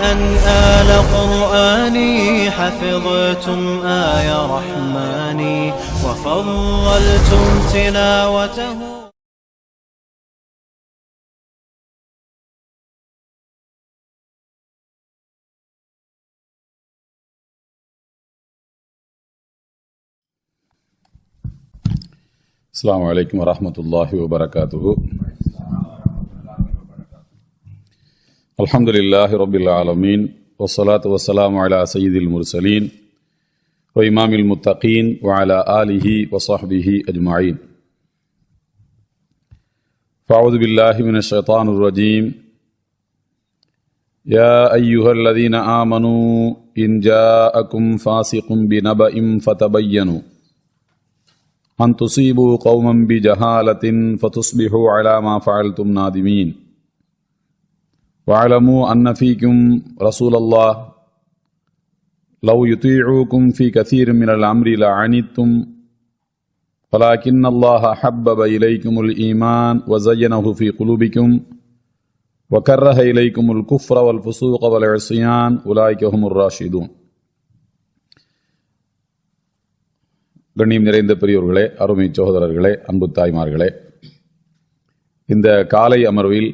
أهلا آل قرآني حفظتم آي رحماني وفضلتم تلاوته. السلام عليكم ورحمة الله وبركاته. الحمد لله رب العالمين والصلاة والسلام على سيد المرسلين وإمام المتقين وعلى آله وصحبه أجمعين. فأعوذ بالله من الشيطان الرجيم. يا أيها الذين آمنوا إن جاءكم فاسق بنبأ فتبينوا أن تصيبوا قوما بجهالة فتصبحوا على ما فعلتم نادمين. واعلموا أن فيكم رسول الله لو يطيعوكم في كثير من الأمر لعنتم ولكن الله حبب إليكم الإيمان وزينه في قلوبكم وكره إليكم الكفر والفسوق والعصيان أولئك هم الراشدون. கண்ணியம் நிறைந்த பெரியோர்களே, அருமை சகோதரர்களே, அன்பு தாய்மார்களே, இந்த காலை அமர்வில்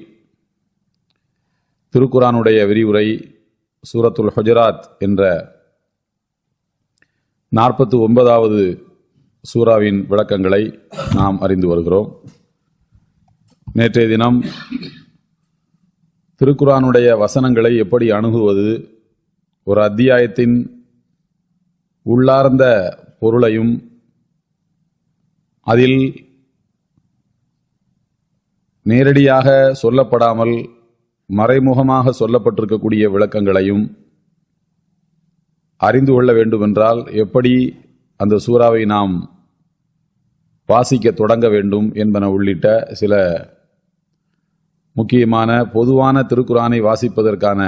திருக்குரானுடைய விரிவுரை சூரத்துல் ஹுஜராத் என்ற 49வது சூராவின் விளக்கங்களை நாம் அறிந்து வருகிறோம். நேற்றைய தினம் திருக்குரானுடைய வசனங்களை எப்படி அணுகுவது, ஒரு அத்தியாயத்தின் உள்ளார்ந்த பொருளையும் அதில் நேரடியாக சொல்லப்படாமல் மறைமுகமாக சொல்லப்பட்டிருக்கக்கூடிய விளக்கங்களையும் அறிந்து கொள்ள வேண்டுமென்றால் எப்படி அந்த சூறாவை நாம் வாசிக்க தொடங்க வேண்டும் என்பன உள்ளிட்ட சில முக்கியமான பொதுவான திருக்குரானை வாசிப்பதற்கான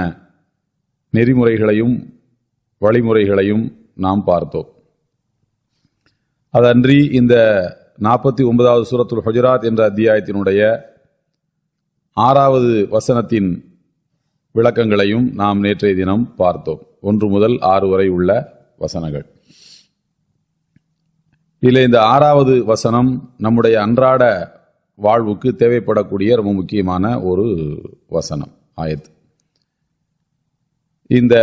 நெறிமுறைகளையும் வழிமுறைகளையும் நாம் பார்த்தோம். அதன்றி இந்த 49வது சூரத்துல் ஹுஜராத் என்ற அத்தியாயத்தினுடைய 6வது வசனத்தின் விளக்கங்களையும் நாம் நேற்றைய தினம் பார்த்தோம். 1 முதல் 6 வரை உள்ள வசனங்கள். இதில் இந்த 6வது வசனம் நம்முடைய அன்றாட வாழ்வுக்கு தேவைப்படக்கூடிய ரொம்ப முக்கியமான ஒரு வசனம், ஆயத்து. இந்த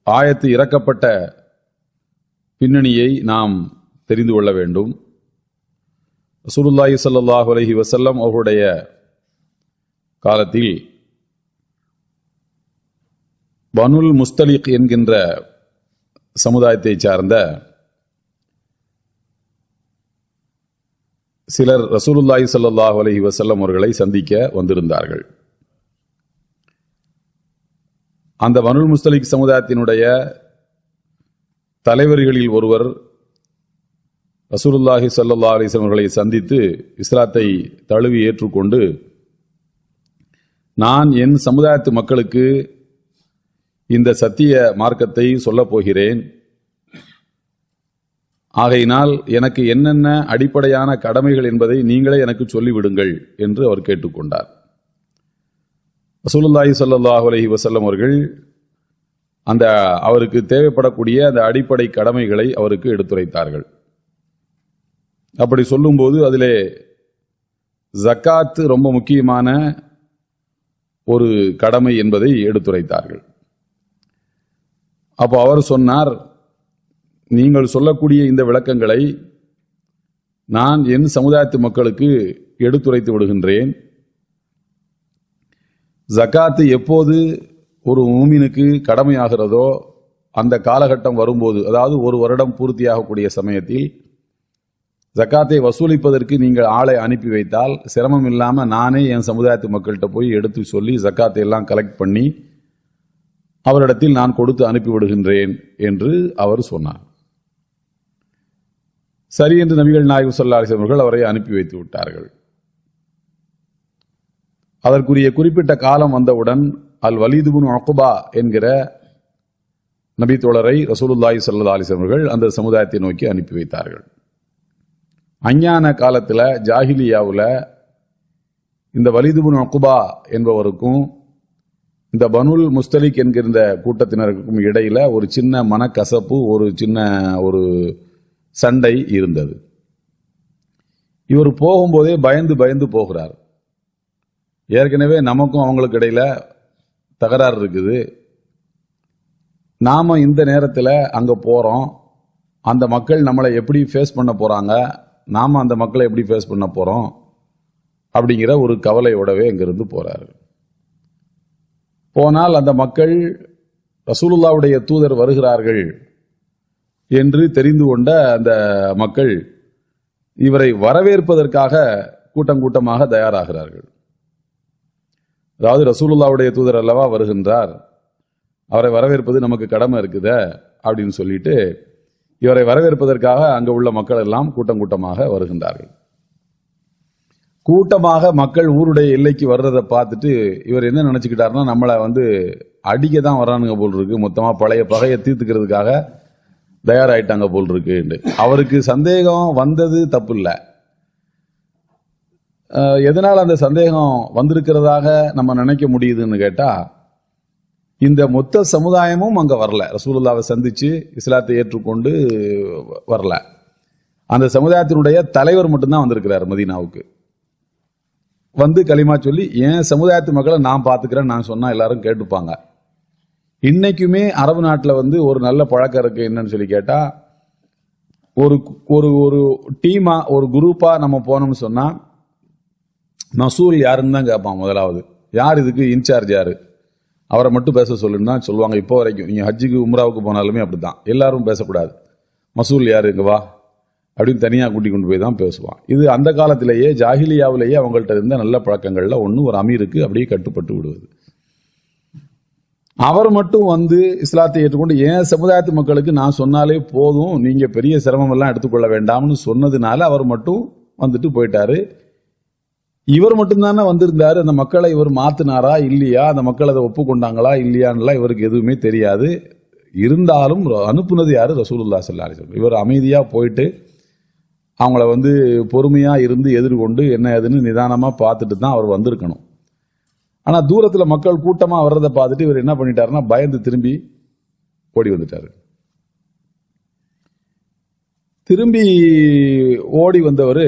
ஆயத்து இறக்கப்பட்ட பின்னணியை நாம் தெரிந்து கொள்ள வேண்டும். ரசூலுல்லாஹி ஸல்லல்லாஹு அலைஹி வஸல்லம் அவருடைய காலத்தில் பனுல் முஸ்தலிக் என்கின்ற சமுதாயத்தைச் சார்ந்த சிலர் ரசூலுல்லாஹி ஸல்லல்லாஹு அலைஹி வஸல்லம் அவர்களை சந்திக்க வந்திருந்தார்கள். அந்த பனுல் முஸ்தலிக் சமுதாயத்தினுடைய தலைவர்களில் ஒருவர் ரசூலுல்லாஹி ஸல்லல்லாஹு அலைஹி வஸல்லம் அவர்களை சந்தித்து இஸ்லாத்தை தழுவி ஏற்றுக்கொண்டு, நான் என் சமுதாயத்து மக்களுக்கு இந்த சத்திய மார்க்கத்தை சொல்லப் போகிறேன், ஆகையினால் எனக்கு என்னென்ன அடிப்படையான கடமைகள் என்பதை நீங்களே எனக்கு சொல்லிவிடுங்கள் என்று அவர் கேட்டுக்கொண்டார். ரசூலுல்லாஹி ஸல்லல்லாஹு அலைஹி வஸல்லம் அவர்கள் அந்த அவருக்கு தேவைப்படக்கூடிய அந்த அடிப்படை கடமைகளை அவருக்கு எடுத்துரைத்தார்கள். அப்படி சொல்லும்போது அதிலே ஜக்காத் ரொம்ப முக்கியமான ஒரு கடமை என்பதை எடுத்துரைத்தார்கள். அப்போ அவர் சொன்னார், நீங்கள் சொல்லக்கூடிய இந்த விளக்கங்களை நான் என் சமுதாயத்து மக்களுக்கு எடுத்துரைத்து விடுகின்றேன். ஜக்காத்து எப்போது ஒரு மூமினுக்கு கடமையாகிறதோ அந்த காலகட்டம் வரும்போது, அதாவது ஒரு வருடம் பூர்த்தியாகக்கூடிய சமயத்தில் ஜக்காத்தை வசூலிப்பதற்கு நீங்கள் ஆளை அனுப்பி வைத்தால் சிரமம் இல்லாமல் நானே என் சமுதாயத்து மக்கள்கிட்ட போய் எடுத்து சொல்லி ஜக்காத்தை எல்லாம் கலெக்ட் பண்ணி அவரிடத்தில் நான் கொடுத்து அனுப்பிவிடுகின்றேன் என்று அவர் சொன்னார். சரி என்று நபிகள் நாயகம் ஸல்லல்லாஹு அலைஹி வஸல்லம் அவரை அனுப்பி வைத்து விட்டார்கள். அதற்குரிய குறிப்பிட்ட காலம் வந்தவுடன் அல் வலீத் இப்னு உக்பா என்கிற நபி தோழரை ரசூலுல்லாஹி ஸல்லல்லாஹு அலைஹி வஸல்லம் அவர்கள் அந்த சமுதாயத்தை நோக்கி அனுப்பி வைத்தார்கள். அஞ்ஞான காலத்தில் ஜாஹிலியாவில் இந்த வலீத் இப்னு உக்பா என்பவருக்கும் இந்த பனுல் முஸ்தலிக் என்கின்ற கூட்டத்தினருக்கும் இடையில ஒரு சின்ன மனக்கசப்பு, ஒரு சின்ன ஒரு சண்டை இருந்தது. இவர் போகும்போதே பயந்து பயந்து போகிறார். ஏற்கனவே நமக்கும் அவங்களுக்கு இடையில தகராறு இருக்குது. நாம இந்த நேரத்தில் அங்க போறோம், அந்த மக்கள் நம்மளை எப்படி ஃபேஸ் பண்ண போறாங்க, நாம அந்த மக்களை எப்படி ஃபேஸ் பண்ண போறோம் அப்படிங்கிற ஒரு கவலையோடவே இங்கிருந்து போறாரு. போனால் அந்த மக்கள் ரசூலுல்லாவுடைய தூதர் வருகிறார்கள் என்று தெரிந்து கொண்ட அந்த மக்கள் இவரை வரவேற்பதற்காக கூட்டம் கூட்டமாக தயாராகிறார்கள். அதாவது ரசூலுல்லாவுடைய தூதர் அல்லவா வருகின்றார், அவரை வரவேற்பது நமக்கு கடமை இருக்குதே அப்படின்னு சொல்லிட்டு இவரை வரவேற்பதற்காக அங்க உள்ள மக்கள் எல்லாம் கூட்டம் கூட்டமாக வருகின்றார்கள். கூட்டமாக மக்கள் ஊருடைய எல்லைக்கு வர்றதை பார்த்துட்டு இவர் என்ன நினைச்சுக்கிட்டாருன்னா, நம்மளை அடிக்க தான் வர்றானுங்க போல் இருக்கு, மொத்தமா பழைய பகையை தீர்த்துக்கிறதுக்காக தயாராயிட்டாங்க போல் இருக்கு. அவருக்கு சந்தேகம் வந்தது தப்பு இல்லை. எதனால் அந்த சந்தேகம் வந்திருக்கிறதாக நம்ம நினைக்க முடியுதுன்னு கேட்டா, இந்த மொத்த சமுதாயமும் அங்க வரல, ரசூலுல்லாவை சந்திச்சு இஸ்லாத்தை ஏற்றுக்கொண்டு வரல. அந்த சமுதாயத்தினுடைய தலைவர் மட்டும்தான் வந்திருக்கிறார் மதீனாவுக்கு. கலிமா சொல்லி என் சமுதாயத்து மக்களை நான் பார்த்துக்கிறேன் நான் சொன்னா எல்லாரும் கேட்டுப்பாங்க. இன்னைக்குமே அரபு நாட்டில் ஒரு நல்ல பழக்கம் இருக்கு. என்னன்னு சொல்லி கேட்டா, ஒரு ஒரு ஒரு டீமா ஒரு குரூப்பா நம்ம போனோம்னு சொன்னா மசூல் யாருன்னு தான் கேட்பான். முதலாவது யார் இதுக்கு இன்சார்ஜ் யாரு, அவரை மட்டும் பேச சொல்லுன்னு தான் சொல்லுவாங்க. இப்போ வரைக்கும் நீங்க ஹஜ்ஜுக்கு உம்ராவுக்கு போனாலுமே அப்படித்தான், எல்லாரும் பேசக்கூடாது, மசூல் யாரு இங்க வா அப்படின்னு தனியா கூட்டி கொண்டு போய் தான் பேசுவான். இது அந்த காலத்திலேயே ஜாஹிலியாவிலேயே அவங்கள்ட்ட இருந்த நல்ல பழக்கங்கள்ல ஒன்று. ஒரு அமீருக்கு அப்படியே கட்டுப்பட்டு விடுவது. அவர் மட்டும் இஸ்லாத்தை ஏற்றுக்கொண்டு என் சமுதாயத்து மக்களுக்கு நான் சொன்னாலே போதும், நீங்க பெரிய சிரமம் எல்லாம் எடுத்துக்கொள்ள வேண்டாம்னு சொன்னதுனால அவர் மட்டும் போயிட்டாரு. இவர் மட்டும்தானே வந்திருந்தாரு. அந்த மக்களை இவர் மாத்தினாரா இல்லையா, அந்த மக்கள் அதை ஒப்புக்கொண்டாங்களா இல்லையான்லாம் இவருக்கு எதுவுமே தெரியாது. இருந்தாலும் அனுப்புனது யாரு, ரசூலுல்லாஹி ஸல்லல்லாஹு அலைஹி வஸல்லம். இவர் அமைதியா போயிட்டு அவங்கள பொறுமையா இருந்து எதிர்கொண்டு என்ன ஏதுன்னு நிதானமா பார்த்துட்டு தான் அவர் வந்திருக்கணும். ஆனா தூரத்துல மக்கள் கூட்டமா வர்றதை பார்த்துட்டு இவர் என்ன பண்ணிட்டாருன்னா பயந்து திரும்பி ஓடி வந்துட்டாரு. திரும்பி ஓடி வந்தவர்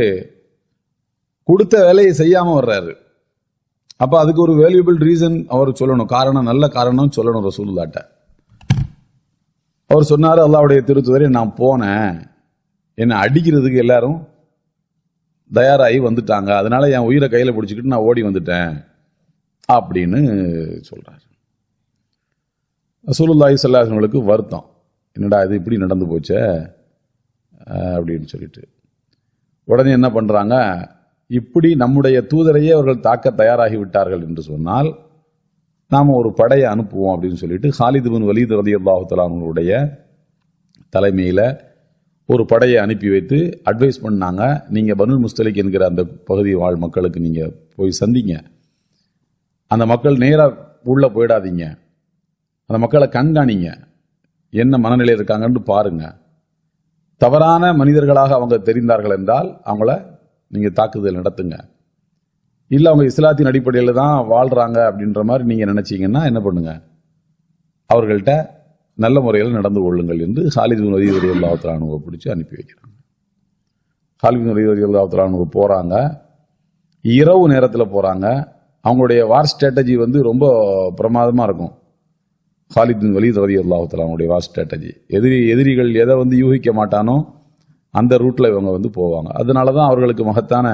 கொடுத்த வேலையை செய்யாம வர்றாரு. அப்ப அதுக்கு ஒரு வேல்யூபிள் ரீசன் அவர் சொல்லணும், காரணம், நல்ல காரணம் சொல்லணும் ரசூலுல்லாஹ்ட்ட. அவர் சொன்னாரு, அல்லாஹ்வுடைய திருத்துதரே நான் போனேன், என்னை அடிக்கிறதுக்கு எல்லாரும் தயாராகி வந்துட்டாங்க, அதனால என் உயிரை கையில பிடிச்சிக்கிட்டு நான் ஓடி வந்துட்டேன் அப்படின்னு சொல்றாரு. ரசூலுல்லாஹி ஸல்லல்லாஹு அலைஹி வஸல்லம் வருத்தம், என்னடா இது இப்படி நடந்து போச்சே அப்படின்னு சொல்லிட்டு உடனே என்ன பண்றாங்க, இப்படி நம்முடைய தூதரையே அவர்கள் தாக்க தயாராகி விட்டார்கள் என்று சொன்னால் நாம ஒரு படையை அனுப்புவோம் அப்படின்னு சொல்லிட்டு ஹாலித் பின் வலீத் ரலியல்லாஹு தஆலா அவர்களுடைய தலைமையில ஒரு படையை அனுப்பி வைத்து அட்வைஸ் பண்ணாங்க. நீங்க பனுல் முஸ்தலிக் என்கிற அந்த பகுதி வாழ் மக்களுக்கு நீங்க போய் சந்திங்க, அந்த மக்கள் நேரா உள்ள போயிடாதீங்க, அந்த மக்களை கண்காணிங்க, என்ன மனநிலையில் இருக்காங்கன்னு பாருங்க. தவறான மனிதர்களாக அவங்க தெரிந்தார்கள் என்றால் அவங்கள நீங்க தாக்குதல் நடத்துங்க. இல்ல அவங்க இஸ்லாத்தின் அடிப்படையில் தான் வாழ்றாங்க அப்படின்ற மாதிரி நீங்க நினைச்சீங்கன்னா என்ன பண்ணுங்க, அவர்கள்ட்ட நல்ல முறையில் நடந்து கொள்ளுங்கள் என்று ஹாலித் பின் வலீத் ரலியல்லாஹு தஆலா அன்ஹு பிடிச்சு அனுப்பி வைக்கிறாங்க. ஹாலித் பின் வலீத் ரலியல்லாஹு தஆலா அன்ஹு போறாங்க, இரவு நேரத்தில் போறாங்க. அவங்களுடைய வார் ஸ்ட்ராட்டஜி ரொம்ப பிரமாதமா இருக்கும். ஹாலித் பின் வலீத் ரலியல்லாஹு தஆலா அவங்களுடைய வார் ஸ்ட்ராட்டஜி, எதிரிகள் எதை யூகிக்க மாட்டானோ அந்த ரூட்ல இவங்க போவாங்க. அதனாலதான் அவர்களுக்கு மகத்தான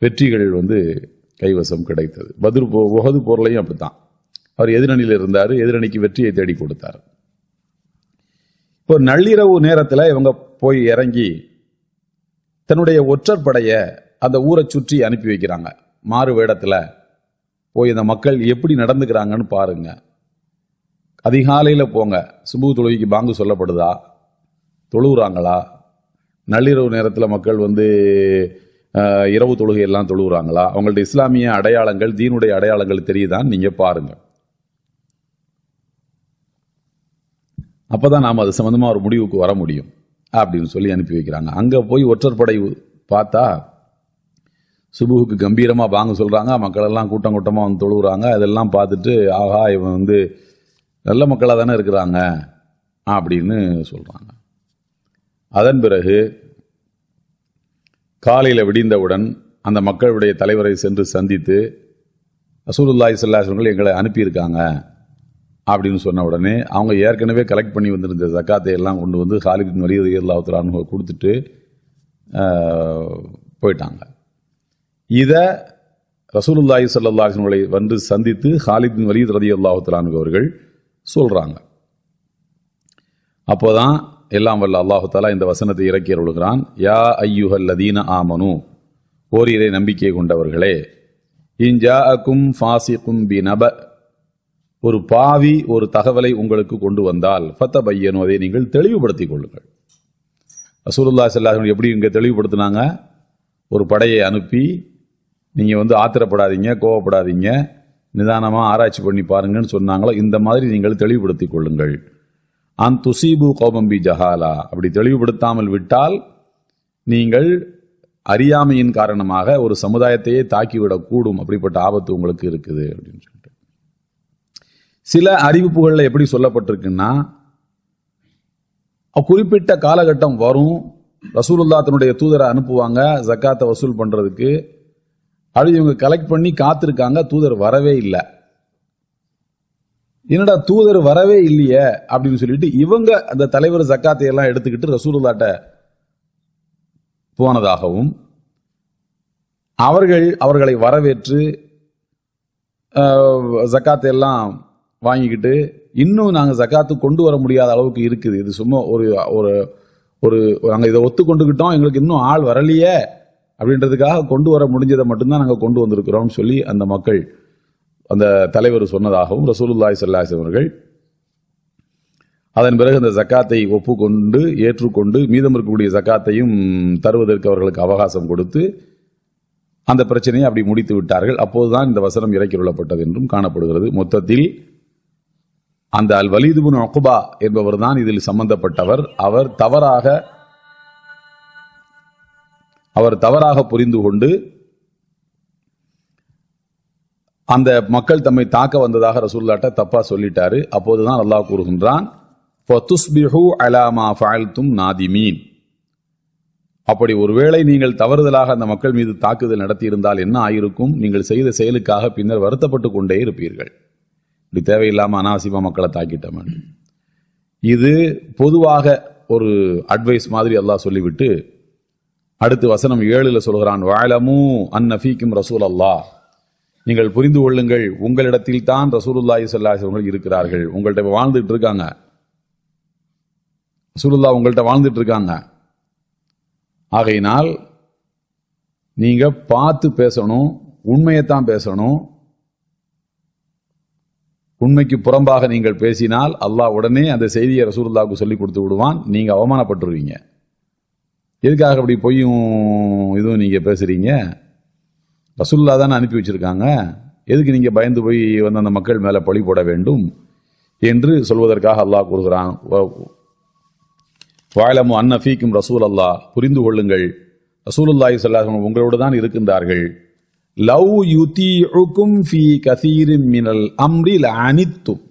வெற்றிகள் கைவசம் கிடைத்தது. உஹது போர்லையும் அப்படித்தான், அவர் எதிரணியில் இருந்தார், எதிரணிக்கு வெற்றியை தேடி கொடுத்தார். இப்போ நள்ளிரவு நேரத்தில் இவங்க போய் இறங்கி தன்னுடைய ஒற்றற்படைய அந்த ஊரை சுற்றி அனுப்பி வைக்கிறாங்க. மாறு வேடத்தில் போய் இந்த மக்கள் எப்படி நடந்துக்கிறாங்கன்னு பாருங்க. அதிகாலையில் போங்க, சுபு தொழுகைக்கு பாங்கு சொல்லப்படுதா, தொழுகிறாங்களா, நள்ளிரவு நேரத்தில் மக்கள் இரவு தொழுகை எல்லாம் தொழுகிறாங்களா, அவங்கள்ட்ட இஸ்லாமிய அடையாளங்கள், தீனுடைய அடையாளங்கள் தெரியுதான்னு நீங்க பாருங்க. அப்பதான் நாம அது சம்பந்தமா ஒரு முடிவுக்கு வர முடியும் அப்படின்னு சொல்லி அனுப்பி வைக்கிறாங்க. அங்க போய் ஒற்றற்படை பார்த்தா சுபுவுக்கு கம்பீரமாக பாங்க சொல்கிறாங்க, மக்கள் எல்லாம் கூட்டம் கூட்டமாக வந்து தொழுகிறாங்க. அதெல்லாம் பார்த்துட்டு ஆஹா இவன் வந்து நல்ல மக்களாக தானே இருக்கிறாங்க அப்படின்னு சொல்கிறாங்க. அதன் பிறகு காலையில் விடிந்தவுடன் அந்த மக்களுடைய தலைவரை சென்று சந்தித்து ரசூலுல்லாஹி ஸல்லல்லாஹு அலைஹி வஸல்லம் எங்களை அனுப்பியிருக்காங்க அப்படின்னு சொன்ன உடனே அவங்க ஏற்கனவே கலெக்ட் பண்ணி வந்திருந்த ஜக்காத்தை எல்லாம் கொண்டு வந்து காலித் பின் வலீத் ரலியல்லாஹு தஆலா அன்ஹு கொடுத்துட்டு போயிட்டாங்க. இதை ரசூலுல்லாஹி ஸல்லல்லாஹு அலைஹி வஸல்லம் வந்து சந்தித்து காலித் பின் வலீத் ரலியல்லாஹு தஆலா அன்ஹு அவர்கள் சொல்றாங்க. அப்போதான் எல்லாம் வல்ல அல்லாஹு தஆலா இந்த வசனத்தை இறக்கி அருளுகிறான். யா அய்யுஹல்லதீன ஆமனு, ஓரிரை நம்பிக்கை கொண்டவர்களே, இன் ஜாஅக்கும் ஃபாஸிகுன் பினப, ஒரு பாவி ஒரு தகவலை உங்களுக்கு கொண்டு வந்தால் ஃபதபையனு, அதை நீங்கள் தெளிவுபடுத்திக் கொள்ளுங்கள். ரசூலுல்லாஹி ஸல்லல்லாஹு அலைஹி வஸல்லம் எப்படி இங்கே தெளிவுபடுத்தினாங்க? ஒரு படையை அனுப்பி நீங்கள் வந்து ஆத்திரப்படாதீங்க, கோவப்படாதீங்க, நிதானமாக ஆராய்ச்சி பண்ணி பாருங்கன்னு சொன்னாங்களோ, இந்த மாதிரி நீங்கள் தெளிவுபடுத்திக் கொள்ளுங்கள். அன் துசீபு கௌமம் பி ஜஹாலா, அப்படி தெளிவுபடுத்தாமல் விட்டால் நீங்கள் அறியாமையின் காரணமாக ஒரு சமுதாயத்தையே தாக்கிவிடக்கூடும், அப்படிப்பட்ட ஆபத்து உங்களுக்கு இருக்குது அப்படின்னு சொல்லிட்டு சில அறிவிப்புகளில் எப்படி சொல்லப்பட்டிருக்குன்னா, குறிப்பிட்ட காலகட்டம் வரும், ரசூலுல்லாஹ் தன்னுடைய தூதரை அனுப்புவாங்க ஜக்காத்தை வசூல் பண்றதுக்கு. அது இவங்க கலெக்ட் பண்ணி காத்திருக்காங்க, தூதர் வரவே இல்லை. என்னடா தூதர் வரவே இல்லையே அப்படின்னு சொல்லிட்டு இவங்க அந்த தலைவர் ஜக்காத்தை எல்லாம் எடுத்துக்கிட்டு ரசூலுல்லாஹ்ட்ட போனதாகவும், அவர்களை வரவேற்று ஜக்காத்தை எல்லாம் வாங்கிக்கிட்டு, இன்னும் நாங்கள் ஜக்காத்து கொண்டு வர முடியாத அளவுக்கு இருக்குது, இது சும்மா ஒரு ஒரு நாங்கள் இதை ஒத்துக்கொண்டுக்கிட்டோம், எங்களுக்கு இன்னும் ஆள் வரலையே அப்படின்றதுக்காக கொண்டு வர முடிஞ்சதை மட்டும்தான் நாங்கள் கொண்டு வந்திருக்கிறோம்னு சொல்லி அந்த மக்கள் அந்த தலைவர் சொன்னதாகவும் ரசூலுல்லாஹி ஸல்லல்லாஹு அலைஹி வஸல்லம் அவர்கள் அதன் பிறகு அந்த ஜக்காத்தை ஒப்புக்கொண்டு ஏற்றுக்கொண்டு மீதம் இருக்கக்கூடிய ஜக்காத்தையும் தருவதற்கு அவர்களுக்கு அவகாசம் கொடுத்து அந்த பிரச்சனையை அப்படி முடித்து விட்டார்கள். அப்போதுதான் இந்த வசனம் இறக்கியுள்ளப்பட்டது என்றும் காணப்படுகிறது. மொத்தத்தில் அந்த அல் வலீத் இப்னு உக்பா என்பவர் தான் இதில் சம்பந்தப்பட்டவர். அவர் தவறாக புரிந்து கொண்டு அந்த மக்கள் தம்மை தாக்க வந்ததாக ரசூலுல்லாஹ்ட்ட தப்பா சொல்லிட்டாரு. அப்போதுதான் அல்லாஹ் கூறுகின்றான், ஃபதுஸ்பிஹு அலா மா ஃபஅல்தும் நாதிமீன், அப்படி ஒருவேளை நீங்கள் தவறுதலாக அந்த மக்கள் மீது தாக்குதல் நடத்தியிருந்தால் என்ன ஆயிருக்கும்? நீங்கள் செய்த செயலுக்காக பின்னர் வருத்தப்பட்டு கொண்டே இருப்பீர்கள். இப்படி தேவையில்லாம அனாவசியமா மக்களை தாக்கிட்டோம். இது பொதுவாக ஒரு அட்வைஸ் மாதிரி அல்லாஹ் சொல்லிவிட்டு அடுத்து வசனம் 7 சொல்கிறான், வஅலமு அன்ன ஃபீக்கும் ரசூலல்லாஹ், நீங்கள் புரிந்து கொள்ளுங்கள், உங்களிடத்தில் தான் ரசூலுல்லாஹி ஸல்லல்லாஹு அலைஹி வஸல்லம் இருக்கிறார்கள். உங்கள்கிட்ட வாழ்ந்துட்டு இருக்காங்க, ரசூலுல்லாஹ் உங்கள்கிட்ட வாழ்ந்துட்டு இருக்காங்க. ஆகையினால் நீங்க பார்த்து பேசணும், உண்மையைத்தான் பேசணும். உண்மைக்கு புறம்பாக நீங்கள் பேசினால் அல்லாஹ் உடனே அந்த செய்தியை ரசூலுல்லாஹ்வுக்கு சொல்லி கொடுத்து விடுவான், நீங்க அவமானப்பட்டுருவீங்க. எதுக்காக அப்படி பொய்யும் இதுவும் நீங்க பேசுறீங்க? ரசூலுல்லாஹ் தானே அனுப்பி வச்சிருக்காங்க, எதுக்கு நீங்க பயந்து போய் வந்து அந்த மக்கள் மேல பழி போட வேண்டும் என்று சொல்வதற்காக அல்லாஹ் கூறுகிறான். வஅலமு அன்ன ஃபீக்கும் ரசூலல்லாஹ், புரிந்து கொள்ளுங்கள், ரசூலுல்லாஹி ஸல்லல்லாஹு அலைஹி வஸல்லம் உங்களோடு தான் இருக்கின்றார்கள். லவ் யுதீஉகும் ஃபீ கஸீரின் மினல் அம்ரி லஅனித்தும்,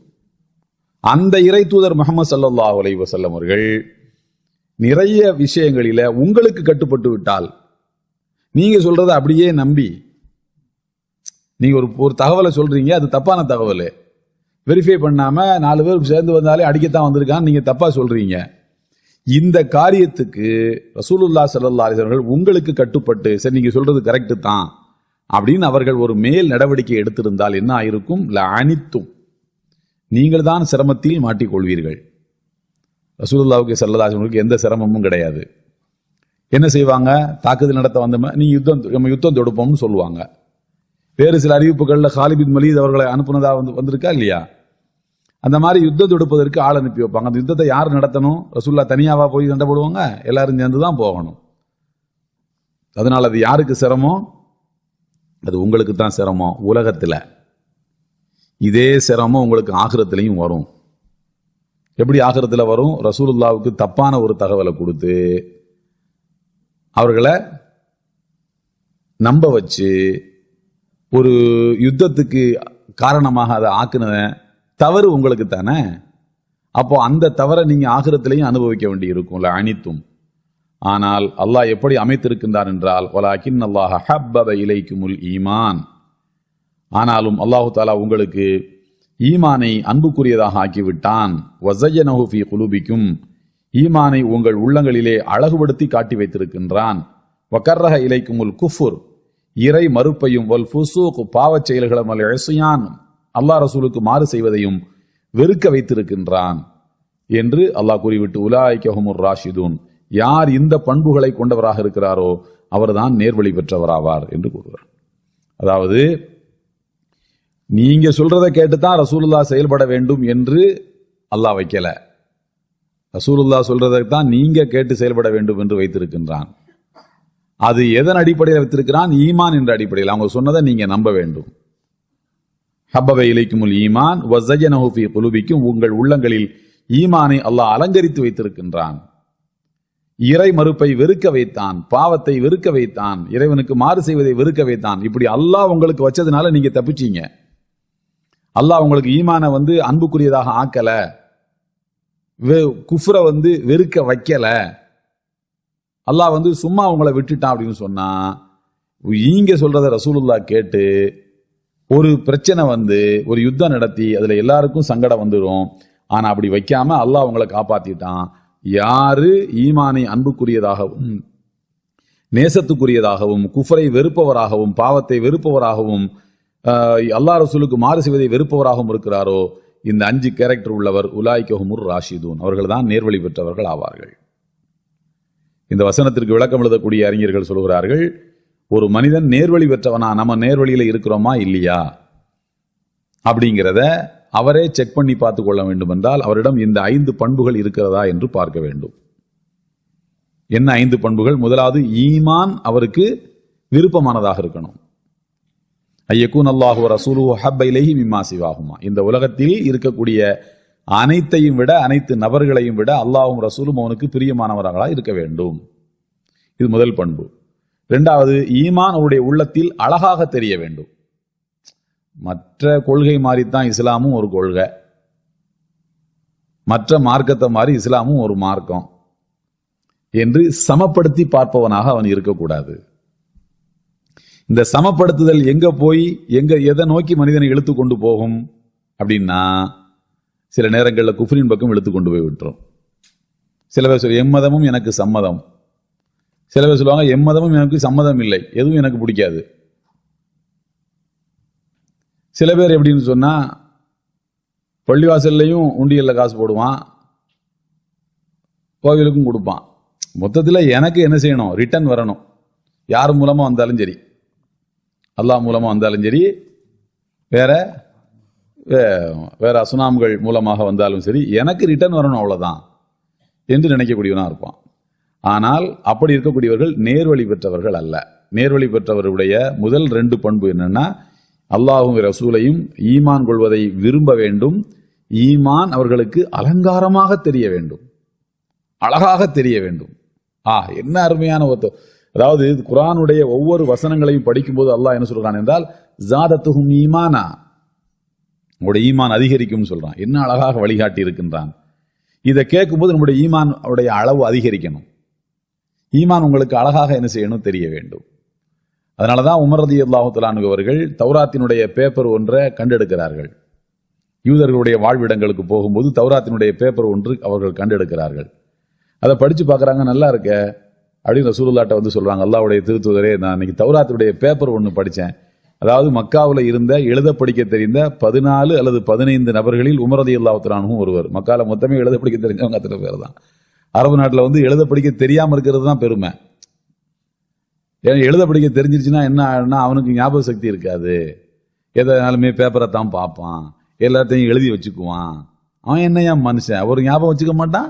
அந்த இறை தூதர் முஹம்மது ஸல்லல்லாஹு அலைஹி வஸல்லம் அவர்கள் நிறைய விஷயங்களில உங்களுக்கு கட்டுப்பட்டு விட்டால், நீங்க சொல்றதை அப்படியே நம்பி நீங்க ஒரு தகவலை சொல்றீங்க, அது தப்பான தகவல், வெரிஃபை பண்ணாம 4 பேர் சேர்ந்து வந்தாலே அடிக்கத்தான் வந்திருக்கான்னு நீங்க தப்பா சொல்றீங்க. இந்த காரியத்துக்கு ரசூலுல்லாஹ் ஸல்லல்லாஹு அலைஹி வஸல்லம் உங்களுக்கு கட்டுப்பட்டு சரி நீங்க சொல்றது கரெக்ட் தான் அப்படின்னு அவர்கள் ஒரு மேல் நடவடிக்கை எடுத்திருந்தால் என்ன ஆயிருக்கும்? லஅனித்தும், நீங்கள் தான் சிரமத்தில் மாட்டிக்கொள்வீர்கள். ரசூலுல்லாஹ்வுக்கு ஸல்லல்லாஹு அலைஹி வஸல்லம் எந்த சிரமமும் கிடையாது. என்ன செய்வாங்க? தாக்குதல் நடத்த வந்தோம், நீ யுத்தம் தொடுப்போம்னு சொல்லுவாங்க. வேறு சில அறிவிப்புகள்ல காலித் பின் வலீத் அவர்களை அனுப்புனதா வந்திருக்கா இல்லையா? அந்த மாதிரி யுத்தம் தொடுப்பதற்கு ஆள் அனுப்பி வைப்பாங்க. அந்த யுத்தத்தை யார் நடத்தணும்? ரசூலுல்லாஹ் தனியாவா போய் சண்டை போடுவாங்க? எல்லாரும் சேர்ந்து தான் போகணும். அதனால அது யாருக்கு சிரமம்? அது உங்களுக்கு தான் சிரமம். உலகத்துல இதே சிரமம் உங்களுக்கு ஆகிரத்திலையும் வரும். எப்படி ஆகிரத்துல வரும்? ரசூலுல்லாஹ்வுக்கு தப்பான ஒரு தகவலை கொடுத்து அவர்களை நம்ப வச்சு ஒரு யுத்தத்துக்கு காரணமாக அதை ஆக்குன தவறு உங்களுக்கு தானே. அப்போ அந்த தவறை நீங்க ஆகிரத்திலையும் அனுபவிக்க வேண்டி இருக்கும்ல அனித்தும். ஆனால் அல்லாஹ் எப்படி அமைத்திருக்கின்றார் என்றால் வலாக்கின் அல்லாஹ் ஹப்பப இலைக்குமுல் ஈமான், ஆனாலும் அல்லாஹு தாலா உங்களுக்கு ஈமானை அன்புக்குரியதாக ஆக்கிவிட்டான். வஸய்யனஹு ஃபீ குலூபிக்கும், ஈமானை உங்கள் உள்ளங்களிலே அழகுபடுத்தி காட்டி வைத்திருக்கின்றான். வகர்ரஹ இலைக்குமுல் குஃபுர், இறை மறுப்பையும், வல் ஃபுசூக், பாவச் செயல்களும், வல் இஸ்யான், அல்லாஹ் ரசூலுக்கு மாறு செய்வதையும் வெறுக்க வைத்திருக்கின்றான் என்று அல்லாஹ் கூறிவிட்டு உலாயிக ஹுமுர் ராஷிதூன், யார் இந்த பண்புகளை கொண்டவராக இருக்கிறாரோ அவர்தான் நேர்வழி பெற்றவராவார் என்று கூறுகிறார். அதாவது நீங்க சொல்றதை கேட்டுதான் ரசூலுல்லாஹ் செயல்பட வேண்டும் என்று அல்லாஹ் வைக்கல, ரசூலுல்லாஹ் சொல்றதை தான் நீங்க கேட்டு செயல்பட வேண்டும் என்று வைத்திருக்கின்றான். அது எதன் அடிப்படையில் வைத்திருக்கிறான்? ஈமான் என்ற அடிப்படையில். அவங்க சொன்னதை நீங்க நம்ப வேண்டும். ஹப்பப இலைக்குமுல் ஈமான் வஸய்யனஹு ஃபீ குலூபிக்கும், உங்கள் உள்ளங்களில் ஈமானை அல்லாஹ் அலங்கரித்து வைத்திருக்கின்றான். இறை மறுப்பை வெறுக்க வைத்தான், பாவத்தை வெறுக்க வைத்தான், இறைவனுக்கு மாறு செய்வதை வெறுக்க வைத்தான். இப்படி அல்லாஹ் உங்களுக்கு வச்சதுனால நீங்க தப்பிச்சீங்க. அல்லாஹ் உங்களுக்கு ஈமானை அன்புக்குரியதாக ஆக்கல, குஃப்ர வெறுக்க வைக்கல, அல்லாஹ் சும்மா உங்களை விட்டுட்டான் அப்படின்னு சொன்னா, நீங்க சொல்றத ரசூலுல்லாஹ் கேட்டு ஒரு பிரச்சனை ஒரு யுத்தம் நடத்தி அதுல எல்லாருக்கும் சங்கடம் வந்துடும். ஆனா அப்படி வைக்காம அல்லாஹ் உங்களை காப்பாத்திட்டான். யாரு ஈமானை அன்புக்குரியதாகவும் நேசத்துக்குரியதாகவும் குஃபரை வெறுப்பவராகவும் பாவத்தை வெறுப்பவராகவும் அல்லாஹ் ரசூலுக்கு மாறு செய்வதை வெறுப்பவராகவும் இருக்கிறாரோ, இந்த 5 கேரக்டர் உள்ளவர் உலாயிக ஹுமுர் ராஷிதூன், அவர்கள் தான் நேர்வழி பெற்றவர்கள் ஆவார்கள். இந்த வசனத்திற்கு விளக்கம் எழுதக்கூடிய அறிஞர்கள் சொல்கிறார்கள், ஒரு மனிதன் நேர்வழி பெற்றவனா, நம்ம நேர்வழியில இருக்கிறோமா இல்லையா அப்படிங்கிறத அவரே செக் பண்ணி பார்த்து கொள்ள வேண்டும் என்றால் அவரிடம் இந்த 5 பண்புகள் இருக்கிறதா என்று பார்க்க வேண்டும். என்ன 5 பண்புகள்? முதலாவது, ஈமான் அவருக்கு விருப்பமானதாக இருக்கணும். ஐயக்கூன் அல்லாஹு வ ரசூலுஹு ஹப்ப இலைஹி மிம்மா சிவாஹுமா, இந்த உலகத்தில் இருக்கக்கூடிய அனைத்தையும் விட, அனைத்து நபர்களையும் விட அல்லாஹ்வும் ரசூலும் அவனுக்கு பிரியமானவர்களாக இருக்க வேண்டும். இது முதல் பண்பு. இரண்டாவது, ஈமான் அவருடைய உள்ளத்தில் அழகாக தெரிய வேண்டும். மற்ற கொள்கை மாதிரித்தான் இஸ்லாமும் ஒரு கொள்கை, மற்ற மார்க்கத்தை மாதிரி இஸ்லாமும் ஒரு மார்க்கம் என்று சமப்படுத்தி பார்ப்பவனாக அவன் இருக்கக்கூடாது. இந்த சமப்படுத்துதல் எங்க போய் எதை நோக்கி மனிதனை இழுத்து கொண்டு போகும் அப்படின்னா, சில நேரங்களில் குஃப்ரின் பக்கம் இழுத்து கொண்டு போய் விட்டுரும். சில பேர் சொல்ல எம்மதமும் எனக்கு சம்மதம், சில பேர் சொல்லுவாங்க எம்மதமும் எனக்கு சம்மதம் இல்லை, எதுவும் எனக்கு பிடிக்காது. சில பேர் எப்படின்னு சொன்னா, பள்ளிவாசல்லையும் உண்டியல்ல காசு போடுவான், கோவிலுக்கும் கொடுப்பான். மொத்தத்தில் எனக்கு என்ன செய்யணும்? ரிட்டர்ன் வரணும். யார் மூலமா வந்தாலும் சரி, அல்லாஹ் மூலமா வந்தாலும் சரி, வேற அசுனாம்கள் மூலமாக வந்தாலும் சரி, எனக்கு ரிட்டர்ன் வரணும், அவ்வளவுதான் என்று நினைக்கக்கூடியவனா இருப்பான். ஆனால் அப்படி இருக்கக்கூடியவர்கள் நேர்வழி பெற்றவர்கள் அல்ல. நேர்வழி பெற்றவர்களுடைய முதல் 2 பண்பு என்னன்னா, அல்லாஹும் ரசூலையும் ஈமான் கொள்வதை விரும்ப வேண்டும். ஈமான் அவர்களுக்கு அலங்காரமாக தெரிய வேண்டும், அழகாக தெரிய வேண்டும். என்ன அருமையான அதாவது குர்ஆனுடைய ஒவ்வொரு வசனங்களையும் படிக்கும்போது அல்லாஹ் என்ன சொல்றான் என்றால், ஜாதத்துஹும் ஈமானா, உங்களுடைய ஈமான் அதிகரிக்கும் சொல்றான். என்ன அழகாக வழிகாட்டி இருக்கின்றான். இதை கேட்கும்போது நம்முடைய ஈமான் உடைய அளவு அதிகரிக்கணும். ஈமான் உங்களுக்கு அழகாக என்ன செய்யணும்? தெரிய வேண்டும். அதனாலதான் உமர் ரலியல்லாஹு தஆலா அன்ஹு அவர்கள் தௌராத்தினுடைய பேப்பர் ஒன்றை கண்டெடுக்கிறார்கள். யூதர்களுடைய வாழ்விடங்களுக்கு போகும்போது தௌராத்தினுடைய பேப்பர் ஒன்று அவர்கள் கண்டெடுக்கிறார்கள். அதை படிச்சு பார்க்கறாங்க, நல்லா இருக்க அப்படின்னு ரசூலுல்லாஹ்ட்ட சொல்றாங்க, அல்லாஹ்வுடைய திருத்தூதரே, நான் இன்னைக்கு தௌராத்துடைய பேப்பர் ஒன்று படித்தேன். அதாவது மக்காவில் இருந்த எழுத படிக்க தெரிந்த 14 அல்லது 15 நபர்களில் உமர் ரலியல்லாஹு தஆலா அன்ஹு ஒருவர். மக்கால மொத்தமே எழுத படிக்க தெரிஞ்சவங்க அத்தனை பேர் தான். அரபு நாட்டில் எழுத படிக்க தெரியாம இருக்கிறது தான் பெருமை. ஏன்னா எழுத படிக்க தெரிஞ்சிருச்சுன்னா என்ன ஆகுனா, அவனுக்கு ஞாபக சக்தி இருக்காது, எதனாலுமே பேப்பரை தான் பார்ப்பான், எல்லாத்தையும் எழுதி வச்சுக்குவான். அவன் என்னையா மனுஷன், ஒரு ஞாபகம் வச்சுக்க மாட்டான்.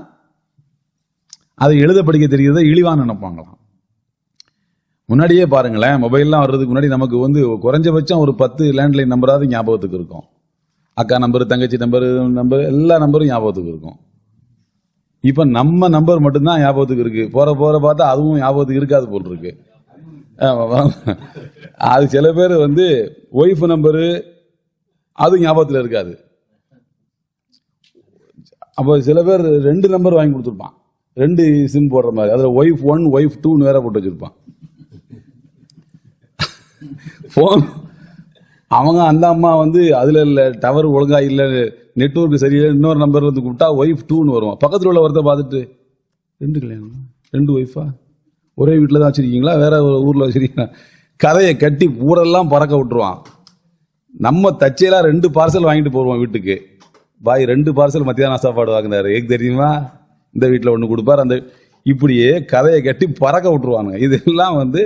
அதை எழுத படிக்க தெரிகிறத இழிவான்னு நினைப்பாங்களாம். முன்னாடியே பாருங்களேன், மொபைல்லாம் வர்றதுக்கு முன்னாடி நமக்கு குறைஞ்சபட்சம் ஒரு 10 லேண்ட்லைன் நம்பராவது ஞாபகத்துக்கு இருக்கும். அக்கா நம்பர், தங்கச்சி நம்பர், எல்லா நம்பரும் ஞாபகத்துக்கு இருக்கும். இப்ப நம்ம நம்பர் மட்டும்தான் ஞாபகத்துக்கு இருக்கு. போற பார்த்தா அதுவும் ஞாபகத்துக்கு இருக்காது போல் இருக்கு. அது சில பேர் வந்து ஒய்ஃப் நம்பரு அது ஞாபகத்தில் இருக்காது. அப்போ சில பேர் 2 நம்பர் வாங்கி கொடுத்துருப்பான், 2 சிம் போடுற மாதிரி. அதில் ஒய்ஃப் 1 ஒய்ஃப் 2 வேற போட்டு வச்சிருப்பான். போன் அவங்க அந்த அம்மா வந்து அதுல இல்ல, டவர் ஒழுங்கா இல்ல, நெட்வொர்க் சரியில்லை, இன்னொரு நம்பர் வந்து கூப்பிட்டா ஒய்ஃப் 2ன்னு வரும். பக்கத்தில் உள்ள ஒருத்த பார்த்துட்டு 2 கல்யாணம், 2 ஒய்ஃபா, ஒரே வீட்டில் தான் வச்சிருக்கீங்களா, வேற ஒரு ஊர்ல வச்சிருக்கீங்களா? கதையை கட்டி ஊரெல்லாம் பறக்க விட்டுருவான். நம்ம தச்சையெல்லாம் 2 பார்சல் வாங்கிட்டு போடுவோம் வீட்டுக்கு. பாய் 2 பார்சல் மத்தியான சாப்பாடு வாங்கினாரு, ஏக்கு தெரியுமா, இந்த வீட்டில் 1 கொடுப்பார், அந்த இப்படியே கதையை கட்டி பறக்க விட்டுருவானுங்க. இதெல்லாம் வந்து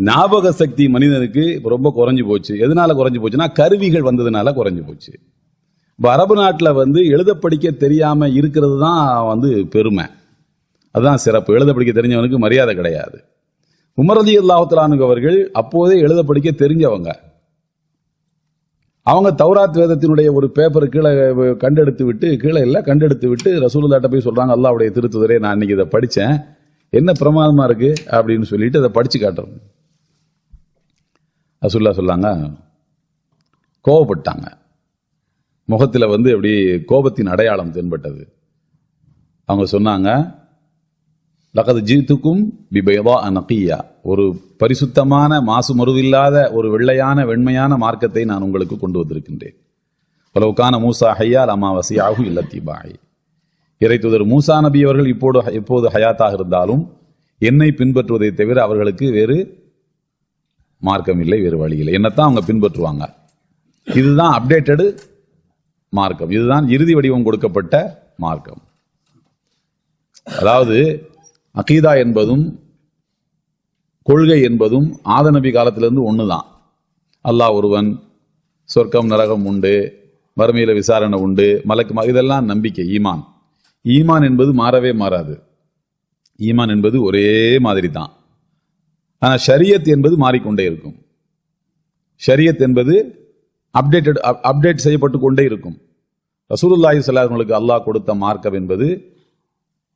ஞாபக சக்தி மனிதனுக்கு ரொம்ப குறைஞ்சு போச்சு. எதனால குறைஞ்சு போச்சுன்னா கருவிகள் வந்ததுனால குறைஞ்சு போச்சு. இப்போ அரபு நாட்டில் வந்து எழுத படிக்க தெரியாம இருக்கிறது தான் வந்து பெருமை, அதுதான் சிறப்பு. எழுத படிக்க தெரிஞ்சவனுக்கு மரியாதை கிடையாது. உமர் ரலியல்லாஹு தஆலா அன்ஹு அவர்கள் அப்போதே எழுத படிக்க தெரிஞ்சவங்க. அவங்க தௌராத் வேதத்தினுடைய ஒரு பேப்பர் கண்டெடுத்து விட்டு ரசூலுல்லாஹ்ட்ட போய் சொல்றாங்க, அல்லாஹ்வுடைய திருத்துதரே, நான் இன்னைக்கு இதை படிச்சேன், என்ன பிரமாதமா இருக்கு அப்படின்னு சொல்லிட்டு அதை படிச்சு காட்டுறோம். ரசூலுல்லாஹ் சொல்லாங்க, கோபப்பட்டாங்க. முகத்தில் வந்து அப்படி கோபத்தின் அடையாளம் தென்பட்டது. அவங்க சொன்னாங்க, லகத் ஜீத்துக்கும் பிபைதா நகியா, ஒரு பரிசுத்தமான மாசு மறுவில்லாத ஒரு வெள்ளையான வெண்மையான மார்க்கத்தை நான் உங்களுக்கு கொண்டு வந்திருக்கின்றேன். வலவுகான மூசா ஹையா லமா வசியாஹு இல்லத்திபாய், இறை தூதர் மூசா நபி அவர்கள் இப்போது ஹயாத்தாக இருந்தாலும் என்னை பின்பற்றுவதை தவிர அவர்களுக்கு வேறு மார்க்கம் இல்லை, வேறு வழி இல்லை, என்னத்தான் அவங்க பின்பற்றுவாங்க. இதுதான் அப்டேட்டடு மார்க்கம், இதுதான் இறுதி வடிவம் கொடுக்கப்பட்ட மார்க்கம். அதாவது அகீதா என்பதும் கொள்கை என்பதும் ஆத நபி காலத்திலிருந்து ஒண்ணுதான். அல்லாஹ் ஒருவன், சொர்க்கம் நரகம் உண்டு, மறுமையில விசாரணை உண்டு, மலக்கு, இதெல்லாம் நம்பிக்கை, ஈமான். ஈமான் என்பது மாறவே மாறாது, ஈமான் என்பது ஒரே மாதிரி தான். ஆனா ஷரியத் என்பது மாறிக்கொண்டே இருக்கும். ஷரியத் என்பது அப்டேட் செய்யப்பட்டு கொண்டே இருக்கும். ரசூலுல்லாஹி ஸல்லல்லாஹு அலைஹி வஸல்லம் அல்லாஹ் கொடுத்த மார்க்கம் என்பது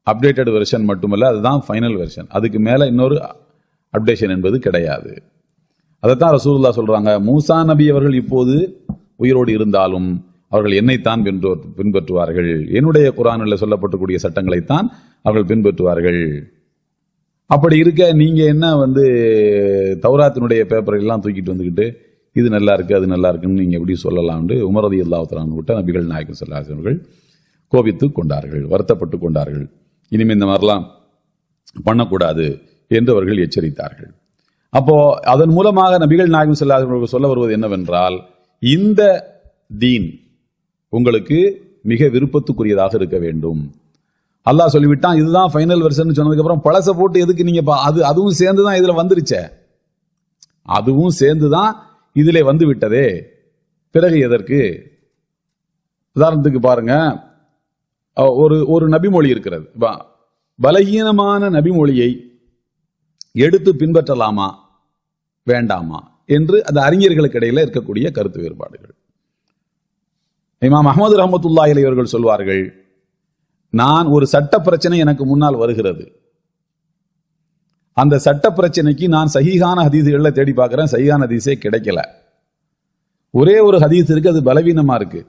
அப்டேட்டட் வெர்ஷன் மட்டுமல்ல, அதுதான் ஃபைனல் வெர்ஷன். அதுக்கு மேல இன்னொரு அப்டேஷன் என்பது கிடையாது. அதைத்தான் ரசூலுல்லாஹ் சொல்றாங்க, மூசா நபி அவர்கள் இப்போது உயிரோடு இருந்தாலும் அவர்கள் என்னைத்தான் பின்பற்றுவார்கள், என்னுடைய குர்ஆனில் சொல்லப்பட்டக்கூடிய சட்டங்களைத்தான் அவர்கள் பின்பற்றுவார்கள். அப்படி இருக்க நீங்க என்ன வந்து தௌராத்தினுடைய பேப்பரை எல்லாம் தூக்கிட்டு வந்துக்கிட்டு இது நல்லா இருக்கு அது நல்லா இருக்குன்னு நீங்க எப்படி சொல்லலாம் என்று உமர் ரலியல்லாஹு தஆலா அன்ஹு விட்ட நபிகள் நாயகம் ஸல்லல்லாஹு அலைஹி வஸல்லம் கோபித்து கொண்டார்கள், வருத்தப்பட்டு கொண்டார்கள். இனிமேல் இந்த மாதிரிலாம் பண்ணக்கூடாது என்று அவர்கள் எச்சரித்தார்கள். அப்போ அதன் மூலமாக நபிகள் நாயகம் ஸல்லல்லாஹு அலைஹி வஸல்லம் சொல்ல வருவது என்னவென்றால், இந்த தீன் உங்களுக்கு மிக விருப்பத்துக்குரியதாக இருக்க வேண்டும். அல்லாஹ் சொல்லிவிட்டான், இதுதான் ஃபைனல் வெர்ஷன் சொன்னதுக்கு அப்புறம் பழச போட்டு எதுக்கு நீங்க அதுவும் சேர்ந்துதான் இதுல வந்துருச்சே, அதுவும் சேர்ந்துதான் இதிலே வந்து விட்டதே, பிறகு எதற்கு? உதாரணத்துக்கு பாருங்க, ஒரு நபிமொழி இருக்கிறது, பலகீனமான நபிமொழியை எடுத்து பின்பற்றலாமா வேண்டாமா என்று அந்த அறிஞர்களுக்கு இடையில இருக்கக்கூடிய கருத்து வேறுபாடுகள். இமாம் அஹ்மது ரஹ்மத்துல்லாஹி அலைஹி அவர்கள் சொல்வார்கள், நான் ஒரு சட்ட பிரச்சனை எனக்கு முன்னால் வருகிறது, அந்த சட்ட பிரச்சனைக்கு நான் சஹீஹான ஹதீஸ்களை தேடி பார்க்கிறேன், சஹீஹான ஹதீஸே கிடைக்கல, ஒரே ஒரு ஹதீஸ் இருக்கு, அது பலவீனமா இருக்கு.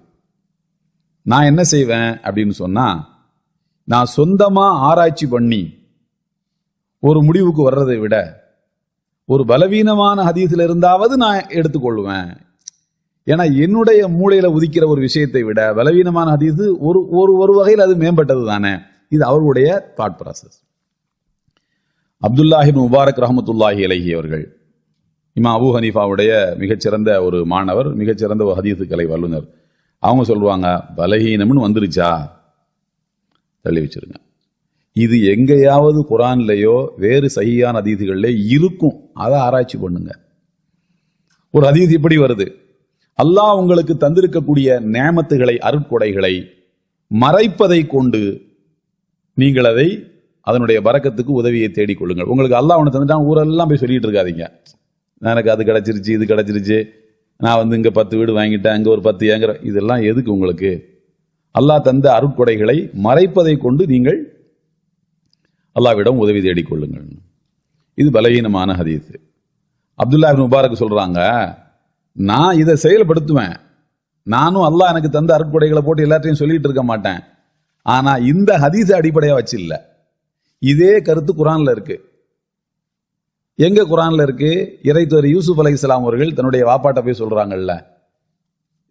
நான் என்ன செய்வேன் அப்படின்னு சொன்னா, நான் சொந்தமா ஆராய்ச்சி பண்ணி ஒரு முடிவுக்கு வர்றதை விட ஒரு பலவீனமான ஹதீஸ்ல இருந்தாவது நான் எடுத்துக்கொள்வேன். ஏன்னா என்னுடைய மூளையில உதிக்கிற ஒரு விஷயத்தை விட பலவீனமான ஹதீஸ் ஒரு வகையில் அது மேம்பட்டது தானே. இது அவர்களுடைய தாட் ப்ராசஸ். அப்துல்லாஹி இப்னு முபாரக் ரஹ்மத்துல்லாஹி அலைஹி அவர்கள் இமாம் அபூ ஹனீஃபாவுடைய மிகச்சிறந்த ஒரு மாணவர், மிகச்சிறந்த ஒரு ஹதீஸ் கலை வல்லுனர். அவங்க சொல்லுவாங்க, பலஹீனம்னு வந்துருச்சா தள்ளி வச்சிருங்க, இது எங்கேயாவது குர்ஆன்லயோ வேறு சஹீஹான ஹதீஸ்கள்ல இருக்கும், அதை ஆராய்ச்சி பண்ணுங்க. ஒரு ஹதீஸ் இப்படி வருது, அல்லாஹ் உங்களுக்கு தந்திருக்கக்கூடிய நிஅமத்துகளை, அருட்கொடைகளை மறைப்பதை கொண்டு நீங்கள் அதை அதனுடைய பரக்கத்துக்கு உதவியை தேடிக்கொள்ளுங்கள். உங்களுக்கு அல்லாஹ் ஒன்று தந்துட்டான், ஊரெல்லாம் போய் சொல்லிட்டு இருக்காதீங்க, எனக்கு அது கிடைச்சிருச்சு இது கிடைச்சிருச்சு, நான் வந்து இங்க 10 வீடு வாங்கிட்டேன், அங்க ஒரு 10 ஏங்கிற, இதெல்லாம் எதுக்கு உங்களுக்கு? அல்லாஹ் தந்த அருட்கொடைகளை மறைப்பதை கொண்டு நீங்கள் அல்லாஹ்விடம் உதவி தேடிக்கொள்ளுங்கள். இது பலகீனமான ஹதீஸ். அப்துல்லா இப்னு முபாரக் சொல்றாங்க, நான் இதை செயல்படுத்துவேன், நானும் அல்லாஹ் எனக்கு தந்த அருட்கொடைகளை போட்டு எல்லாத்தையும் சொல்லிட்டு இருக்க மாட்டேன். ஆனா இந்த ஹதீஸ் அடிப்படையா வச்சு இல்ல. இதே கருத்து குர்ஆன்ல இருக்கு. எங்க குர்ஆன்ல இருக்கு? இறைத்தூதர் யூசுப் அலைஹிஸ்ஸலாம் அவர்கள் தன்னுடைய வாப்பாட்ட போய் சொல்றாங்கல்ல,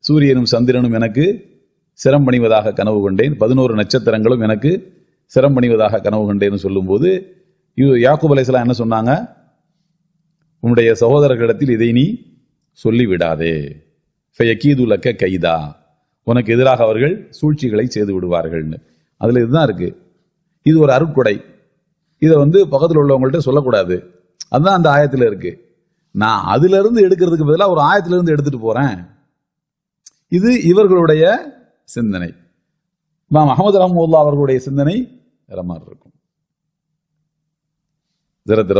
சூரியனும் சந்திரனும் எனக்கு சிரம் பணிவதாக கனவு கொண்டேன், 11 நட்சத்திரங்களும் எனக்கு சிரம் பணிவதாக கனவு கொண்டேன்னு சொல்லும்போது யாக்கூப் அலைஹிஸ்ஸலாம் என்ன சொன்னாங்க? உன்னுடைய சகோதரர்களிடத்தில் இதை நீ சொல்லிவிடாதே, ஃபயகீதுலக கைதா, உனக்கு எதிராக அவர்கள் சூழ்ச்சிகளை செய்து விடுவார்கள்னு. அதுல இதுதான் இருக்கு. இது ஒரு அருட்கொடை. இதை பக்கத்தில் உள்ளவங்கள்ட்ட சொல்லக்கூடாது. அதுதான் அந்த ஆயத்துல இருக்கு. நான் அதுல இருந்து எடுக்கிறதுக்கு பதிலாக ஒரு ஆயத்துல இருந்து எடுத்துட்டு போறேன். இது இவர்களுடைய சிந்தனை. இமாம் அஹ்மத் ரஹ்மத்துல்லாஹி அவர்களுடைய சிந்தனை வேற மாதிரி இருக்கும்.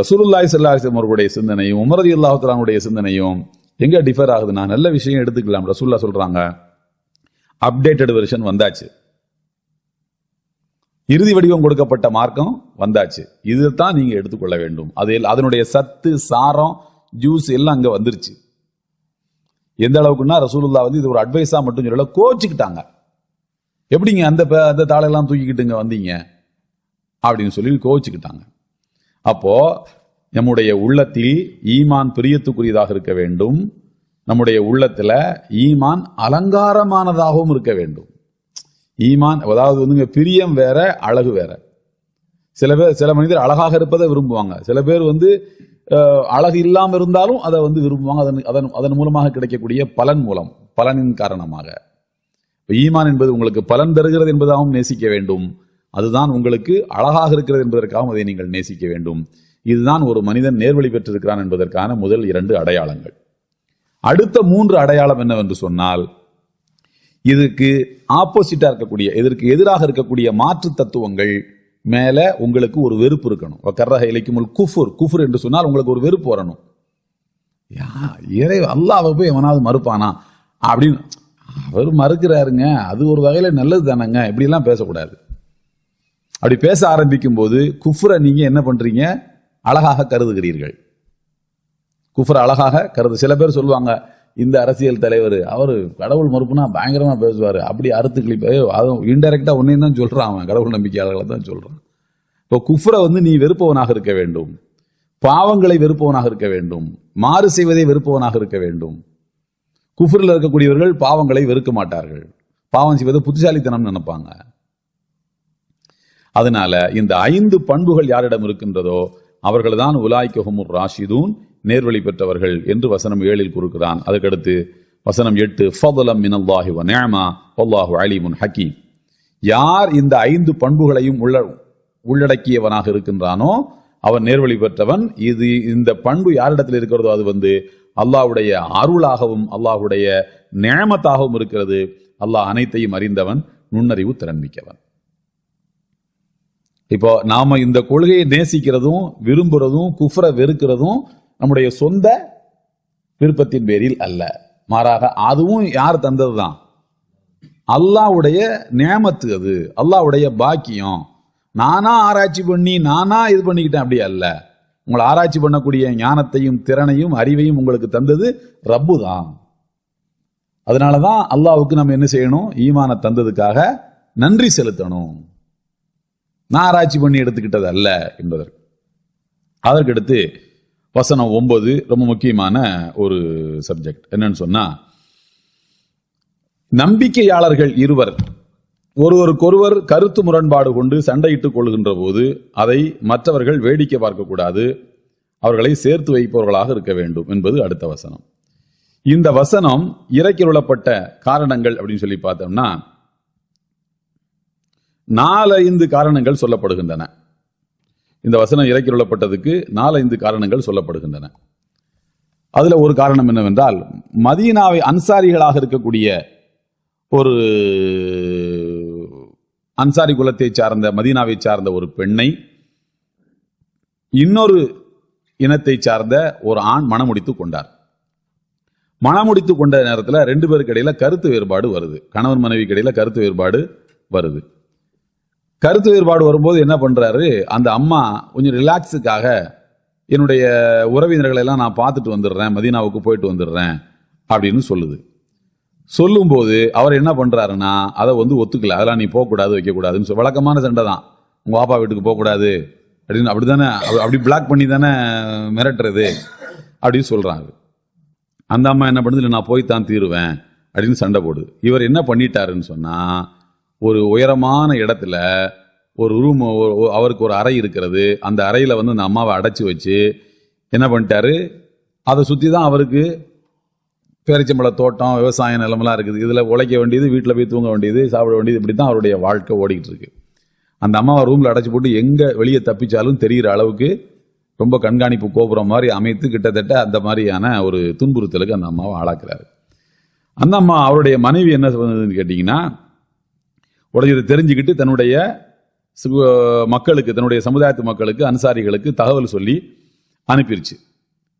ரசூலுல்லாஹி ஸல்லல்லாஹு அலைஹி வஸல்லம் அவர்களுடைய சிந்தனையும் உமர் ரலியல்லாஹு தஆலா அன்ஹுடைய சிந்தனையும் எங்க டிஃபர் ஆகுதுன்னா, நல்ல விஷயம் எடுத்துக்கலாம். ரசூலுல்லாஹ் சொல்றாங்க, அப்டேட்டட் வெர்ஷன் வந்தாச்சு, இறுதி வடிவம் கொடுக்கப்பட்ட மார்க்கம் வந்தாச்சு, இதுதான் நீங்க எடுத்துக்கொள்ள வேண்டும். அதனுடைய சத்து, சாரம், ஜூஸ் எல்லாம் அங்க வந்துருச்சு. எந்த அளவுக்குன்னா ரசூலுல்லாஹ் இது ஒரு அட்வைஸா மட்டும் சொல்லல, கோச்சுக்கிட்டாங்க. எப்படிங்க அந்த தாளெல்லாம் தூக்கிக்கிட்டுங்க வந்தீங்க அப்படின்னு சொல்லி கோச்சுக்கிட்டாங்க. அப்போ நம்முடைய உள்ளத்தில் ஈமான் பிரியத்துக்குரியதாக இருக்க வேண்டும். நம்முடைய உள்ளத்துல ஈமான் அலங்காரமானதாகவும் இருக்க வேண்டும். ஈமான் அதாவது பிரியம் வேற, அழகு வேற. சில மனிதர் அழகாக இருப்பதை விரும்புவாங்க. சில பேர் அழகு இல்லாம இருந்தாலும் அதை விரும்புவாங்க. அதன் மூலமாக கிடைக்கக்கூடிய பலனின் காரணமாக. ஈமான் என்பது உங்களுக்கு பலன் தருகிறது என்பதாகவும் நேசிக்க வேண்டும். அதுதான் உங்களுக்கு அழகாக இருக்கிறது என்பதற்காகவும் அதை நீங்கள் நேசிக்க வேண்டும். இதுதான் ஒரு மனிதன் நேர்வழி பெற்றிருக்கிறான் என்பதற்கான முதல் 2 அடையாளங்கள். அடுத்த 3 அடையாளம் என்னவென்று சொன்னால், இதுக்கு ஆப்போசிட்டா இருக்கக்கூடிய, இதற்கு எதிராக இருக்கக்கூடிய மாற்று தத்துவங்கள் மேல உங்களுக்கு ஒரு வெறுப்பு இருக்கணும். கர்ரஹ இலைக்குமுல் குஃபுர் என்று சொன்னால் உங்களுக்கு ஒரு வெறுப்பு வரணும். அல்லாஹ்வை போய் எவனாவது மறுப்பானா அப்படின்னு அவர் மறுக்கிறாருங்க, அது ஒரு வகையில நல்லது தானங்க, இப்படி எல்லாம் பேசக்கூடாது. அப்படி பேச ஆரம்பிக்கும் போது குஃப்ரை நீங்க என்ன பண்றீங்க? அழகாக கருதுகிறீர்கள். குஃப்ரை அழகாக கருது. சில பேர் சொல்லுவாங்க, இந்த அரசியல் தலைவர் அவர் கடவுள் மறுப்புனா பயங்கரமா பேசுவாரு, அப்படி அறுத்து கிளிப்ப, அதுவும் இன்டைரக்டா ஒன்னையும் தான் சொல்றான், அவன் கடவுள் நம்பிக்கையாளர்களை தான் சொல்றான். இப்போ குஃப்ரை நீ வெறுப்பவனாக இருக்க வேண்டும், பாவங்களை வெறுப்பவனாக இருக்க வேண்டும், மாறு செய்வதை வெறுப்பவனாக இருக்க வேண்டும். குஃப்ரில் இருக்கக்கூடியவர்கள் பாவங்களை வெறுக்க மாட்டார்கள், பாவம் செய்வதை புத்திசாலித்தனம் நினைப்பாங்க. அதனால இந்த 5 பண்புகள் யாரிடம் இருக்கின்றதோ அவர்கள் தான் உலாய்க ஹுமுர் ராஷிதூன், நேர்வழி பெற்றவர்கள் என்று வசனம் 7 கூறுகிறான். அதுக்கடுத்து வசனம் 8, ஃபضலம் மினல்லாஹி வ நிஅமா வல்லாஹு அலீமுன் ஹக்கீம். யார் இந்த 5 பண்புகளையும் உள்ளடக்கியவனாக இருக்கின்றானோ அவன் நேர்வழி பெற்றவன். இந்த பண்பு யாரிடத்தில் இருக்கிறதோ அது அல்லாஹ்வுடைய அருளாகவும் அல்லாஹ்வுடைய நிஅமத்தாகவும் இருக்கிறது. அல்லாஹ் அனைத்தையும் அறிந்தவன், நுண்ணறிவு திறன்மிக்கவன். இப்போ நாம இந்த கொள்கையை நேசிக்கிறதும் விரும்புறதும் குஃப்ரை வெறுக்கிறதும் நம்முடைய சொந்த விருப்பத்தின் பேரில் அல்ல, மாறாக அதுவும் யார் தந்ததுதான்? அல்லாஹ்வுடைய நிஅமத்து, அது அல்லாஹ்வுடைய பாக்கியம். நானா ஆராய்ச்சி பண்ணி நானா இது பண்ணிக்கிட்டேன் அப்படி அல்ல. உங்களை ஆராய்ச்சி பண்ணக்கூடிய ஞானத்தையும் திறனையும் அறிவையும் உங்களுக்கு தந்தது ரப்பு தான். அதனாலதான் அல்லாஹ்வுக்கு நம்ம என்ன செய்யணும்? ஈமானை தந்ததுக்காக நன்றி செலுத்தணும். நான் ஆராய்ச்சி பண்ணி எடுத்துக்கிட்டது அல்ல என்பதற்கு. அதற்கடுத்து வசனம் 9 ரொம்ப முக்கியமான ஒரு சப்ஜெக்ட். என்னன்னு சொன்னா, நம்பிக்கையாளர்கள் இருவர் ஒருவருக்கொருவர் கருத்து முரண்பாடு கொண்டு சண்டையிட்டுக் கொள்கின்ற போது அதை மற்றவர்கள் வேடிக்கை பார்க்கக்கூடாது, அவர்களை சேர்த்து வைப்பவர்களாக இருக்க வேண்டும் என்பது அடுத்த வசனம். இந்த வசனம் இறக்கியுள்ளப்பட்ட காரணங்கள் அப்படின்னு சொல்லி பார்த்தோம்னா 4-5 காரணங்கள் சொல்லப்படுகின்றன. இந்த வசனம் இறக்கியுள்ளப்பட்டதுக்கு 4-5 காரணங்கள் சொல்லப்படுகின்றன. அதுல ஒரு காரணம் என்னவென்றால், மதீனாவை அன்சாரிகளாக இருக்கக்கூடிய ஒரு அன்சாரி குலத்தை சார்ந்த மதீனாவை சார்ந்த ஒரு பெண்ணை இன்னொரு இனத்தை சார்ந்த ஒரு ஆண் மணமுடித்துக் கொண்டார். மணமுடித்துக் கொண்ட நேரத்தில் 2 பேருக்கு இடையில கருத்து வேறுபாடு வருது. கணவன் மனைவிக்கு இடையில கருத்து வேறுபாடு வருது. கருத்து வேறுபாடு வரும்போது என்ன பண்றாரு, அந்த அம்மா கொஞ்சம் ரிலாக்ஸுக்காக என்னுடைய உறவினர்களை எல்லாம் நான் பார்த்துட்டு வந்துடுறேன், மதீனாவுக்கு போயிட்டு வந்துடுறேன் அப்படின்னு சொல்லுது. சொல்லும்போது அவர் என்ன பண்றாருன்னா அதை ஒத்துக்கல. அதெல்லாம் நீ போகக்கூடாது, வைக்கக்கூடாதுன்னு வழக்கமான சண்டை தான். உங்க பாப்பா வீட்டுக்கு போகக்கூடாது அப்படின்னு அப்படித்தானே, அப்படி பிளாக் பண்ணி தானே மிரட்டுறது அப்படின்னு சொல்றாங்க. அந்த அம்மா என்ன பண்ணுது, நான் போய் தான் தீருவேன் அப்படின்னு சண்டை போடுது. இவர் என்ன பண்ணிட்டாருன்னு சொன்னா, ஒரு உயரமான இடத்துல ஒரு ரூம், அவருக்கு ஒரு அறை இருக்கிறது. அந்த அறையில அந்த அம்மாவை அடைச்சி வச்சு என்ன பண்ணிட்டாரு, அதை சுற்றி தான் அவருக்கு பேரிச்சம்பழ தோட்டம், விவசாய நிலமெல்லாம் இருக்குது. இதில் உழைக்க வேண்டியது, வீட்டில் போய் தூங்க வேண்டியது, சாப்பிட வேண்டியது, இப்படி தான் அவருடைய வாழ்க்கை ஓடிக்கிட்டு இருக்கு. அந்த அம்மாவை ரூமில் அடைச்சி போட்டு எங்கே வெளியே தப்பிச்சாலும் தெரிகிற அளவுக்கு ரொம்ப கண்காணிப்பு கோபுரம் மாதிரி அமைத்து கிட்டத்தட்ட அந்த மாதிரியான ஒரு துன்புறுத்தலுக்கு அந்த அம்மாவை ஆளாக்குறாரு. அந்த அம்மா அவருடைய மனைவி என்ன சொன்னதுன்னு கேட்டிங்கன்னா, உடனே இதை தெரிஞ்சுக்கிட்டு தன்னுடைய மக்களுக்கு, தன்னுடைய சமுதாயத்து மக்களுக்கு, அன்சாரிகளுக்கு தகவல் சொல்லி அனுப்பிருச்சு.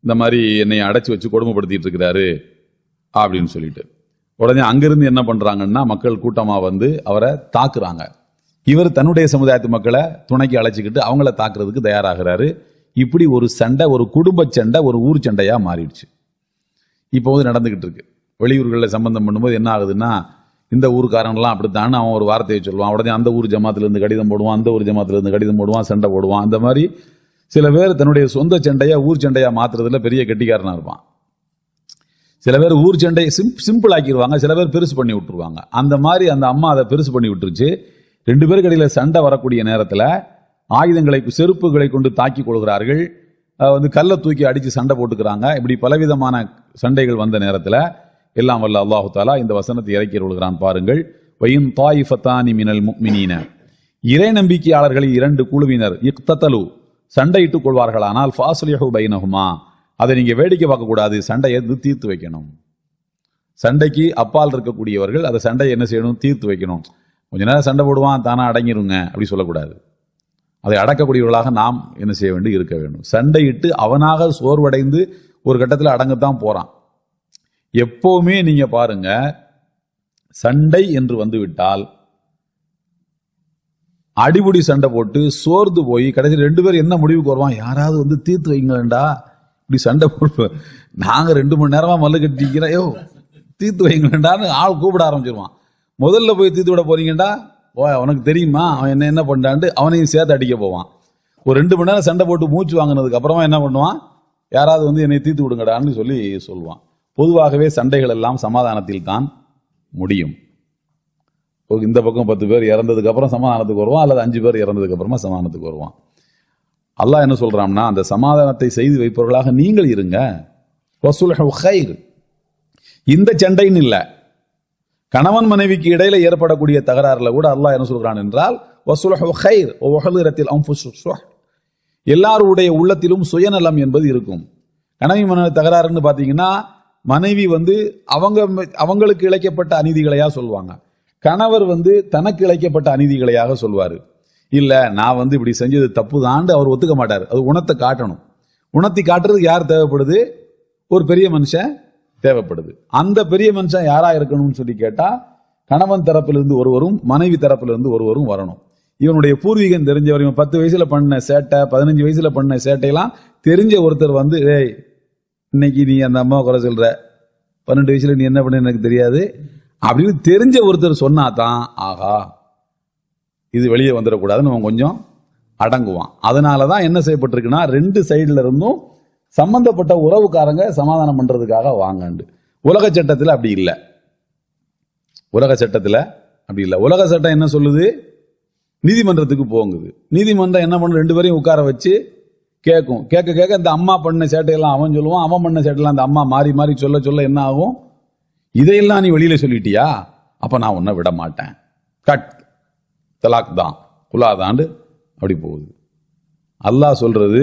இந்த மாதிரி என்னை அடைச்சி வச்சு கொடுமைப்படுத்திட்டு இருக்கிறாரு அப்படின்னு சொல்லிட்டு. உடனே அங்கிருந்து என்ன பண்றாங்கன்னா, மக்கள் கூட்டமாக அவரை தாக்குறாங்க. இவர் தன்னுடைய சமுதாயத்து மக்களை துணைக்கு அழைச்சிக்கிட்டு அவங்கள தாக்குறதுக்கு தயாராகிறாரு. இப்படி ஒரு சண்டை, ஒரு குடும்ப சண்டை, ஒரு ஊர் சண்டையா மாறிடுச்சு. இப்போ நடந்துகிட்டு இருக்கு. வெளியூர்களில் சம்பந்தம் பண்ணும்போது என்ன ஆகுதுன்னா, இந்த ஊருக்காரங்களாம் அப்படித்தானே அவன் ஒரு வார்த்தையை சொல்லுவான், உடனே அந்த ஊர் ஜமாத்திலிருந்து கடிதம் போடுவான், அந்த ஊர் ஜமாத்திலிருந்து கடிதம் போடுவான், சண்டை போடுவான். அந்த மாதிரி சில பேர் தன்னுடைய சொந்த சண்டையா ஊர் சண்டையா மாத்துறதுல பெரிய கெட்டிக்காரனா இருப்பான். சில பேர் ஊர் சண்டையை சிம்பிள் ஆக்கிடுவாங்க, சில பேர் பெருசு பண்ணி விட்டுருவாங்க. அந்த மாதிரி அந்த அம்மா அதை பெருசு பண்ணி விட்டுருச்சு. 2 பேருக்கு இடையில சண்டை வரக்கூடிய நேரத்தில் ஆயுதங்களை, செருப்புகளை கொண்டு தாக்கி கொள்கிறார்கள். கல்லை தூக்கி அடித்து சண்டை போட்டுக்கிறாங்க. இப்படி பலவிதமான சண்டைகள் வந்த நேரத்தில் எல்லாம் வல்ல அல்லாஹு தஆலா இந்த வசனத்தை இறக்கி கொள்கிறான் பாருங்கள். வயின் தாயிஃபத்தானி மினல் முஃமினீன, இறை நம்பிக்கையாளர்களில் 2 குழுவினர் இக்ததலு, சண்டையிட்டுக் கொள்வார்களானால் ஃபாஸ்லிஹு பைனஹுமா, அதை நீங்க வேடிக்கை பார்க்க கூடாது, சண்டையை தீர்த்து வைக்கணும். சண்டைக்கு அப்பால் இருக்கக்கூடியவர்கள் அதை சண்டையை என்ன செய்யணும், தீர்த்து வைக்கணும். கொஞ்ச நேரம் சண்டை போடுவான், தானா அடங்கிருங்க அப்படி சொல்லக்கூடாது. அதை அடக்கக்கூடியவர்களாக நாம் என்ன செய்ய வேண்டும், இருக்க வேண்டும். சண்டையிட்டு அவனாக சோர்வடைந்து ஒரு கட்டத்தில் அடங்கத்தான் போறான். எப்பவுமே நீங்க பாருங்க, சண்டை என்று வந்துவிட்டால் அடிபுடி சண்டை போட்டு சோர்ந்து போய் கடைசியில் 2 பேர் என்ன முடிவுக்கு வருவான், யாராவது தீர்த்து வைங்களேன்டா, இப்படி சண்டை போட்டு நாங்க 2 மணி நேரமா மல்லு கட்டிக்கிறோம், யோ தீர்த்து வைங்களேன்டான்னு ஆள் கூப்பிட ஆரம்பிச்சிருவான். முதல்ல போய் தீர்த்து விட போறீங்கடா, அவனுக்கு தெரியுமா அவன் என்ன பண்ணான்ட்டு அவனையும் சேர்த்து அடிக்க போவான். ஒரு 2 மணி நேரம் சண்டை போட்டு மூச்சு வாங்கினதுக்கு அப்புறமா என்ன பண்ணுவான், யாராவது என்னை தீர்த்து விடுங்கடான்னு சொல்லுவான். பொதுவாகவே சண்டைகள் எல்லாம் சமாதானத்தில் தான் முடியும். இந்த பக்கம் 10 பேர் இறந்ததுக்கு அப்புறம் சமாதானத்துக்கு வருவான், அல்லது 5 பேர் இறந்ததுக்கு அப்புறமா சமாதானத்துக்கு வருவான். அல்லாஹ் என்ன சொல்றான்னா, அந்த சமாதானத்தை செய்து வைப்பவர்களாக நீங்கள் இருங்க. வஸுல்ஹு கைர். இந்த சண்டைன்னு இல்லை, கணவன் மனைவிக்கு இடையில ஏற்படக்கூடிய தகராறுல கூட அல்லாஹ் என்ன சொல்றான் என்றால், வஸுல்ஹு கைர் வ உஹ்லிரத்தில் அன்ஃபுஸுஷ் ஷுஹ், எல்லாருடைய உள்ளத்திலும் சுயநலம் என்பது இருக்கும். கணவி மனைவி தகராறுன்னு பாத்தீங்கன்னா, மனைவி அவங்களுக்கு இழைக்கப்பட்ட அநீதிகளையா சொல்லுவாங்க, கணவர் தனக்கு இழைக்கப்பட்ட அநீதிகளையாக சொல்வாரு. இல்ல நான் இப்படி செஞ்சது தப்பு தான் அவர் ஒத்துக்க மாட்டார். அது குணத்தை காட்டணும். குணத்தை காட்டுறதுக்கு யார் தேவைப்படுது, ஒரு பெரிய மனுஷன் தேவைப்படுது. அந்த பெரிய மனுஷன் யாரா இருக்கணும்னு சொல்லி கேட்டா, கணவன் தரப்பிலிருந்து ஒருவரும் மனைவி தரப்பிலிருந்து ஒருவரும் வரணும். இவனுடைய பூர்வீகம் தெரிஞ்சவர், இவன் 10 வயசுல பண்ண சேட்டை, 15 வயசுல பண்ண சேட்டையெல்லாம் தெரிஞ்ச ஒருத்தர் ஏய் இன்னைக்கு நீ அந்த அம்மா குறை சொல்ற, 12 வயசுல நீ என்ன பண்ண எனக்கு தெரியாது அப்படின்னு தெரிஞ்ச ஒருத்தர் சொன்னாதான், ஆகா இது வெளியே வந்துடக்கூடாதுன்னு அவன் கொஞ்சம் அடங்குவான். அதனாலதான் என்ன செய்யப்பட்டிருக்குன்னா, 2 சைடுல இருந்தும் சம்பந்தப்பட்ட உறவுக்காரங்க சமாதானம் பண்றதுக்காக வாங்கண்டு. உலக சட்டத்தில் அப்படி இல்லை. உலக சட்டத்தில் அப்படி இல்லை. உலக சட்டம் என்ன சொல்லுது, நீதிமன்றத்துக்கு போங்குது. நீதிமன்றம் என்ன பண்ண, 2 பேரையும் உட்கார வச்சு கேட்கும். கேட்க இந்த அம்மா பண்ண சேட்டையெல்லாம் அவன் சொல்லுவான், அவன் பண்ண சேட்டையெல்லாம் அந்த அம்மா மாறி மாறி சொல்ல என்ன ஆகும், இதையெல்லாம் நீ வெளியில சொல்லிட்டியா, அப்ப நான் உன்னை விட மாட்டேன், கட் தலாக் தான் குலாதாண்டு அப்படி போகுது. அல்லாஹ் சொல்றது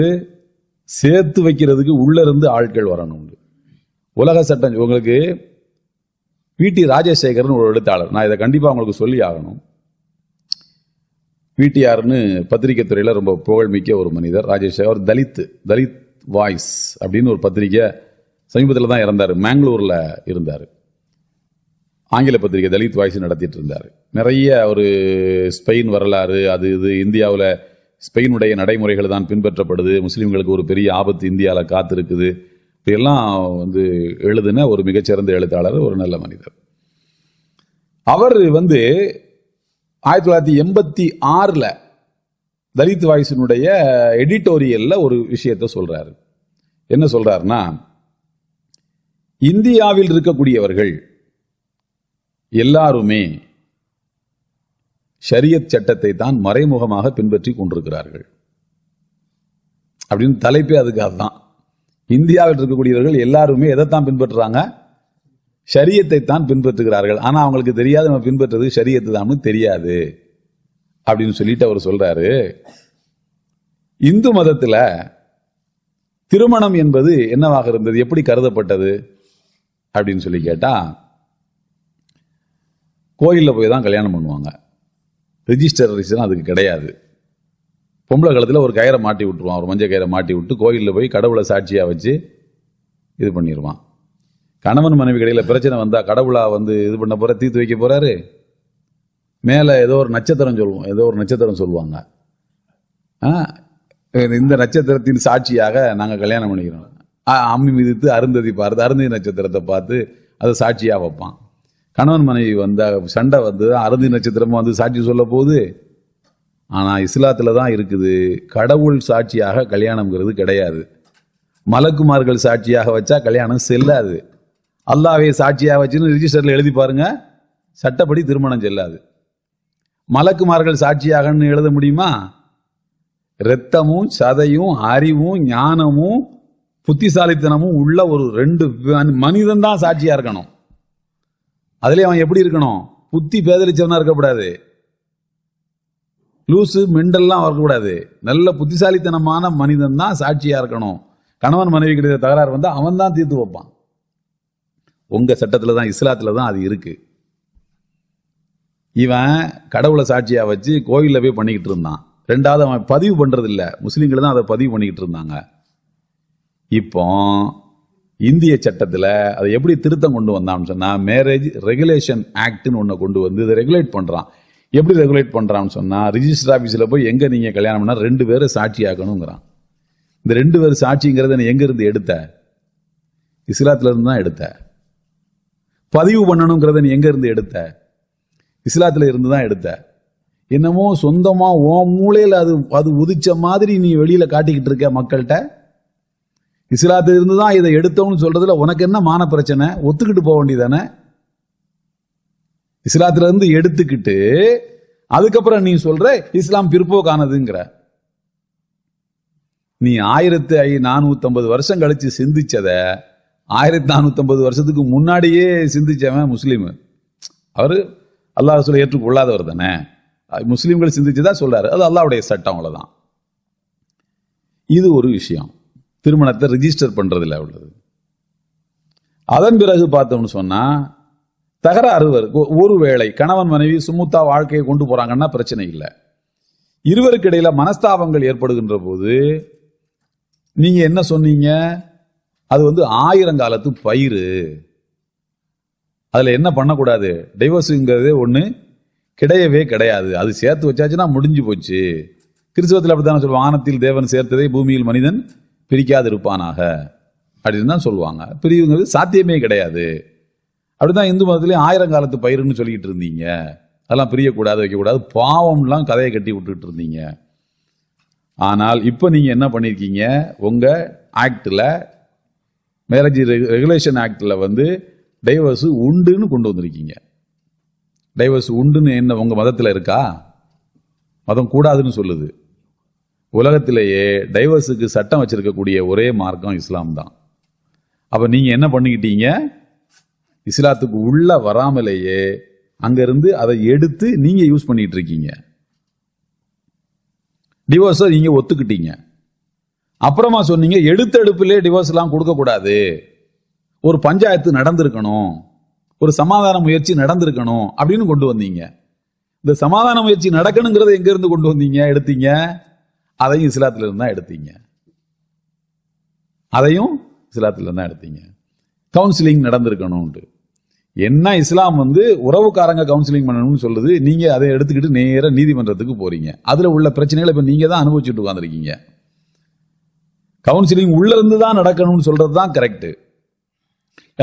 சேர்த்து வைக்கிறதுக்கு உள்ள இருந்து ஆட்கள் வரணும். உலக சட்டம் உங்களுக்கு பிடி ராஜசேகரன் ஒரு எழுத்தாளர், நான் இதை கண்டிப்பா உங்களுக்கு சொல்லி ஆகணும். பிடிஆர்னு பத்திரிகை துறையில ரொம்ப புகழ்மிக்க ஒரு மனிதர் ராஜசேகர். தலித் வாய்ஸ் அப்படின்னு ஒரு பத்திரிகை சமீபத்தில் தான் இறந்தார், மேங்களூர்ல இருந்தார். ஆங்கில பத்திரிகை தலித் வாய்ஸ் நடத்திட்டு இருந்தார். நிறைய ஒரு ஸ்பெயின் வரலாறு, அது இது இந்தியாவில் ஸ்பெயினுடைய நடைமுறைகள் தான் பின்பற்றப்படுது, முஸ்லிம்களுக்கு ஒரு பெரிய ஆபத்து இந்தியாவில் காத்திருக்குது, இப்படியெல்லாம் எழுதின ஒரு மிகச்சிறந்த எழுத்தாளர், ஒரு நல்ல மனிதர். அவர் 1986 தலித் வாய்ஸினுடைய எடிட்டோரியல்ல ஒரு விஷயத்தை சொல்றாரு. என்ன சொல்றாருன்னா, இந்தியாவில் இருக்கக்கூடியவர்கள் எல்லாருமே ஷரியத் சட்டத்தை தான் மறைமுகமாக பின்பற்றி கொண்டிருக்கிறார்கள் அப்படின்னு தலைப்பே அதுக்காக தான். இந்தியாவில் இருக்கக்கூடியவர்கள் எல்லாருமே எதைத்தான் பின்பற்றுறாங்க? ஷரியத்தை தான் பின்பற்றுகிறார்கள். ஆனா அவங்களுக்கு தெரியாது நம்ம பின்பற்றது ஷரியத்து தான் தெரியாது அப்படின்னு சொல்லிட்டு அவர் சொல்றாரு. இந்து மதத்துல திருமணம் என்பது என்னவாக இருந்தது, எப்படி கருதப்பட்டது அப்படின்னு சொல்லி கேட்டா, கோயில்ல போய் தான் கல்யாணம் பண்ணுவாங்க. ரிஜிஸ்டர் அதுக்கு கிடையாது. பொம்பளை காலத்தில் ஒரு கயிறை மாட்டி விட்டுருவான், ஒரு மஞ்சள் கயிறை மாட்டி விட்டு கோயிலில் போய் கடவுளை சாட்சியா வச்சு இது பண்ணிடுவான். கணவன் மனைவி கடையில் பிரச்சனை வந்தா கடவுளா இது பண்ண போற, தீர்த்து வைக்க போறாரு. மேல ஏதோ ஒரு நட்சத்திரம் சொல்லுவாங்க, இந்த நட்சத்திரத்தின் சாட்சியாக நாங்க கல்யாணம் பண்ணிக்கிறோம். அம்மி மிதித்து அருந்ததி பார்த்து அருந்ததி நட்சத்திரத்தை பார்த்து அதை சாட்சியா வைப்பான். கணவன் மனைவி சண்டை அருந்ததி நட்சத்திரமும் சாட்சி சொல்ல போகுது. ஆனா இஸ்லாத்துல தான் இருக்குது, கடவுள் சாட்சியாக கல்யாணம்ங்கிறது கிடையாது. மலக்குமார்கள் சாட்சியாக வச்சா கல்யாணம் செல்லாது. அல்லாஹ்வை சாட்சியாக வச்சுன்னு ரிஜிஸ்டர்ல எழுதி பாருங்க, சட்டப்படி திருமணம் செல்லாது. மலக்குமார்கள் சாட்சியாகன்னு எழுத முடியுமா? இரத்தமும் சதையும் அறிவும் ஞானமும் புத்திசாலித்தனமும் உள்ள ஒரு 2 மனிதன் தான் சாட்சியா இருக்கணும். அதுல அவன் எப்படி இருக்கணும்? புத்தி பேதலிச்சவனா இருக்கக்கூடாது, லூசு மெண்டல்லாம் இருக்கக்கூடாது. நல்ல புத்திசாலித்தனமான மனிதன் தான் சாட்சியா இருக்கணும். கணவன் மனைவி கிடைத்த தகராறு அவன் தான் தீர்த்து வைப்பான். உங்க சட்டத்துல தான், இஸ்லாத்துல தான் அது இருக்கு. இவன் கடவுளை சாட்சியா வச்சு கோயில்ல போய் பண்ணிக்கிட்டு இருந்தான். 2வது அவன் பதிவு பண்றது இல்ல, முஸ்லிம்கள் தான் அதை பதிவு பண்ணிக்கிட்டு இருந்தாங்க. இப்போ இந்திய சட்டத்துல அதை எப்படி திருத்தம் கொண்டு வந்தான்னு சொன்னா, மேரேஜ் ரெகுலேஷன் ஆக்ட்னு ஒண்ணு கொண்டு இதை ரெகுலேட் பண்றான். எப்படி ரெகுலேட் பண்றான்னு சொன்னா, ரிஜிஸ்டர் ஆபீஸ்ல போய் எங்க நீங்க கல்யாணம் பண்ணா 2 பேரை சாட்சியாக்கணுங்கிறான். இந்த 2 பேர் சாட்சிங்கிறத எங்க இருந்து எடுத்த? இஸ்லாத்துல இருந்து தான் எடுத்த. பதிவு பண்ணணுங்கிறத நீ எங்க இருந்து எடுத்த? இஸ்லாத்துல இருந்து தான் எடுத்த. என்னமோ சொந்தமா ஓ மூளையில அது உதிச்ச மாதிரி நீ வெளியில காட்டிக்கிட்டு இருக்க மக்கள்கிட்ட. இஸ்லாத்துல இருந்து தான் இதை எடுத்தோம்னு சொல்றதுல உனக்கு என்ன மான பிரச்சனை? ஒத்துக்கிட்டு போக வேண்டியதானே? இஸ்லாத்துல இருந்து எடுத்துக்கிட்டு அதுக்கப்புறம் நீ சொல்ற இஸ்லாம் பிற்போக்கானதுங்கிற. நீ 1450 வருஷம் கழிச்சு சிந்திச்சத 1450 வருஷத்துக்கு முன்னாடியே சிந்திச்சவன் முஸ்லீம். அவரு அல்லாஹ் ரசூலை ஏற்றுக்கொள்ளாதவர் தானே. முஸ்லீம்கள் சிந்திச்சுதா சொல்றாரு, அது அல்லாஹ்வுடைய சட்டம், அவ்வளவுதான். இது ஒரு விஷயம், திருமணத்தை ரிஜிஸ்டர் பண்றதுல உள்ளது. அதன் பிறகு பார்த்தோம்னு சொன்னா, தகராறு ஒருவேளை கணவன் மனைவி சுமுத்தா வாழ்க்கையை கொண்டு போறாங்கன்னா பிரச்சனை இல்லை. இருவருக்கு இடையில மனஸ்தாபங்கள் ஏற்படுகின்ற போது நீங்க என்ன சொன்னீங்க? அது 1000 காலத்து பயிர், அதுல என்ன பண்ணக்கூடாது? டைவர்ஸுங்கிறது ஒண்ணு கிடையவே கிடையாது. அது சேர்த்து வச்சாச்சுன்னா முடிஞ்சு போச்சு. கிறிஸ்தவத்தில் அப்படித்தானே சொல்லுவாங்க, வானத்தில் தேவன் சேர்த்ததை பூமியில் மனிதன் பிரிக்காது இருப்பானாக அப்படின்னு தான் சொல்லுவாங்க. பிரிவுங்கிறது சாத்தியமே கிடையாது. அப்படிதான் இந்து மதத்திலேயே 1000 காலத்து பயிருன்னு சொல்லிக்கிட்டு இருந்தீங்க. அதெல்லாம் பிரியக்கூடாது, வைக்கக்கூடாது, பாவம்லாம் கதையை கட்டி விட்டுட்டு இருந்தீங்க. ஆனால் இப்ப நீங்க என்ன பண்ணிருக்கீங்க? உங்க ஆக்ட்ல, மேரேஜ் ரெகுலேஷன் ஆக்ட்ல டைவர்ஸ் உண்டுன்னு கொண்டு வந்திருக்கீங்க. டைவர்ஸ் உண்டுன்னு என்ன உங்க மதத்துல இருக்கா? மதம் கூடாதுன்னு சொல்லுது. உலகத்திலேயே டைவர்ஸுக்கு சட்டம் வச்சிருக்கக்கூடிய ஒரே மார்க்கம் இஸ்லாம் தான். அப்ப நீங்க என்ன பண்ணிக்கிட்டீங்க? இஸ்லாத்துக்கு உள்ள வராமலேயே அங்கிருந்து அதை எடுத்து நீங்க யூஸ் பண்ணிட்டு இருக்கீங்க. டிவோர்ஸ் நீங்க ஒத்துக்கிட்டீங்க. அப்புறமா சொன்னீங்க எடுத்த எடுப்பிலே டிவோர்ஸ் எல்லாம் கொடுக்க கூடாது, ஒரு பஞ்சாயத்து நடந்திருக்கணும், ஒரு சமாதான முயற்சி நடந்திருக்கணும் அப்படின்னு கொண்டு வந்தீங்க. இந்த சமாதான முயற்சி நடக்கணுங்கிறத எங்க இருந்து கொண்டு வந்தீங்க, எடுத்தீங்க? அதையும் இஸ்லாத்துல இருந்தா எடுத்தீங்க. அதையும் இஸ்லாத்துல இருந்தா எடுத்தீங்க. கவுன்சிலிங் நடந்திருக்கணும். என்ன இஸ்லாம் உறவுக்காரங்க கவுன்சிலிங் பண்ணணும்னு சொல்லுது, நீங்க அதை எடுத்துக்கிட்டு நேர நீதிமன்றத்துக்கு போறீங்க. அதுல உள்ள பிரச்சனைகளை இப்ப நீங்க தான் அனுபவிச்சுட்டு உட்கார்ந்துருக்கீங்க. கவுன்சிலிங் உள்ள இருந்து தான் நடக்கணும்னு சொல்றதுதான் கரெக்ட்.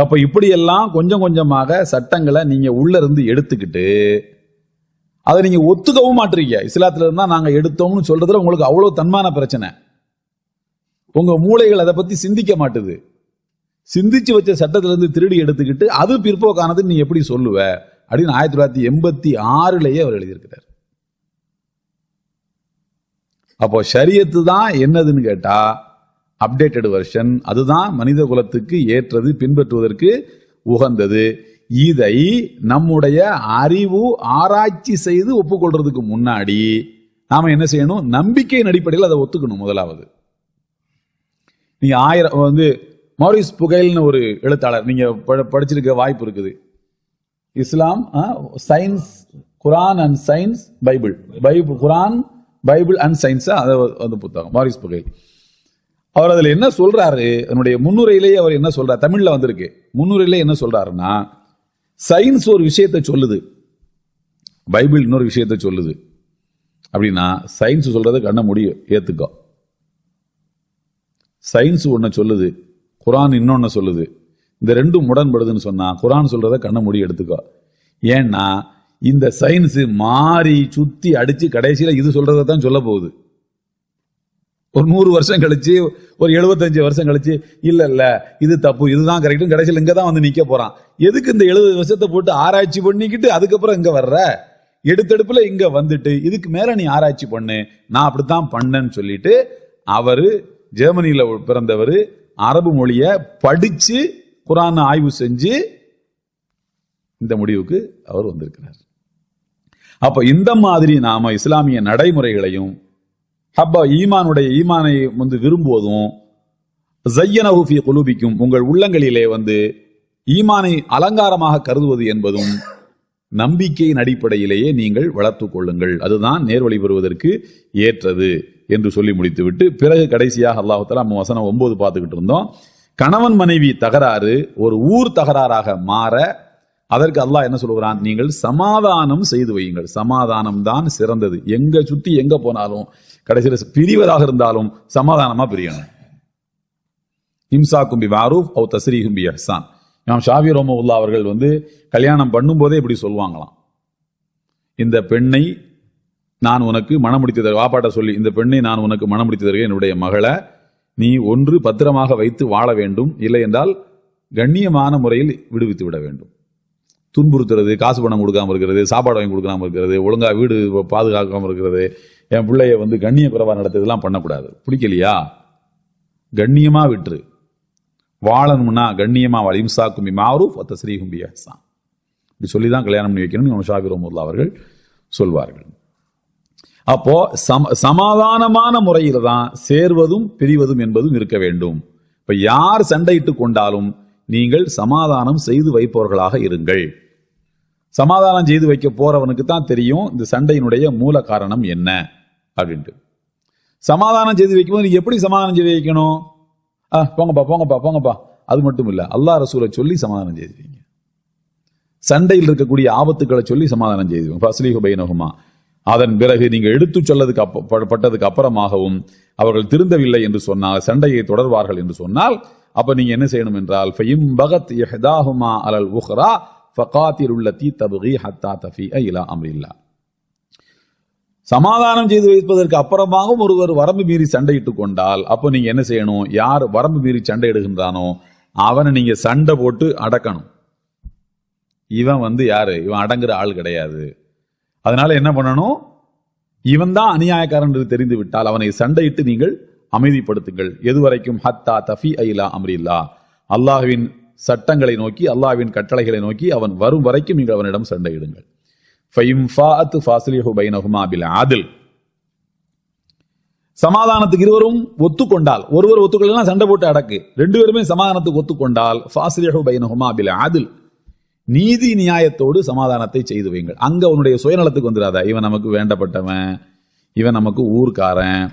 அப்ப இப்படி எல்லாம் கொஞ்சம் கொஞ்சமாக சட்டங்களை நீங்க உள்ள இருந்து எடுத்துக்கிட்டு அதை நீங்க ஒத்துக்கவும் மாட்டீங்க. இஸ்லாத்துல இருந்தா நாங்க எடுத்தோம்னு சொல்றதுல உங்களுக்கு அவ்வளவு தன்மான பிரச்சனை. உங்க மூளைகள் அதை பத்தி சிந்திக்க மாட்டுது. சிந்திச்சு வச்ச சட்டத்திலிருந்து திருடி எடுத்துக்கிட்டு அது பிற்போக்கானது நீ எப்படி சொல்லுவ அப்படின்னு 1986 அவர் எழுதியிருக்கிறார். அப்போ ஷரியத்து தான் என்னதுன்னு கேட்டா அப்டேட்டட் வெர்ஷன், அதுதான் மனித குலத்துக்கு ஏற்றது, பின்பற்றுவதற்கு உகந்தது. இதை நம்முடைய அறிவு ஆராய்ச்சி செய்து ஒப்புக்கொள்றதுக்கு முன்னாடி நாம என்ன செய்யணும்? நம்பிக்கையின் அடிப்படையில் அதை ஒத்துக்கணும். முதலாவது நீங்க 1000 மாரிஸ் புகைல்னு ஒரு எழுத்தாளர் நீங்க படிச்சிருக்க வாய்ப்பு இருக்குது. இஸ்லாம் சயின்ஸ், குரான் அண்ட் சயின்ஸ், பைபிள், குரான், பைபிள் அண்ட் சயின்ஸ், அந்த புத்தகம் மாரிஸ் புகைல். அவர் அதுல என்ன சொல்றாரு, அதனுடைய முன்னுரையிலேயே அவர் என்ன சொல்றாரு, தமிழ்ல வந்திருக்கு. முன்னுரையிலே என்ன சொல்றாருன்னா, சயின்ஸ் ஒரு விஷயத்தை சொல்லுது, பைபிள் இன்னொரு விஷயத்தை சொல்லுது. அப்படின்னா சயின்ஸ் சொல்றதை கண்ண முடியும் ஏத்துக்கோ. சயின்ஸ் ஒன்ன சொல்லுது, குரான் இன்னொன்னு சொல்லுது. இந்த ரெண்டும் முரண்படுதுன்னு சொன்னா குரான் சொல்றதை கண்ண மூடி எடுத்துக்கோ. ஏன்னா இந்த சயின்ஸ் மாறி சுத்தி அடிச்சு கடைசியில இது சொல்றதை தான் சொல்ல போகுது. ஒரு 100 வருஷம் கழிச்சு, ஒரு 75 வருஷம் கழிச்சு, இல்ல இது தப்பு, இதுதான் கரெக்ட், கடைசியில் இங்க தான் நிக்க போறான். எதுக்கு இந்த 70 வருஷத்தை போட்டு ஆராய்ச்சி பண்ணிக்கிட்டு அதுக்கப்புறம் இங்க வர்ற? எடுத்தெடுப்புல இங்க வந்துட்டு இதுக்கு மேல நீ ஆராய்ச்சி பண்ணு, நான் அப்படித்தான் பண்ணேன்னு சொல்லிட்டு அவரு ஜெர்மனியில பிறந்தவர், அரபு மொழிய படிச்சு குரான் ஆய்வு செஞ்சு இந்த முடிவுக்கு அவர் வந்திருக்கிறார். அப்ப இந்த மாதிரி நாம இஸ்லாமிய நடைமுறைகளையும் ஈமானை விரும்புவதும், ஸய்யனஹு ஃபீ குலூபிக்கும், உங்கள் உள்ளங்களிலே ஈமானை அலங்காரமாக கருதுவது என்பதும் நம்பிக்கையின் அடிப்படையிலேயே நீங்கள் வளர்த்துக் கொள்ளுங்கள், அதுதான் நேர்வழி பெறுவதற்கு ஏற்றது என்று சொல்லி முடித்துவிட்டு பிறகு கடைசியாக அல்லாஹ் தஆலா வசனம் 9 பார்த்துக்கிட்டு இருந்தோம். கணவன் மனைவி தகராறு ஒரு ஊர் தகராறாக மாற அதற்கு அல்லாஹ் என்ன சொல்கிறான்? நீங்கள் சமாதானம் செய்து வையுங்கள். சமாதானம் தான் சிறந்தது. எங்க சுத்தி எங்க போனாலும் கடைசியில் பிரிவதாக இருந்தாலும் சமாதானமா பிரியணும். இம்சாக்கும் பி மஅரூஃப் அவ் தஸ்ரீஹும் பி இஹ்சான். இமாம் ஷாஃபி ரஹ்மத்துல்லாஹி அவர்கள் கல்யாணம் பண்ணும்போதே இப்படி சொல்லுவாங்களாம், இந்த பெண்ணை நான் உனக்கு மனம் முடித்து தருவேன், வாப்பாட்ட சொல்லி இந்த பெண்ணை நான் உனக்கு மனம் முடித்து தருவேன், என்னுடைய மகளை நீ ஒன்று பத்திரமாக வைத்து வாழ வேண்டும், இல்லை என்றால் கண்ணியமான முறையில் விடுவித்து விட வேண்டும். துன்புறுத்துறது, காசு பணம் கொடுக்காம இருக்கிறது, சாப்பாடு வாங்கி கொடுக்காம இருக்கிறது, ஒழுங்கா வீடு பாதுகாக்காம இருக்கிறது, என் பிள்ளைய கண்ணிய குறைவா நடத்துறதுலாம் பண்ணக்கூடாது. பிடிக்கலையா கண்ணியமா விட்டுரு, வாழணும்னா கண்ணியமா வாழ. இம்சாக்கும் பி மஅரூஃப் வ தஸ்ரீஹும் பி இஹ்சான், இப்படி சொல்லிதான் கல்யாணம் பண்ணி வைக்கணும் இமாம் ஷாஃபி ரஹ்மத்துல்லாஹி அவர்கள் சொல்வார்கள். அப்போ சமாதானமான முறையில தான் சேர்வதும் பிரிவதும் என்பதும் இருக்க வேண்டும். இப்ப யார் சண்டையிட்டு கொண்டாலும் நீங்கள் சமாதானம் செய்து வைப்பவர்களாக இருங்கள். சமாதானம் செய்து வைக்க போறவனுக்கு தான் தெரியும் இந்த சண்டையினுடைய மூல காரணம் என்ன அப்படின்ட்டு. சமாதானம் செய்து வைக்கும்போது நீங்க எப்படி சமாதானம் செய்து வைக்கணும்? போங்கப்பா போங்கப்பா போங்கப்பா, அது மட்டும் இல்ல, அல்லாஹ் ரசூலை சொல்லி சமாதானம் செய்து வைங்க. சண்டையில் இருக்கக்கூடிய ஆபத்துக்களை சொல்லி சமாதானம் செய்து வைங்க. ஃபஸ்லிஹு பைனஹுமா. அதன் பிறகு நீங்க எடுத்து சொல்லதுக்கு அப்புறமாகவும் அவர்கள் திருந்தவில்லை என்று சொன்னால், சண்டையை தொடர்வார்கள் என்று சொன்னால், அப்ப நீங்க என்ன செய்யணும் என்றால், ஃபஇம் பகத் இஹ்தாஹுமா அலல் உக்ரா ஃபகாத்திலுல் லத்தி தப்கி ஹத்தா தஃபிஅ இலா அம்ரில்லாஹ். சமாதானம் செய்து வைப்பதற்கு அப்புறமாகவும் ஒருவர் வரம்பு மீறி சண்டையிட்டுக் கொண்டால், அப்போ நீங்க என்ன செய்யணும்? யார் வரம்பு மீறி சண்டையிடுகின்றானோ அவனை நீங்க சண்டை போட்டு அடக்கணும். இவன் யாரு? இவன் அடங்குற ஆள் கிடையாது. அதனால என்ன பண்ணணும்? இவன் தான் அநியாயக்காரன் என்று தெரிந்து விட்டால் அவனை சண்டையிட்டு நீங்கள் அமைதிப்படுத்துங்கள். எதுவரைக்கும்? ஹத்தா தஃபிஅ இலா அம்ரில்லாஹ், அல்லாஹ்வின் சட்டங்களை நோக்கி, அல்லாஹ்வின் கட்டளைகளை நோக்கி அவன் வரும் வரைக்கும் நீங்கள் அவனிடம் சண்டையிடுங்கள். ஃபஇம் ஃபாஅத் ஃபாஸ்லிஹு பைனஹுமா பில் ஆதில். சமாதானத்துக்கு இருவரும் ஒத்துக்கொண்டால், ஒருவர் ஒத்துக்கொள்ளலாம் சண்டை போட்டு அடக்கு, ரெண்டு பேருமே சமாதானத்துக்கு ஒத்துக்கொண்டால் ஃபாஸ்லிஹு பைனஹுமா பில் ஆதில், நீதி நியாயத்தோடு சமாதானத்தை செய்து வைங்கள். அங்க உன்னுடைய சுயநலத்துக்கு வந்துடாத. இவன் நமக்கு வேண்டப்பட்டவன், இவன் நமக்கு ஊர்க்காரன்,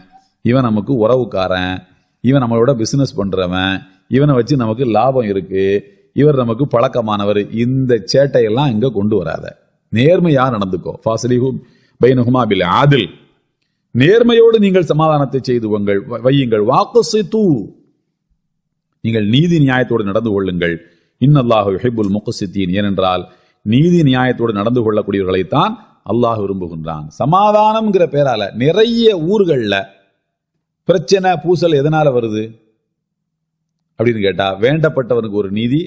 இவன் நமக்கு உறவுக்காரன், இவன் நம்மளோட பிசினஸ் பண்றவன், இவனை வச்சு நமக்கு லாபம் இருக்கு, இவர் நமக்கு பழக்கமானவர், இந்த சேட்டையெல்லாம் இங்க கொண்டு வராத, நேர்மையா நடந்துக்கோ. ஃபாஸிலிஹு பைனஹுமா பில் ஆதில், நேர்மையோடு நீங்கள் சமாதானத்தை செய்து வையுங்கள். வாக்ஸிது, நீங்கள் நீதி நியாயத்தோடு நடந்து கொள்ளுங்கள். இன்னல்லாஹு யுஹிப்புல் முக்ஸிதீன், ஏனென்றால் நீதி நியாயத்தோடு நடந்து கொள்ளக்கூடியவர்களைத்தான் அல்லாஹ் விரும்புகின்றான். சமாதானம்ங்கிற பேரால நிறைய ஊர்கள்ல பிரச்சனை பூசல் எதனால வருது அப்படின்னு கேட்டா, வேண்டப்பட்டவனுக்கு ஒரு நீதி,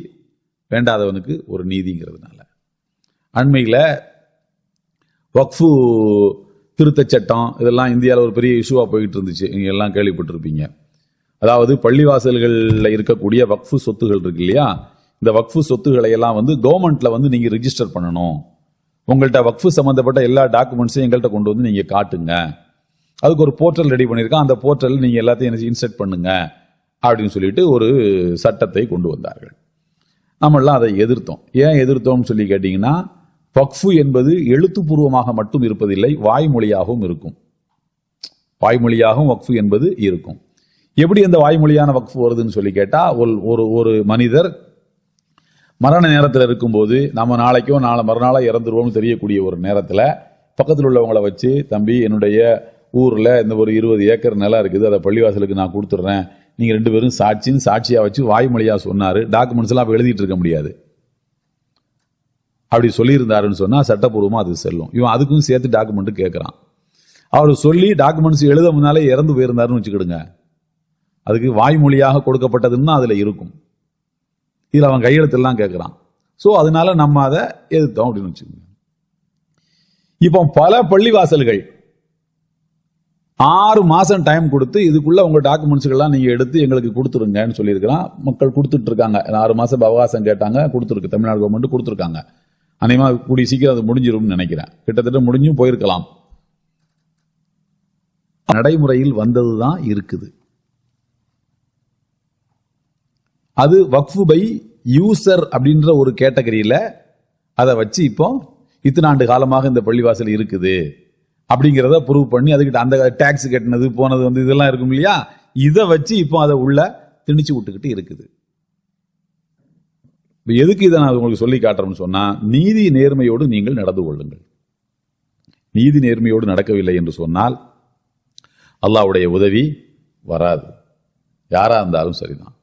வேண்டாதவனுக்கு ஒரு நீதிங்கிறதுனால. அண்மையில் வக்ஃபு திருத்த சட்டம் இதெல்லாம் இந்தியாவில் ஒரு பெரிய இஷ்யூவா போயிட்டு இருந்துச்சு, நீங்க எல்லாம் கேள்விப்பட்டிருப்பீங்க. அதாவது பள்ளிவாசல்களில் இருக்கக்கூடிய வக்ஃபு சொத்துகள் இருக்கு இல்லையா, இந்த வக்ஃபு சொத்துக்களை எல்லாம் கவர்மெண்ட்ல நீங்க ரிஜிஸ்டர் பண்ணணும். உங்கள்கிட்ட வக்ஃபு சம்பந்தப்பட்ட எல்லா டாக்குமெண்ட்ஸையும் எங்கள்கிட்ட கொண்டு வந்து நீங்க காட்டுங்க. அதுக்கு ஒரு போர்ட்டல் ரெடி பண்ணியிருக்கோம், அந்த போர்ட்டல் நீங்க எல்லாத்தையும் இன்செர்ட் பண்ணுங்க அப்படின்னு சொல்லிட்டு ஒரு சட்டத்தை கொண்டு வந்தார்கள். நம்மளாம் அதை எதிர்த்தோம். ஏன் எதிர்த்தோம்னு சொல்லி கேட்டீங்கன்னா, வக்ஃபு என்பது எழுத்துப்பூர்வமாக மட்டும் இருப்பதில்லை, வாய்மொழியாகவும் இருக்கும். வாய்மொழியாகவும் வக்ஃபு என்பது இருக்கும். எப்படி அந்த வாய்மொழியான வக்ஃபு வருதுன்னு சொல்லி கேட்டா, ஒரு மனிதர் மரண நேரத்தில் இருக்கும்போது, நம்ம நாளைக்கோ மறுநாளோ இறந்துருவோம்னு தெரியக்கூடிய ஒரு நேரத்தில் பக்கத்தில் உள்ளவங்களை வச்சு, தம்பி என்னுடைய ஊரில் இந்த ஒரு 20 ஏக்கர் நிலம் இருக்குது, அதை பள்ளிவாசலுக்கு நான் கொடுத்துட்றேன், நீங்கள் 2 பேரும் சாட்சியாக வச்சு வாய்மொழியாக சொன்னார். டாக்குமெண்ட்ஸ் எல்லாம் எழுதிட்டு இருக்க முடியாது. அப்படி சொல்லியிருந்தாருன்னு சொன்னால் சட்டப்பூர்வமாக அது செல்லும். இவன் அதுக்கும் சேர்த்து டாக்குமெண்ட் கேட்குறான். அவர் சொல்லி டாக்குமெண்ட்ஸ் எழுத முன்னாலே இறந்து போயிருந்தாருன்னு வச்சுக்கிடுங்க, அதுக்கு வாய்மொழியாக கொடுக்கப்பட்டதுன்னா அதில் இருக்கும். இதில் அவன் கையெழுத்தெல்லாம் கேட்குறான். ஸோ அதனால நம்ம அதை எதிர்த்தோம் அப்படின்னு வச்சுக்கோங்க. இப்போ பல பள்ளிவாசல்கள் 6 மாசம் டைம் கொடுத்து இதுக்குள்ள உங்க டாக்குமெண்ட்ஸ்கள்லாம் நீங்க எடுத்து எங்களுக்கு கொடுத்துருங்கன்னு சொல்லியிருக்கிறான். மக்கள் கொடுத்துட்டு இருக்காங்க. 6 மாசம் அவகாசம் கேட்டாங்க, கொடுத்துருக்கு. தமிழ்நாடு கவர்மெண்ட் கொடுத்துருக்காங்க. அநேகமா கூடிய சீக்கிரம் அது முடிஞ்சிரும்னு நினைக்கிறேன். கிட்டத்தட்ட முடிஞ்சும் போயிருக்கலாம். நடைமுறையில் வந்ததுதான் இருக்குது. அது வக்ஃபு பை யூசர் அப்படின்ற ஒரு கேட்டகரியில அதை வச்சு இப்போ இத்தனை ஆண்டு காலமாக இந்த பள்ளிவாசல் இருக்குது அப்படிங்கிறத ப்ரூவ் பண்ணி, அதுக்கிட்ட அந்த டாக்ஸ் கட்டினது போனது இதெல்லாம் இருக்கும் இல்லையா, இதை வச்சு இப்போ அதை உள்ள திணிச்சு விட்டுக்கிட்டு இருக்குது. எதுக்கு இதை நான் உங்களுக்கு சொல்லி காட்டுறேன்னு சொன்னா, நீதி நேர்மையோடு நீங்கள் நடந்து கொள்ளுங்கள். நீதி நேர்மையோடு நடக்கவில்லை என்று சொன்னால் அல்லாஹ்வுடைய உதவி வராது, யாரா இருந்தாலும் சரிதான்.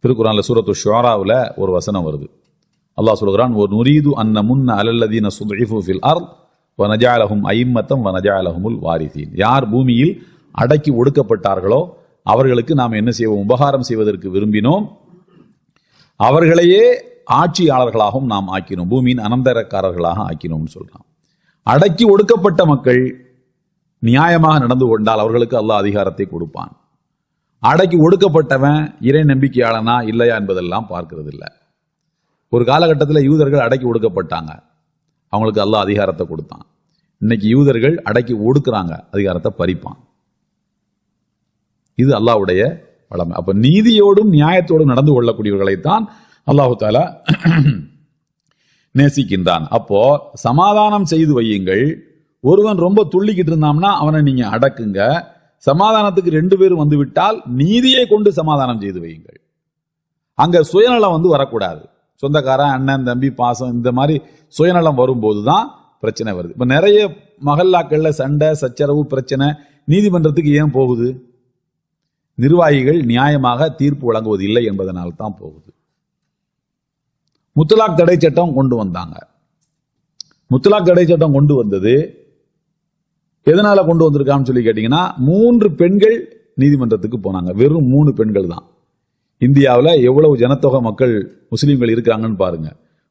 திருக்குர்ஆன்ல சூரத்து ஷுஆராவுல ஒரு வசனம் வருது. அல்லாஹ் சொல்கிறான், ஒரு நுரீது அன்ன முன்ன அலல்லதீன சுத்இஃபு ஃபில் அர்த் வ நஜஅலஹும் அய்மத்தம் வ நஜஅலஹுமுல் வாரிதீன். யார் பூமியில் அடக்கி ஒடுக்கப்பட்டார்களோ அவர்களுக்கு நாம் என்ன செய்வோம், உபகாரம் செய்வதற்கு விரும்பினோம், அவர்களையே ஆட்சியாளர்களாகவும் நாம் ஆக்கினோம், பூமியின் அனந்தரக்காரர்களாக ஆக்கினோம்னு சொல்றான். அடக்கி ஒடுக்கப்பட்ட மக்கள் நியாயமாக நடந்து கொண்டால் அவர்களுக்கு அல்லாஹ் அதிகாரத்தை கொடுப்பான். அடக்கி ஒடுக்கப்பட்டவன் இறை நம்பிக்கையாளனா இல்லையா என்பதெல்லாம் பார்க்கிறது இல்லை. ஒரு காலகட்டத்தில் யூதர்கள் அடக்கி ஒடுக்கப்பட்டாங்க, அவங்களுக்கு அல்லாஹ் அதிகாரத்தை கொடுத்தான். இன்னைக்கு யூதர்கள் அடக்கி ஒடுக்குறாங்க, அதிகாரத்தை பறிப்பான். இது அல்லாஹ்வுடைய வளமை. அப்ப நீதியோடும் நியாயத்தோடும் நடந்து கொள்ளக்கூடியவர்களைத்தான் அல்லாஹு தஆலா நேசிக்கின்றான். அப்போ சமாதானம் செய்து வையுங்கள். ஒருவன் ரொம்ப துள்ளிக்கிட்டு இருந்தான்னா அவனை நீங்க அடக்குங்க. சமாதானத்துக்கு 2 பேரும் வந்து விட்டால் நீதியை கொண்டு சமாதானம் செய்து வையுங்கள். அங்க சுயநலம் வரக்கூடாது. சொந்தக்காரன், அண்ணன், தம்பி, பாசம், இந்த மாதிரி சுயநலம் வரும்போதுதான் பிரச்சனை வருது. இப்ப நிறைய மஹல்லாக்கள்ல சண்டை, சச்சரவு, பிரச்சனை நீதிமன்றத்துக்கு ஏன் போகுது? நிர்வாகிகள் நியாயமாக தீர்ப்பு வழங்குவது இல்லை என்பதனால் தான் போகுது. முத்தலாக் தடை சட்டம் கொண்டு வந்தாங்க. முத்தலாக் தடை சட்டம் கொண்டு வந்தது எதனால கொண்டு வந்திருக்கான்னு சொல்லி கேட்டீங்கன்னா, 3 பெண்கள் நீதிமன்றத்துக்கு போனாங்க. வெறும் 3 பெண்கள் தான். இந்தியாவில் எவ்வளவு ஜனத்தொகை மக்கள் முஸ்லீம்கள் இருக்கிறாங்கன்னு பாருங்க.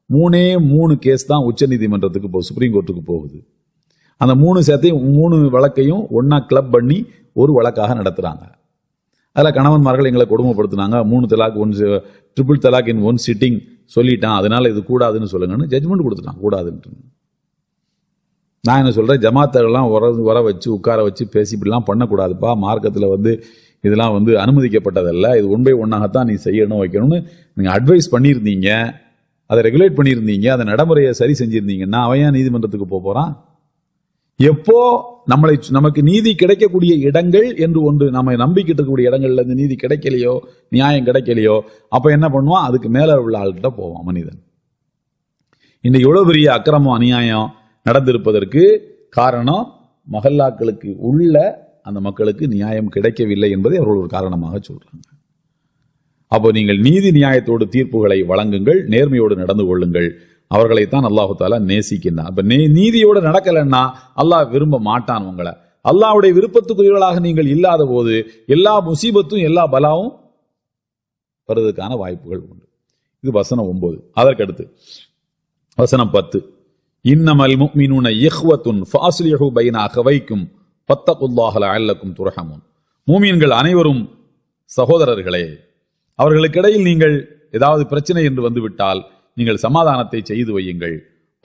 3 கேஸ் தான் உச்ச நீதிமன்றத்துக்கு போகுது, சுப்ரீம் கோர்ட்டுக்கு போகுது. அந்த 3 சேர்த்தையும் 3 வழக்கையும் ஒன்னா கிளப் பண்ணி ஒரு வழக்காக நடத்துறாங்க. அதில் கணவன்மார்கள் எங்களை கொடுமைப்படுத்தினாங்க, 3 தலாக் 1 ட்ரிபிள் தலாக் இன் 1 சிட்டிங் சொல்லிட்டான், அதனால இது கூடாதுன்னு சொல்லுங்கன்னு ஜட்மெண்ட் கொடுத்துட்டான், கூடாதுன்ட்டு. நான் என்ன சொல்றேன், ஜமாத்தெல்லாம் வர வச்சு உட்கார வச்சு பேசி இப்படிலாம் பண்ணக்கூடாதுப்பா, மார்க்கத்தில் இதெல்லாம் அனுமதிக்கப்பட்டதல்ல, இது 1 by 1 நீ செய்யணும் வைக்கணும்னு நீங்க அட்வைஸ் பண்ணியிருந்தீங்க, அதை ரெகுலேட் பண்ணியிருந்தீங்க, அதை நடைமுறையை சரி செஞ்சிருந்தீங்கன்னா அவன் ஏன் நீதிமன்றத்துக்கு போறான்? எப்போ நமக்கு நீதி கிடைக்கக்கூடிய இடங்கள் என்று ஒன்று நம்ம நம்பிக்கிட்டு இருக்கக்கூடிய இடங்கள்ல இருந்து நீதி கிடைக்கலையோ, நியாயம் கிடைக்கலையோ, அப்ப என்ன பண்ணுவான்? அதுக்கு மேல உள்ள ஆள்கிட்ட போவான் மனிதன். இன்னைக்கு எவ்வளவு பெரிய அக்கிரமம் அநியாயம் நடந்திருப்பதற்கு காரணம் மஹல்லாக்களுக்கு உள்ள அந்த மக்களுக்கு நியாயம் கிடைக்கவில்லை என்பதை அவர்கள் ஒரு காரணமாக சொல்றாங்க. அப்போ நீங்கள் நீதி நியாயத்தோடு தீர்ப்புகளை வழங்குங்கள், நேர்மையோடு நடந்து கொள்ளுங்கள். அவர்களைத்தான் அல்லாஹு தாலா நேசிக்கின்றான். அப்ப நீதியோடு நடக்கலன்னா அல்லாஹ் விரும்ப மாட்டான் உங்களை. அல்லாஹ்வுடைய விருப்பத்துக்குரியவர்களாக நீங்கள் இல்லாத போது எல்லா முசீபத்தும் எல்லா பலாவும் வருவதற்கான வாய்ப்புகள் உண்டு. இது வசனம் 9. அதற்கடுத்து வசனம் 10. இன்னமல் முஃமினூன இஹ்வத்துன் ஃபஅஸ்லிஹு பைன அகவைக்கும் ஃபத்தகுல்லாஹ லஅல்லக்கும் துர்ஹமூன். மூமின்கள் அனைவரும் சகோதரர்களே, அவர்களுக்கிடையில் நீங்கள் ஏதாவது பிரச்சனை என்று வந்துவிட்டால் நீங்கள் சமாதானத்தை செய்து வையுங்கள்.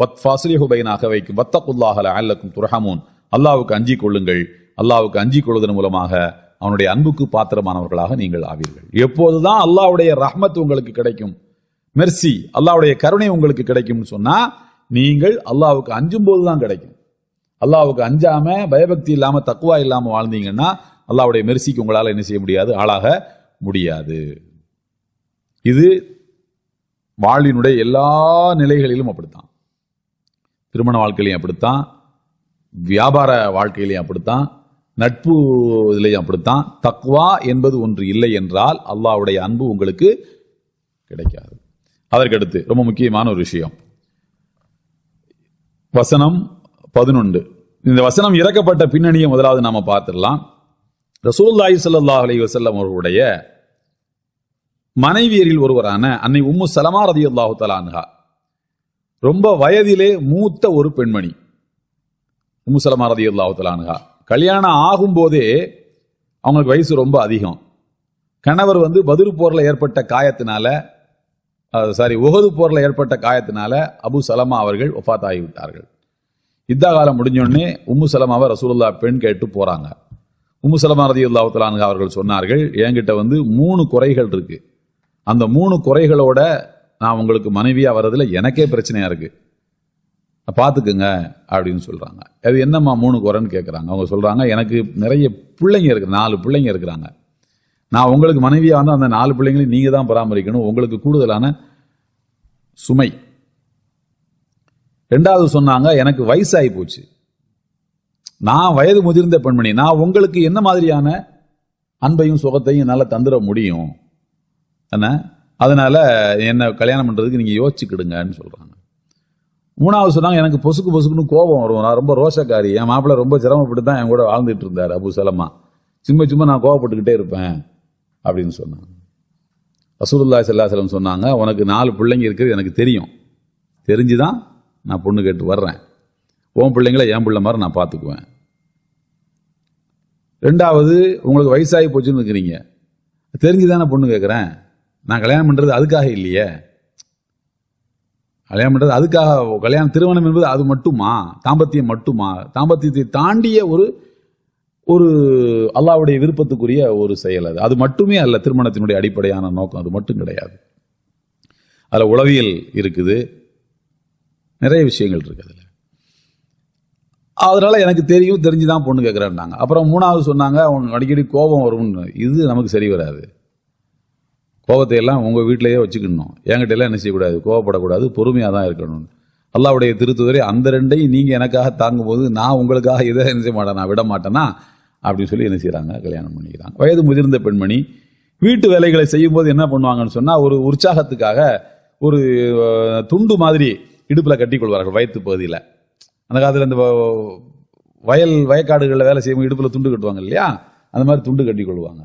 ஃபஅஸ்லிஹு பைன அகவைக்கும் ஃபத்தகுல்லாஹ லஅல்லக்கும் துர்ஹமூன். அல்லாஹ்வுக்கு அஞ்சிக் கொள்ளுங்கள். அல்லாஹ்வுக்கு அஞ்சிக் கொள்வதன் மூலமாக அவனுடைய அன்புக்கு பாத்திரமானவர்களாக நீங்கள் ஆவீர்கள். எப்போதுதான் அல்லாஹ்வுடைய ரஹ்மத் உங்களுக்கு கிடைக்கும், மெர்சி, அல்லாஹ்வுடைய கருணை உங்களுக்கு கிடைக்கும் சொன்னா நீங்கள் அல்லாஹ்வுக்கு அஞ்சும் போதுதான் கிடைக்கும். அல்லாஹ்வுக்கு அஞ்சாம பயபக்தி இல்லாம தக்வா இல்லாம வாழ்ந்தீங்கன்னா அல்லாஹ்வுடைய மெர்சிக்கு உங்களால் என்ன செய்ய முடியாது? ஆளாக முடியாது. இது வாழ்வினுடைய எல்லா நிலைகளிலும் அப்படித்தான். திருமண வாழ்க்கையிலையும் அப்படித்தான், வியாபார வாழ்க்கையிலையும் அப்படித்தான், நட்பு இதிலையும் அப்படித்தான். தக்வா என்பது ஒன்று இல்லை என்றால் அல்லாஹ்வுடைய அன்பு உங்களுக்கு கிடைக்காது. அதற்கடுத்து ரொம்ப முக்கியமான ஒரு விஷயம், வசனம் 11. இந்த வசனம் இறக்கப்பட்ட பின்னணியை முதலாவது நாம பார்த்துடலாம். ரசூலுல்லாஹி ஸல்லல்லாஹு அலைஹி வஸல்லம் அவர்களுடைய மனைவியரில் ஒருவரான அன்னை உம்மு சலமா ரலியல்லாஹு தஆலா அன்ஹா, ரொம்ப வயதிலே மூத்த ஒரு பெண்மணி. உம்மு சலமா ரலியல்லாஹு தஆலா அன்ஹா கல்யாணம் ஆகும் போதே அவங்களுக்கு வயசு ரொம்ப அதிகம். கணவர் பத்ர் போர்ல ஏற்பட்ட காயத்தினால, உஹது போர்ல ஏற்பட்ட காயத்தினால அபு சலமா அவர்கள் வஃபாத் ஆகிவிட்டார்கள். யுத்த காலம் முடிஞ்சோடனே உம்மு சலமாவை ரசூலுல்லாஹ் பெண் கேட்டு போறாங்க. உம்மு சலமா ரலியல்லாஹு தஆலா அன்ஹா அவர்கள் சொன்னார்கள், என்கிட்ட 3 குறைகள் இருக்கு. அந்த 3 குறைகளோட நான் உங்களுக்கு மனைவியா வர்றதுல எனக்கே பிரச்சனையா இருக்கு, பாத்துக்குங்க அப்படின்னு சொல்றாங்க. அது என்னம்மா 3 குறைன்னு கேட்கறாங்க. அவங்க சொல்றாங்க, எனக்கு நிறைய பிள்ளைங்க இருக்கு, 4 பிள்ளைங்க இருக்கிறாங்க. நான் உங்களுக்கு மனைவியா வந்து அந்த 4 பிள்ளைங்களையும் நீங்க தான் பராமரிக்கணும், உங்களுக்கு கூடுதலான சுமை. 2வது சொன்னாங்க, எனக்கு வயசாகி போச்சு, நான் வயது முதிர்ந்த பெண்மணி, நான் உங்களுக்கு என்ன மாதிரியான அன்பையும் சுகத்தையும் என்னால தந்துட முடியும், அதனால என்ன கல்யாணம் பண்றதுக்கு நீங்க யோசிச்சுக்கிடுங்கன்னு சொல்றாங்க. 3வது சொன்னாங்க, எனக்கு பொசுக்குன்னு கோபம் வரும், நான் ரொம்ப ரோஷக்காரி, என் மாப்பிள்ளை ரொம்ப சிரமப்பட்டு தான் என் கூட வாழ்ந்துட்டு இருந்தார் அபு சலமா, சும்மா நான் கோவப்பட்டுக்கிட்டே இருப்பேன் அப்படின்னு சொன்னாங்க. ரசூலுல்லாஹி ஸல்லல்லாஹு அலைஹி வஸல்லம் சொன்னாங்க, உனக்கு 4 பிள்ளைங்க இருக்குது எனக்கு தெரியும், தெரிஞ்சுதான் நான் பொண்ணு கேட்டு வர்றேன், உன் பிள்ளைங்களை என் பிள்ளை மாதிரி நான் பார்த்துக்குவேன். 2வது, உங்களுக்கு வயசாகி போச்சுன்னு இருக்கிறீங்க, தெரிஞ்சுதானே பொண்ணு கேட்குறேன், நான் கல்யாணம் பண்றது அதுக்காக இல்லையே, கல்யாணம் பண்றது அதுக்காக, கல்யாணம் திருமணம் என்பது அது மட்டுமா, தாம்பத்தியம் மட்டுமா, தாம்பத்தியத்தை தாண்டிய ஒரு அல்லாஹ்வுடைய விருப்பத்துக்குரிய ஒரு செயல். அது மட்டுமே அல்ல திருமணத்தினுடைய அடிப்படையான நோக்கம், அது மட்டும் கிடையாது. அதுல உளவியல் இருக்குது, நிறைய விஷயங்கள் இருக்கு அதுல. அதனால எனக்கு தெரியும், தெரிஞ்சுதான் பொண்ணு கேட்கிறேன்னாங்க. அப்புறம் 3வது சொன்னாங்க, உனக்கு அடிக்கடி கோபம் வரும்னு. இது நமக்கு சரி வராது, கோபத்தை எல்லாம் உங்க வீட்டிலேயே வச்சுக்கணும், என்கிட்ட எல்லாம் என்ன செய்யக்கூடாது, கோபப்படக்கூடாது, பொறுமையா தான் இருக்கணும். அல்லாஹ்வுடைய திருத்துதரை அந்த 2ஐயும் நீங்க எனக்காக தாங்கும் போது நான் உங்களுக்காக இதை என்ன செய்ய மாட்டேன், நான் விட மாட்டேன்னா அப்படின்னு சொல்லி என்ன செய்யறாங்க, கல்யாணம் பண்ணிக்கிறாங்க. வயது முதிர்ந்த பெண்மணி வீட்டு வேலைகளை செய்யும் போது என்ன பண்ணுவாங்கன்னு சொன்னா, ஒரு உற்சாகத்துக்காக ஒரு துண்டு மாதிரி இடுப்புல கட்டி கொள்வார்கள் வயிற்று பகுதியில். அந்த காலத்தில் இந்த வயக்காடுகளில் வேலை செய்யும் இடுப்புல துண்டு கட்டுவாங்க இல்லையா, அந்த மாதிரி துண்டு கட்டி கொள்வாங்க.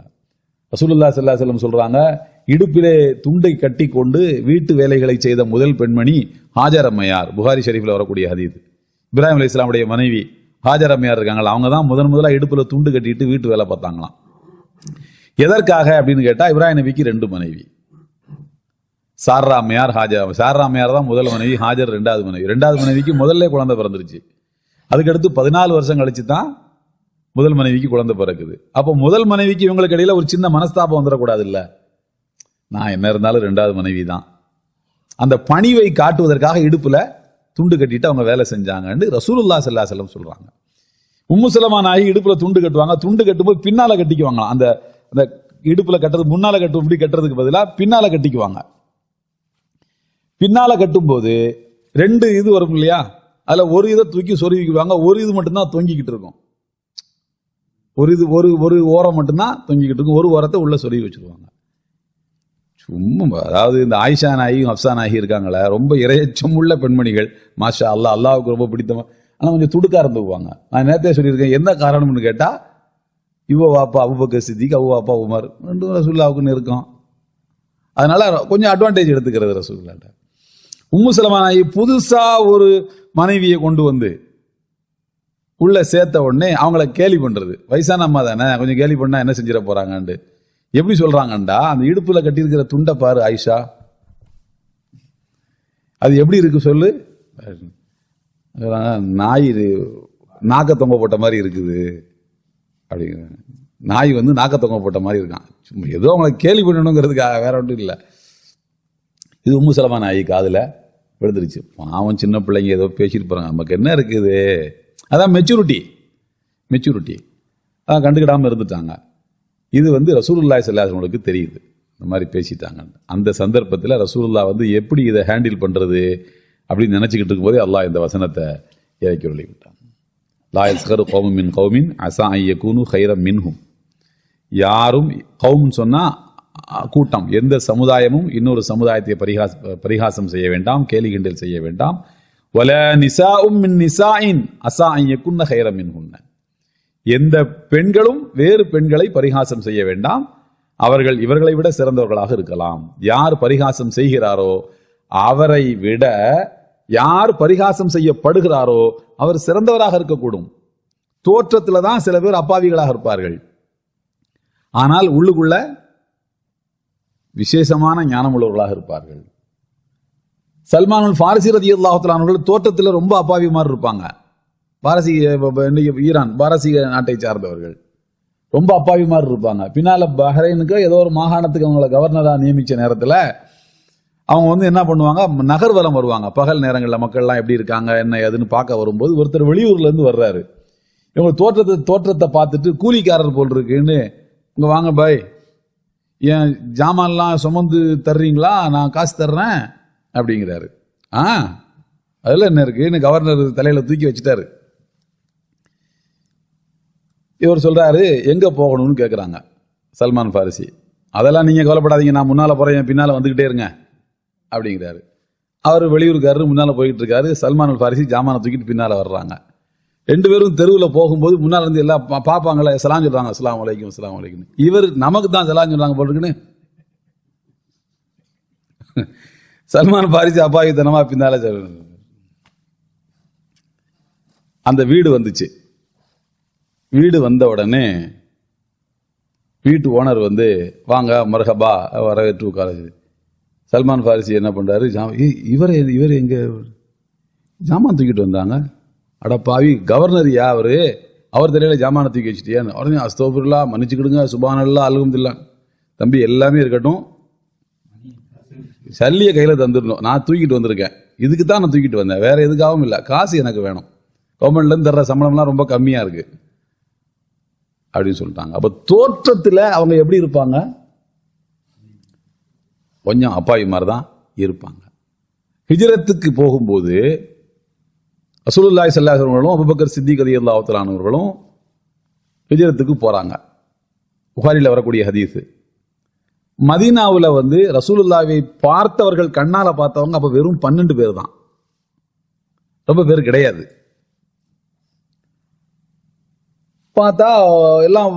ரசூலுல்லாஹி ஸல்லல்லாஹு அலைஹி வஸல்லம் சொல்றாங்க, இடுப்பிலே துண்டை கட்டி கொண்டு வீட்டு வேலைகளை செய்த முதல் பெண்மணி ஹாஜர் அம்மையார். புகாரி ஷரீஃபில் வரக்கூடிய ஹதீஸ். இப்ராஹிம் அலைஹிஸ்ஸலாமுடைய மனைவி ஹாஜர் அம்மையார் இருக்காங்களா, அவங்க தான் முதல்ல இடுப்புல துண்டு கட்டிட்டு வீட்டு வேலை பார்த்தாங்களாம். எதற்காக அப்படின்னு கேட்டா, இப்ராஹிம் நபிக்கு 2 மனைவி, சாரா அம்மையார், ஹாஜர். சாரா அம்மையார் தான் முதல் மனைவி, ஹாஜர் 2வது மனைவி. 2வது மனைவிக்கு முதல்ல குழந்தை பிறந்துருச்சு. அதுக்கடுத்து 14 வருஷம் கழிச்சு தான் முதல் மனைவிக்கு குழந்தை பிறக்குது. அப்போ முதல் மனைவிக்கு இவங்களுக்கு இடையில ஒரு சின்ன மனஸ்தாபம் வந்துடக்கூடாது இல்ல, நான் என்ன இருந்தாலும் 2வது மனைவி தான். அந்த பணிவை காட்டுவதற்காக இடுப்புல துண்டு கட்டிட்டு அவங்க வேலை செஞ்சாங்கன்னு ரசூலுல்லாஹி ஸல்லல்லாஹு அலைஹி வஸல்லம் சொல்றாங்க. உம்மு சலமா நாயகி இடுப்புல துண்டு கட்டுவாங்க. துண்டு கட்டும்போது பின்னால கட்டிக்குவாங்களாம். அந்த அந்த இடுப்புல கட்டுறது முன்னால கட்டும் இப்படி கட்டுறதுக்கு பதிலா பின்னால கட்டிக்குவாங்க. பின்னால கட்டும்போது 2 இது வரும் இல்லையா, அதுல ஒரு இதை தூக்கி சொருவிக்குவாங்க, ஒரு இது மட்டும்தான் தொங்கிக்கிட்டு இருக்கும். ஒரு ஓரம் மட்டும்தான் தொங்கிக்கிட்டு இருக்கும், ஒரு ஓரத்தை உள்ள சொருவி வச்சிருவாங்க. சும்மா அதாவது இந்த ஆயிஷா நாயகி ஹப்சா நாயகி இருக்காங்களே, ரொம்ப இரையச்சம் உள்ள பெண்மணிகள். மாஷா அல்லாஹ், அல்லாஹ்வுக்கு ரொம்ப பிடித்தமா. ஆனா கொஞ்சம் துடுக்கா இருந்துக்குவாங்க. நான் நேரத்தே சொல்லியிருக்கேன், என்ன காரணம்னு கேட்டா, இவ வாப்பா அபூபக்கர் சித்திக், அவ வாப்பா உமர், 2 ரசூலுல்லாஹ்வுக்குன்னு இருக்கும். அதனால கொஞ்சம் அட்வான்டேஜ் எடுத்துக்கிறது ரசூலுல்லாஹ்ட்ட. உம்மு சலமா நாயகி புதுசா ஒரு மனைவியை கொண்டு வந்து உள்ள சேர்த்த உடனே அவங்கள கேலி பண்றது. வயசான அம்மா தானே, கொஞ்சம் கேலி பண்ணா என்ன செஞ்சிட போறாங்கன்னு. எப்படி சொல்றாங்கண்டா, அந்த இடுப்புல கட்டியிருக்கிற துண்டை பாரு ஆயிஷா, அது எப்படி இருக்கு சொல்லு. நாய் நாக்க தொங்க போட்ட மாதிரி இருக்குது அப்படிங்கிறாங்க. நாய் வந்து நாக்க தொங்க போட்ட மாதிரி இருக்கான். சும்மா ஏதோ அவங்களை கேலி பண்ணணுங்கிறதுக்காக, வேற ஒன்றும் இல்லை. இது உம்மு சலமா நாயகி காதுல விழுந்துருச்சு. அவன் சின்ன பிள்ளைங்க ஏதோ பேசிட்டு போறாங்க, நமக்கு என்ன இருக்குது, அதான் மெச்சூரிட்டி அதான் கண்டுக்கிடாம இருந்துட்டாங்க. இது வந்து ரசூலுல்லாஹி ஸல்லல்லாஹு அலைஹி வஸல்லம் தெரியுது, இந்த மாதிரி பேசிட்டாங்க. அந்த சந்தர்ப்பத்தில் ரசூலுல்லாஹ் வந்து எப்படி இதை ஹேண்டில் பண்றது அப்படின்னு நினைச்சுக்கிட்டு இருக்கும்போதே அல்லாஹ் இந்த வசனத்தை இறக்கி விட்டான். லா யஸ்கரு கௌமும் மின் கௌமின் அஸா அன் யகூனு கைரம் மின்ஹும். யாரும் கௌம் சொன்னா கூட்டம், எந்த சமுதாயமும் இன்னொரு சமுதாயத்தை பரிகாசம் செய்ய வேண்டாம், கேலி கிண்டல் செய்ய வேண்டாம். வல நிசாஉம் மின் நிசாஇன் அஸா அன் யகுன்ன கைரம் மின்ஹுன்ன. எந்த பெண்களும் வேறு பெண்களை பரிகாசம் செய்ய வேண்டாம், அவர்கள் இவர்களை விட சிறந்தவர்களாக இருக்கலாம். யார் பரிகாசம் செய்கிறாரோ அவரை விட யார் பரிகாசம் செய்யப்படுகிறாரோ அவர் சிறந்தவராக இருக்கக்கூடும். தோற்றத்துல தான் சில பேர் அப்பாவிகளாக இருப்பார்கள், ஆனால் உள்ளுக்குள்ள விசேஷமான ஞானம் உள்ளவர்களாக இருப்பார்கள். சல்மானுல் ஃபாரிசி ரலியல்லாஹு தஆலா அவர்கள் தோற்றத்தில் ரொம்ப அப்பாவி மாதிரி இருப்பாங்க. ஈரான் பாரசீக நாட்டை சார்ந்தவர்கள் ரொம்ப அப்பாவி மாதிரி இருப்பாங்க. பின்னால பஹ்ரைனுக்கு ஏதோ ஒரு மாகாணத்துக்கு அவங்களை கவர்னரா நியமிச்ச நேரத்தில் அவங்க வந்து என்ன பண்ணுவாங்க, நகர்வலம் வருவாங்க. பகல் நேரங்களில் மக்கள்லாம் எப்படி இருக்காங்க என்ன ஏதுன்னு பார்க்க வரும்போது ஒருத்தர் வெளியூர்ல இருந்து வர்றாரு. இவங்க தோற்றத்தை பார்த்துட்டு கூலிக்காரர் போல் இருக்குன்னு, இங்க வாங்க பாய், என் ஜாமான்லாம் சுமந்து தர்றீங்களா, நான் காசு தர்றேன் அப்படிங்கிறாரு. அதுல என்ன இருக்குன்னு கவர்னர் தலையில தூக்கி வச்சுட்டாரு. இவர் சொல்றாரு, எங்க போகணும்னு கேட்கிறாங்க சல்மான் ஃபாரிசி. அதெல்லாம் நீங்க கவலைப்படாதீங்க, நான் முன்னால போறேன், பின்னால வந்துகிட்டே இருங்க அப்படிங்கிறாரு. அவர் வெளியூருக்காரரு முன்னால போயிட்டு இருக்காரு, சல்மான் ஃபாரிசி ஜாமான தூக்கிட்டு பின்னால வர்றாங்க. 2 பேரும் தெருவில் போகும்போது முன்னால இருந்து எல்லாம் பார்ப்பாங்களே, சலாம் சொல்றாங்க, அஸ்ஸலாமு அலைக்கும் அஸ்ஸலாமு அலைக்கும். இவர் நமக்கு தான் சலாம் சொல்றாங்க போட்டுருக்குன்னு சல்மான் ஃபாரிசி அப்பாவித்தனமா பின்னால அந்த வீடு வந்துச்சு. வீடு வந்த உடனே வீட்டு ஓனர் வந்து வாங்க மர்ஹபா வரவேற்று உட்கார. சல்மான் ஃபாரிசி என்ன பண்றாரு, இவர் எங்க ஜாமான் தூக்கிட்டு வந்தாங்க, அட பாவி கவர்னர் யா அவரு, அவர் தலையில ஜாமான தூக்கி வச்சுட்டியான்னு. உடனே அஸ்தோபிருல்லா, மன்னிச்சுக்கிடுங்க, சுப்ஹானல்லாஹ், அல்ஹம்துலில்லாஹ். தம்பி எல்லாமே இருக்கட்டும், சல்லிய கையில தந்துடணும், நான் தூக்கிட்டு வந்திருக்கேன், இதுக்கு தான் நான் தூக்கிட்டு வந்தேன், வேற எதுக்காகவும் இல்லை, காசு எனக்கு வேணும், கவர்மெண்ட்ல இருந்து தர்ற சம்பளம்லாம் ரொம்ப கம்மியா இருக்கு அப்படின்னு சொல்லிட்டாங்க. அப்ப தோற்றத்துல அவங்க எப்படி இருப்பாங்க, கொஞ்சம் அப்பாவி மாதிரி தான் இருப்பாங்க. ஹிஜ்ரத்துக்கு போகும்போது ரசூலுல்லாஹி ஸல்லல்லாஹு அலைஹி வஸல்லம் அபூபக்கர் சித்திக் ரலியல்லாஹு தஆலா அவர்களும் ஹிஜ்ரத்துக்கு போறாங்க. புகாரில வரக்கூடிய ஹதீஸ். மதீனாவுல வந்து ரசூலுல்லாஹ்வை பார்த்தவர்கள், கண்ணால பார்த்தவங்க அப்ப வெறும் 12 பேர் தான், ரொம்ப பேர் கிடையாது. பார்த்தா எல்லாம்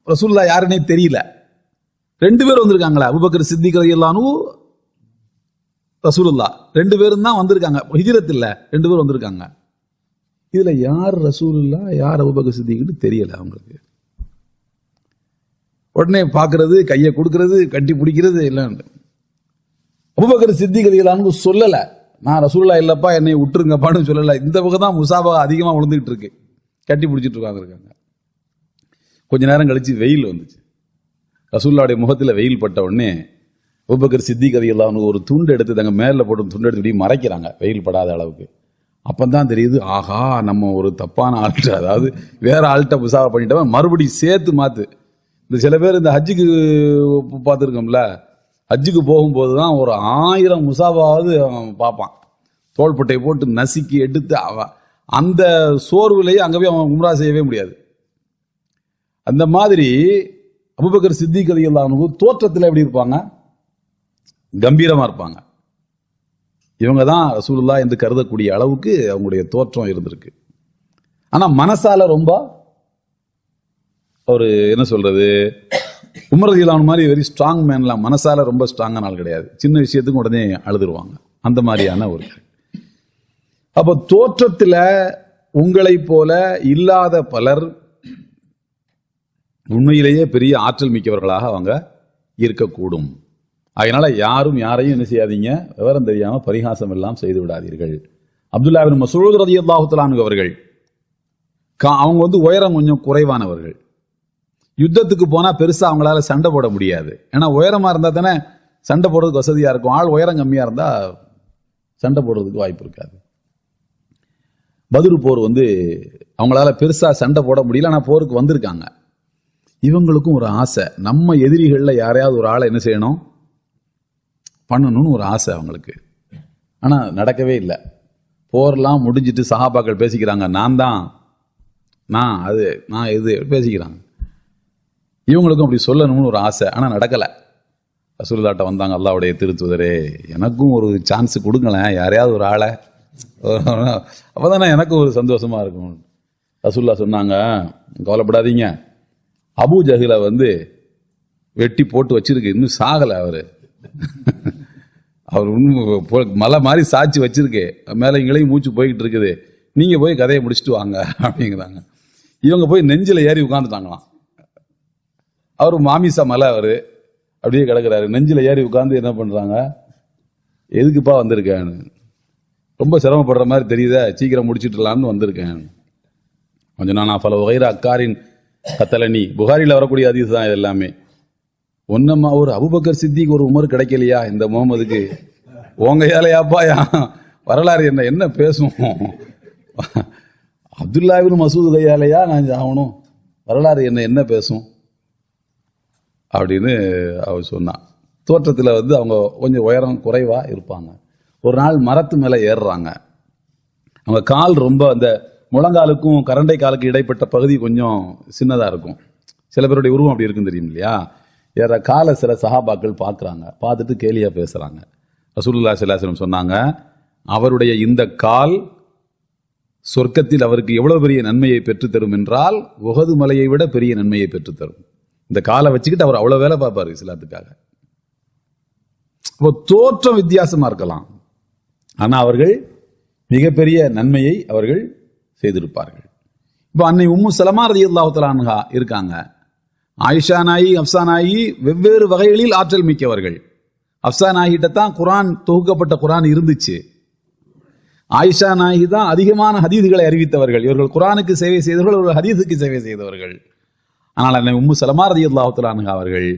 ரசூலுல்லாஹ் யாருன்னே தெரியல. 2 பேர் வந்திருக்காங்களா, அபூபக்கர் சித்திக் ரலியல்லாஹு அன்ஹு, ரசூலுல்லாஹ் 2 பேரும் தான் வந்திருக்காங்க. ஹிஜ்ரத் இல்ல, 2 பேர் வந்திருக்காங்க. இதுல யார் ரசூலுல்லாஹ் யார் அபூபக்கர் சித்திக்னு தெரியல அவங்களுக்கு. உடனே பாக்குறது, கையை கொடுக்கறது, கட்டி பிடிக்கிறது எல்லாம். அபூபக்கர் சித்திக் ரலியல்லாஹு அன்ஹு சொல்லல, நான் ரசூலுல்லாஹ் இல்லப்பா என்னை விட்டுருங்கப்பான்னு சொல்லல. இந்த பக்கம் தான் முசாபா அதிகமா விழுந்துகிட்டு இருக்கு, கட்டி பிடிச்சிட்டு இருக்காங்க. கொஞ்ச நேரம் கழிச்சு வெயில் வந்துச்சு. ரசூலுல்லாஹ்வுடைய முகத்துல வெயில் பட்ட உடனே அபூபக்கர் சித்திக் ரலியல்லாஹு அன்ஹு ஒரு துண்டு எடுத்து தங்க மேல போட்டு துண்டு எடுத்து மறைக்கிறாங்க, வெயில் படாத அளவுக்கு. அப்பதான் தெரியுது, ஆகா நம்ம ஒரு தப்பான ஆள்கிட்ட, அதாவது வேற ஆள்கிட்ட முசாஃபா பண்ணிட்டவன் மறுபடியும் சேர்த்து மாத்து. இந்த சில பேர் இந்த ஹஜ்ஜுக்கு பார்த்துருக்கோம்ல, ஹஜ்ஜுக்கு போகும்போது தான் ஒரு 1000 முசாஃபாவது பார்ப்பான். தோள்பட்டை போட்டு நசுக்கி எடுத்து அவன் அந்த சோர்வுலேயே அங்கே போய் அவன் உம்ரா செய்யவே முடியாது. அந்த மாதிரி அபூபக்கர் சித்திக் ரலியல்லாஹு அன்ஹு தோற்றத்தில் எப்படி இருப்பாங்க? கம்பீரமா இருப்பாங்க. இவங்க தான் ரசூலுல்லாஹ் என்று கருதக்கூடிய அளவுக்கு அவங்களுடைய தோற்றம் இருந்திருக்கு. ஆனா மனசால ரொம்ப ஒரு என்ன சொல்றது, உமர் ரலியல்லாஹு அன்ஹு மாதிரி வெரி ஸ்ட்ராங் மேன்லாம் மனசால ரொம்ப ஸ்ட்ராங்கான ஆள் கிடையாது. சின்ன விஷயத்துக்கு உடனே அழுதுருவாங்க. அந்த மாதிரியான ஒரு. அப்போ தோற்றத்துல உங்களை போல இல்லாத பலர் உண்மையிலேயே பெரிய ஆற்றல் மிக்கவர்களாக அவங்க இருக்கக்கூடும். அதனால யாரும் யாரையும் என்ன செய்யாதீங்க, விவரம் தெரியாம பரிகாசம் எல்லாம் செய்து விடாதீர்கள். அப்துல்லாஹ் இப்னு மஸ்ஊத் ரலியல்லாஹு தஆலா அன்ஹு அவர்கள் அவங்க உயரம் கொஞ்சம் குறைவானவர்கள். யுத்தத்துக்கு போனா பெருசா அவங்களால சண்டை போட முடியாது. ஏன்னா உயரமா இருந்தா தானே சண்டை போடுறதுக்கு வசதியா இருக்கும். ஆள் உயரம் கம்மியா இருந்தா சண்டை போடுறதுக்கு வாய்ப்பு இருக்காது. பத்ரு போர் அவங்களால பெருசா சண்டை போட முடியல. ஆனா போருக்கு வந்திருக்காங்க. இவங்களுக்கும் ஒரு ஆசை, நம்ம எதிரிகள்ல யாரையாவது ஒரு ஆளை என்ன செய்யணும், பண்ணணும்னு ஒரு ஆசை அவங்களுக்கு. ஆனா நடக்கவே இல்லை. போர்லாம் முடிஞ்சிட்டு சஹாபாக்கள் பேசிக்கிறாங்க, நான் இது பேசிக்கிறாங்க. இவங்களுக்கும் அப்படி சொல்லணும்னு ஒரு ஆசை. ஆனா நடக்கல. ரசூலுல்லாஹ்ட்ட வந்தாங்க, அல்லாஹ்வுடைய திருத்தூதரே எனக்கும் ஒரு சான்ஸ் கொடுங்களேன், யாரையாவது ஒரு ஆளை, அப்பதானே எனக்கும் ஒரு சந்தோஷமா இருக்கும். ரசூலுல்லாஹ் சொன்னாங்க, கவலைப்படாதீங்க, அபூ ஜஹில வெட்டி போட்டு வச்சிருக்கு, இன்னும் சாகல அவர் இன்னும் மலை மாதிரி சாட்சி வச்சிருக்கு, மேல இங்களையும் மூச்சு போய்கிட்டு இருக்குது, நீங்க போய் கதையை முடிச்சுட்டு வாங்க அப்படிங்கிறாங்க. இவங்க போய் நெஞ்சில ஏறி உட்காந்துட்டாங்களாம். அவரு மாமிசா மலை, அவரு அப்படியே கிடக்குறாரு. நெஞ்சில ஏறி உட்கார்ந்து என்ன பண்றாங்க, எதுக்குப்பா வந்திருக்கேன், ரொம்ப சிரமப்படுற மாதிரி தெரியுதா, சீக்கிரம் முடிச்சுட்டுலான்னு வந்திருக்கேன். கொஞ்சம் நான் பல வகைர அக்காரின் கத்தலனி, புகாரில வரக்கூடிய ஹதீஸ் தான் இது எல்லாமே. ஒன்னம்மா ஒரு அபூபக்கர் சித்திக் ஒரு உமர் கிடைக்கலையா இந்த முகமதுக்கு, உங்க ஏழையாப்பாயா வரலாறு என்ன பேசும், அப்துல்லாஹ் இப்னு மஸ்ஊத் கையாலையா நான் ஆகணும், வரலாறு என்ன பேசும் அப்படின்னு அவர் சொன்னான். தோற்றத்தில் அவங்க கொஞ்சம் உயரம் குறைவா இருப்பாங்க. ஒரு நாள் மரத்து மேல ஏறுறாங்க. அவங்க கால் ரொம்ப அந்த முழங்காலுக்கும் கரண்டை காலுக்கு இடைப்பட்ட பகுதி கொஞ்சம் சின்னதா இருக்கும். சில பேருடைய உருவம் அப்படி இருக்கும் தெரியும் இல்லையா. ஏற காலை சில சஹாபாக்கள் பார்க்குறாங்க, பார்த்துட்டு கேலியா பேசுறாங்க. ரசூலுல்லாஹி ஸல்லல்லாஹு அலைஹி வஸல்லம் சொன்னாங்க, அவருடைய இந்த கால் சொர்க்கத்தில் அவருக்கு எவ்வளவு பெரிய நன்மையை பெற்றுத்தரும் என்றால் உஹது மலையை விட பெரிய நன்மையை பெற்றுத்தரும். இந்த காலை வச்சுக்கிட்டு அவர் அவ்வளவு வேலை பார்ப்பாரு இஸ்லாத்துக்காக. இப்போ தோற்றம் வித்தியாசமா இருக்கலாம், ஆனா அவர்கள் மிகப்பெரிய நன்மையை அவர்கள் செய்திருப்பார்கள். இப்போ அன்னை உம்மு சலமா ரலியல்லாஹு தஆலா அன்ஹா இருக்காங்க. ஆயிஷா நாயி, அப்சா நாயி வெவ்வேறு வகைகளில் ஆற்றல் மிக்கவர்கள். அப்சா நாயிட்ட தான் குர்ஆன், தொகுக்கப்பட்ட குர்ஆன் இருந்துச்சு. ஆயிஷா நாயி தான் அதிகமான ஹதீதுகளை அறிவித்தவர்கள். இவர்கள் குர்ஆனுக்கு சேவை செய்தவர்கள், இவர்கள் ஹதீதுக்கு சேவை செய்தவர்கள். ஆனால் அன்னை உம்மு சலமா ரலியல்லாஹு தஆலா அன்ஹா அவர்கள்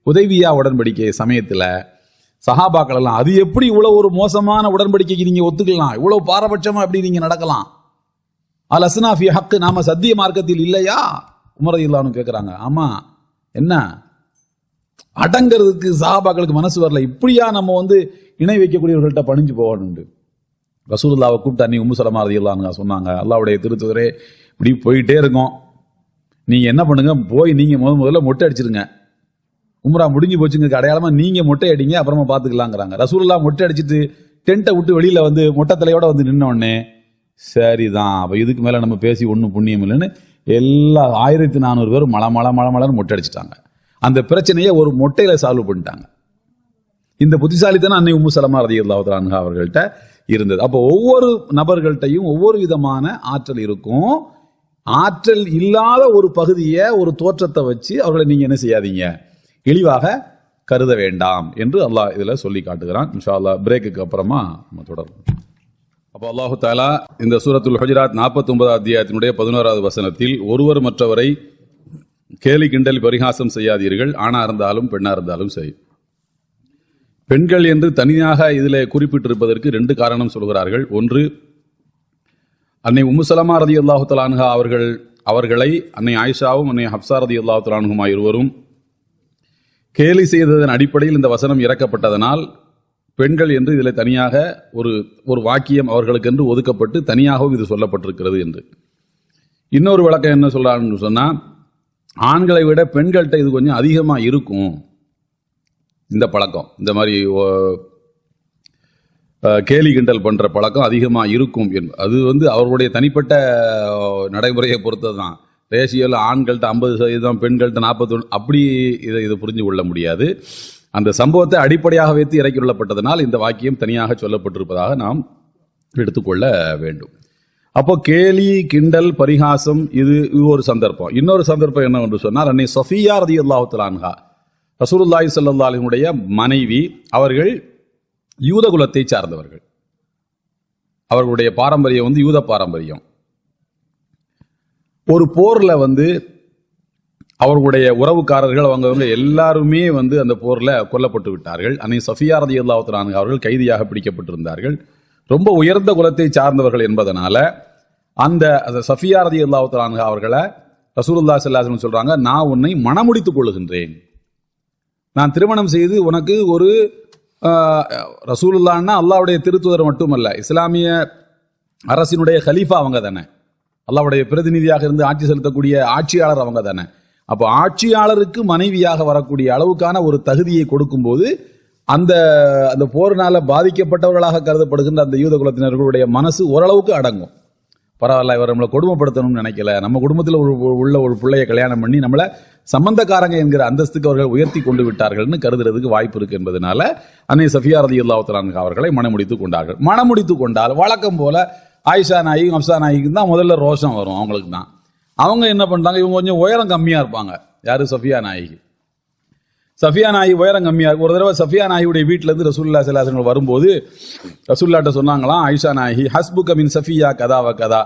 ஹுதைபியா உடன்படிக்கை சமயத்துல சஹாபாக்கள் எல்லாம், அது எப்படி இவ்வளவு ஒரு மோசமான உடன்படிக்கைக்கு நீங்க ஒத்துக்கலாம், இவ்வளவு பாரபட்சமா எப்படி நீங்க நடக்கலாம், அல் அஸ்னா ஃபி ஹக், நாம சத்திய மார்க்கத்தில் இல்லையா, உமர் ரலியல்லாஹு அன்ஹு கேட்கிறாங்க. ஆமா, என்ன அடங்கிறதுக்கு சஹாபாக்களுக்கு மனசு வரல, இப்படியா நம்ம இணை வைக்கக்கூடியவர்கள்ட்ட பணிஞ்சு போகணும். ரசூலுல்லாஹ்வை கூப்பிட்டு அன்னி உம்மு சலமா ரலியல்லாஹு அன்ஹா சொன்னாங்க, அல்லாஹ்வுடைய திருத்தூதரே இப்படி போயிட்டே இருக்கோம், நீங்க என்ன பண்ணுங்க, போய் நீங்க முதல்ல மொட்டை அடிச்சிருங்க, உம்ரா முடிஞ்சு போச்சுங்க, அடையாளமா நீங்க மொட்டை அடிங்க, அப்புறமா பாத்துக்கலாங்கிறாங்க. ரசூலுல்லாஹ் மொட்டை அடிச்சிட்டு டென்ட்டை விட்டு வெளியில மொட்டை தலையோட நின்ன உடனே, சரிதான் அப்ப இதுக்கு மேல நம்ம பேசி ஒன்னும் புண்ணியம் இல்லைன்னு எல்லா 1400 பேரும் மலன்னு மொட்டை அடிச்சிட்டாங்க. அந்த பிரச்சனையை ஒரு மொட்டையில சால்வ் பண்ணிட்டாங்க. இந்த புத்திசாலித்தனம் அன்னை உம்மு சலமா ரலியல்லாஹு தஆலா அன்ஹா அவர்கள்ட்ட இருந்தது. அப்போ ஒவ்வொரு நபர்கள்ட்டையும் ஒவ்வொரு விதமான ஆற்றல் இருக்கும். ஆற்றல் இல்லாத ஒரு பகுதியை, ஒரு தோற்றத்தை வச்சு அவர்களை நீங்க என்ன செய்யாதீங்க, இழிவாக கருத வேண்டாம் என்று அல்லாஹ் இதுல சொல்லி காட்டுகிறான். இன்ஷா அல்லாஹ் பிரேக்குக்கு அப்புறமா நம்ம தொடரும். அப்போ அல்லாஹு தஆலா இந்த சூரத்துல் ஹுஜராத் 49வது அத்தியாயத்தினுடைய 11வது வசனத்தில், ஒருவர் மற்றவரை கேலி கிண்டல் பரிகாசம் செய்யாதீர்கள், ஆணா இருந்தாலும் பெண்ணா இருந்தாலும் சரி. பெண்கள் என்று தனியாக இதில் குறிப்பிட்டிருப்பதற்கு 2 காரணம் சொல்கிறார்கள். ஒன்று, அன்னை உம்மு சலமா ரலியல்லாஹு தஆலா அன்ஹா அவர்களை அன்னை ஆயிஷாவும் அன்னை ஹப்ஸா ரலியல்லாஹு தஆலா அன்ஹுமா இருவரும் கேலி செய்ததன் அடிப்படையில் இந்த வசனம் இறக்கப்பட்டதனால் பெண்கள் என்று இதில் தனியாக ஒரு வாக்கியம் அவர்களுக்கென்று ஒதுக்கப்பட்டு தனியாகவும் இது சொல்லப்பட்டிருக்கிறது என்று. இன்னொரு விளக்கம் என்ன சொல்றான்னு சொன்னா, ஆண்களை விட பெண்கள்கிட்ட இது கொஞ்சம் அதிகமாக இருக்கும் இந்த பழக்கம், இந்த மாதிரி கேலி கிண்டல் பண்ற பழக்கம் அதிகமாக இருக்கும். அது அவர்களுடைய தனிப்பட்ட நடைமுறையை பொறுத்தது தான். ரேஷியோவில் ஆண்கள்கிட்ட 50%, பெண்கள்கிட்ட 41, அப்படி இதை புரிஞ்சு கொள்ள முடியாது. அந்த சம்பவத்தை அடிப்படையாக வைத்து இறக்கியுள்ளப்பட்டதனால் இந்த வாக்கியம் தனியாக சொல்லப்பட்டிருப்பதாக நாம் எடுத்துக்கொள்ள வேண்டும். அப்போ கேலி, கிண்டல், பரிகாசம் இது ஒரு சந்தர்ப்பம். இன்னொரு சந்தர்ப்பம் என்னவென்று சொன்னால், அன்னை சஃபியா ரலியல்லாஹு தஆலா அன்ஹா ரசூலுல்லாஹி ஸல்லல்லாஹு அலைஹி வஸல்லம் உடைய மனைவி. அவர்கள் யூத குலத்தை சார்ந்தவர்கள். அவர்களுடைய பாரம்பரியம் யூத பாரம்பரியம். ஒரு போர்ல அவர்களுடைய உறவுக்காரர்கள் அவங்க எல்லாருமே அந்த போர்ல கொல்லப்பட்டு விட்டார்கள். அன்னை சஃபியா ரலியல்லாஹு தஆலா அன்ஹா அவர்கள் கைதியாக பிடிக்கப்பட்டிருந்தார்கள். ரொம்ப உயர்ந்த குலத்தை சார்ந்தவர்கள் என்பதனால அந்த சஃபியா ரலியல்லாஹு தஆலா அன்ஹா அவர்களை ரசூலுல்லாஹி ஸல்லல்லாஹு அலைஹி வஸல்லம் சொல்றாங்க, நான் உன்னை மணமுடித்துக் கொள்ளுகின்றேன், நான் திருமணம் செய்து உனக்கு ஒரு ரசூலுல்லாஹ்னா அல்லாஹ்வுடைய திருத்தூதர் மட்டுமல்ல, இஸ்லாமிய அரசினுடைய கலீஃபா அவங்க தானே, அல்லாஹ்வுடைய பிரதிநிதியாக இருந்து ஆட்சி செலுத்தக்கூடிய ஆட்சியாளர் அவங்க தானே. அப்போ ஆட்சியாளருக்கு மனைவியாக வரக்கூடிய அளவுக்கான ஒரு தகுதியை கொடுக்கும் போது அந்த போரினால பாதிக்கப்பட்டவர்களாக கருதப்படுகின்ற அந்த யூத குலத்தினர்களுடைய மனசு ஓரளவுக்கு அடங்கும். பரவாயில்ல, இவர் நம்மளை கொடுமைப்படுத்தணும்னு நினைக்கல, நம்ம குடும்பத்தில் உள்ள ஒரு பிள்ளையை கல்யாணம் பண்ணி நம்மளை சம்பந்தக்காரங்க என்கிற அந்தஸ்துக்கு அவர்கள் உயர்த்தி கொண்டு விட்டார்கள்னு கருதுறதுக்கு வாய்ப்பு இருக்கு என்பதனால அன்னை சஃபியா ரலியல்லாஹு தஆலா அன்ஹா அவர்களை மணமுடித்துக் கொண்டார்கள். மணமுடித்துக் கொண்டால் வழக்கம் போல ஆயிஷா நாயகி, ஹப்ஸா நாயகிக்கு தான் முதல்ல ரோஷம் வரும். அவங்களுக்கு தான். அவங்க என்ன பண்றாங்க, இவங்க கொஞ்சம் உயரம் கம்மியா இருப்பாங்க. யாரு? சஃபியா நாயகி. சஃபியா நாயகி உயரம் கம்மியா இருக்கும். ஒரு தடவை சஃபியா நாயகியுடைய வீட்டில இருந்து ரசூலுல்லாஹி ஸல்லல்லாஹு அலைஹி வஸல்லம் வரும்போது ரசூலுல்லாஹ்ட்ட சொன்னாங்களாம், ஆயிஷா நாயகி, ஹஸ்புக மின் சஃபியா கதா வ கதா,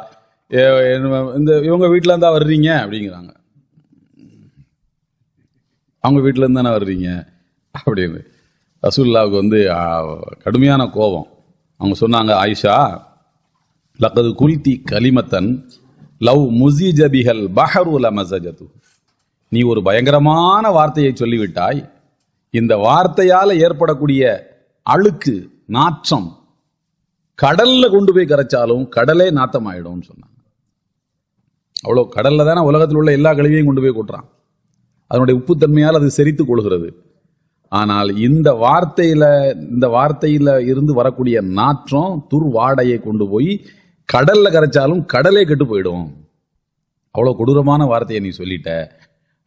இவங்க வீட்டுல இருந்தா வர்றீங்க அப்படிங்கிறாங்க. அவங்க வீட்டுல இருந்து தானே வர்றீங்க அப்படின்னு ரசூலுல்லாஹ்வுக்கு கடுமையான கோபம். அவங்க சொன்னாங்க, ஆயிஷா, லக்கது குல்தி கலிமத்தன் லவ் முஸிஜ பிஹல் பஹரு லமஸஜது, நீ ஒரு பயங்கரமான வார்த்தையை சொல்லிவிட்டாய், இந்த வார்த்தையால ஏற்படக்கூடிய அழுக்கு, நாற்றம் கடல்ல கொண்டு போய் கரைச்சாலும் கடலே நாத்தம் ஆயிடும் சொன்னாங்க. அவ்வளோ கடல்ல தானே உலகத்தில் உள்ள எல்லா கழிவையும் கொண்டு போய் கொட்டுறான். அதனுடைய உப்புத்தன்மையால் அது செரித்துக் கொள்கிறது. ஆனால் இந்த வார்த்தையில இருந்து வரக்கூடிய நாற்றம், துர்வாடையை கொண்டு போய் கடல்ல கரைச்சாலும் கடலே கெட்டு போயிடும். அவ்வளோ கொடூரமான வார்த்தையை நீ சொல்லிட்ட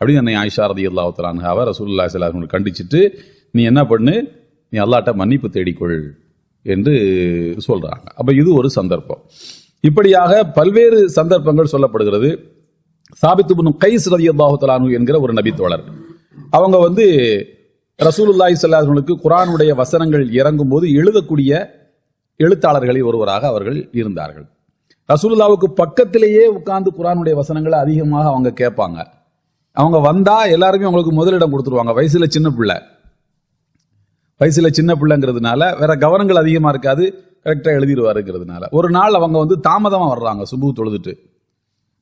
அப்படின்னு அன்னை ஆயிஷா ரலியல்லாஹு தஆலா அன்ஹாவை ரசூலுல்லாஹி ஸல்லல்லாஹு அலைஹி வஸல்லம் கண்டிச்சிட்டு, நீ என்ன பண்ணு, நீ அல்லாஹ்ட்ட மன்னிப்பு தேடிக்கொள் என்று சொல்றாங்க. அப்ப இது ஒரு சந்தர்ப்பம். இப்படியாக பல்வேறு சந்தர்ப்பங்கள் சொல்லப்படுகிறது. சாபித் இப்னு கைஸ் ரலியல்லாஹு தஆலா அன்ஹு என்கிற ஒரு நபி தோழர், அவங்க ரசூலுல்லாஹி ஸல்லல்லாஹு அலைஹி வஸல்லம் குர்ஆனுடைய வசனங்கள் இறங்கும் போது எழுதக்கூடிய எழுத்தாளர்களில் ஒருவராக அவர்கள் இருந்தார்கள். ரசூலுல்லாஹ்வுக்கு பக்கத்திலேயே உட்கார்ந்து குர்ஆனுடைய வசனங்களை அதிகமாக அவங்க கேட்பாங்க. அவங்க வந்தா எல்லாருமே அவங்களுக்கு முதலிடம் கொடுத்துருவாங்க. வயசுல சின்ன பிள்ளைங்கிறதுனால வேற கவனங்கள் அதிகமா இருக்காது, கரெக்டா எழுதிடுவாருங்கிறதுனால. ஒரு நாள் அவங்க தாமதமா வர்றாங்க, சுபு தொழுதுட்டு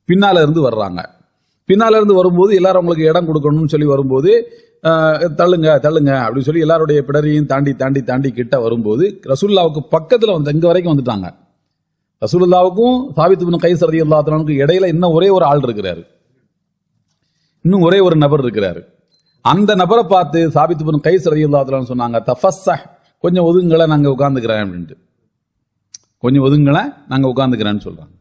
பின்னால இருந்து வர்றாங்க. பின்னால இருந்து வரும்போது எல்லாரும் அவங்களுக்கு இடம் கொடுக்கணும்னு சொல்லி வரும்போது தள்ளுங்க அப்படின்னு சொல்லி எல்லாருடைய பிடரையும் தாண்டி கிட்ட வரும்போது ரசூலுல்லாஹ்வுக்கு பக்கத்துல இங்க வரைக்கும் வந்துட்டாங்க. ரசூலுல்லாஹ்வுக்கும் சாபித் இப்னு கைஸ் ரலியல்லாஹு தஆலா அன்ஹுக்கு இடையில இன்னும் ஒரே ஒரு ஆள் இருக்கிறாரு, இன்னும் ஒரே ஒரு நபர் இருக்கிறாரு. அந்த நபரை பார்த்து சாபித் இப்னு கைஸ் ரலியல்லாஹு தஆலா சொன்னாங்க, தஃபஸ்ஸஹ், கொஞ்சம் ஒதுங்கள, நாங்க உட்கார்ந்துக்கிறேன் அப்படின்ட்டு. கொஞ்சம் ஒதுங்கள, நாங்க உட்கார்ந்துக்கிறேன்னு சொல்றாங்க.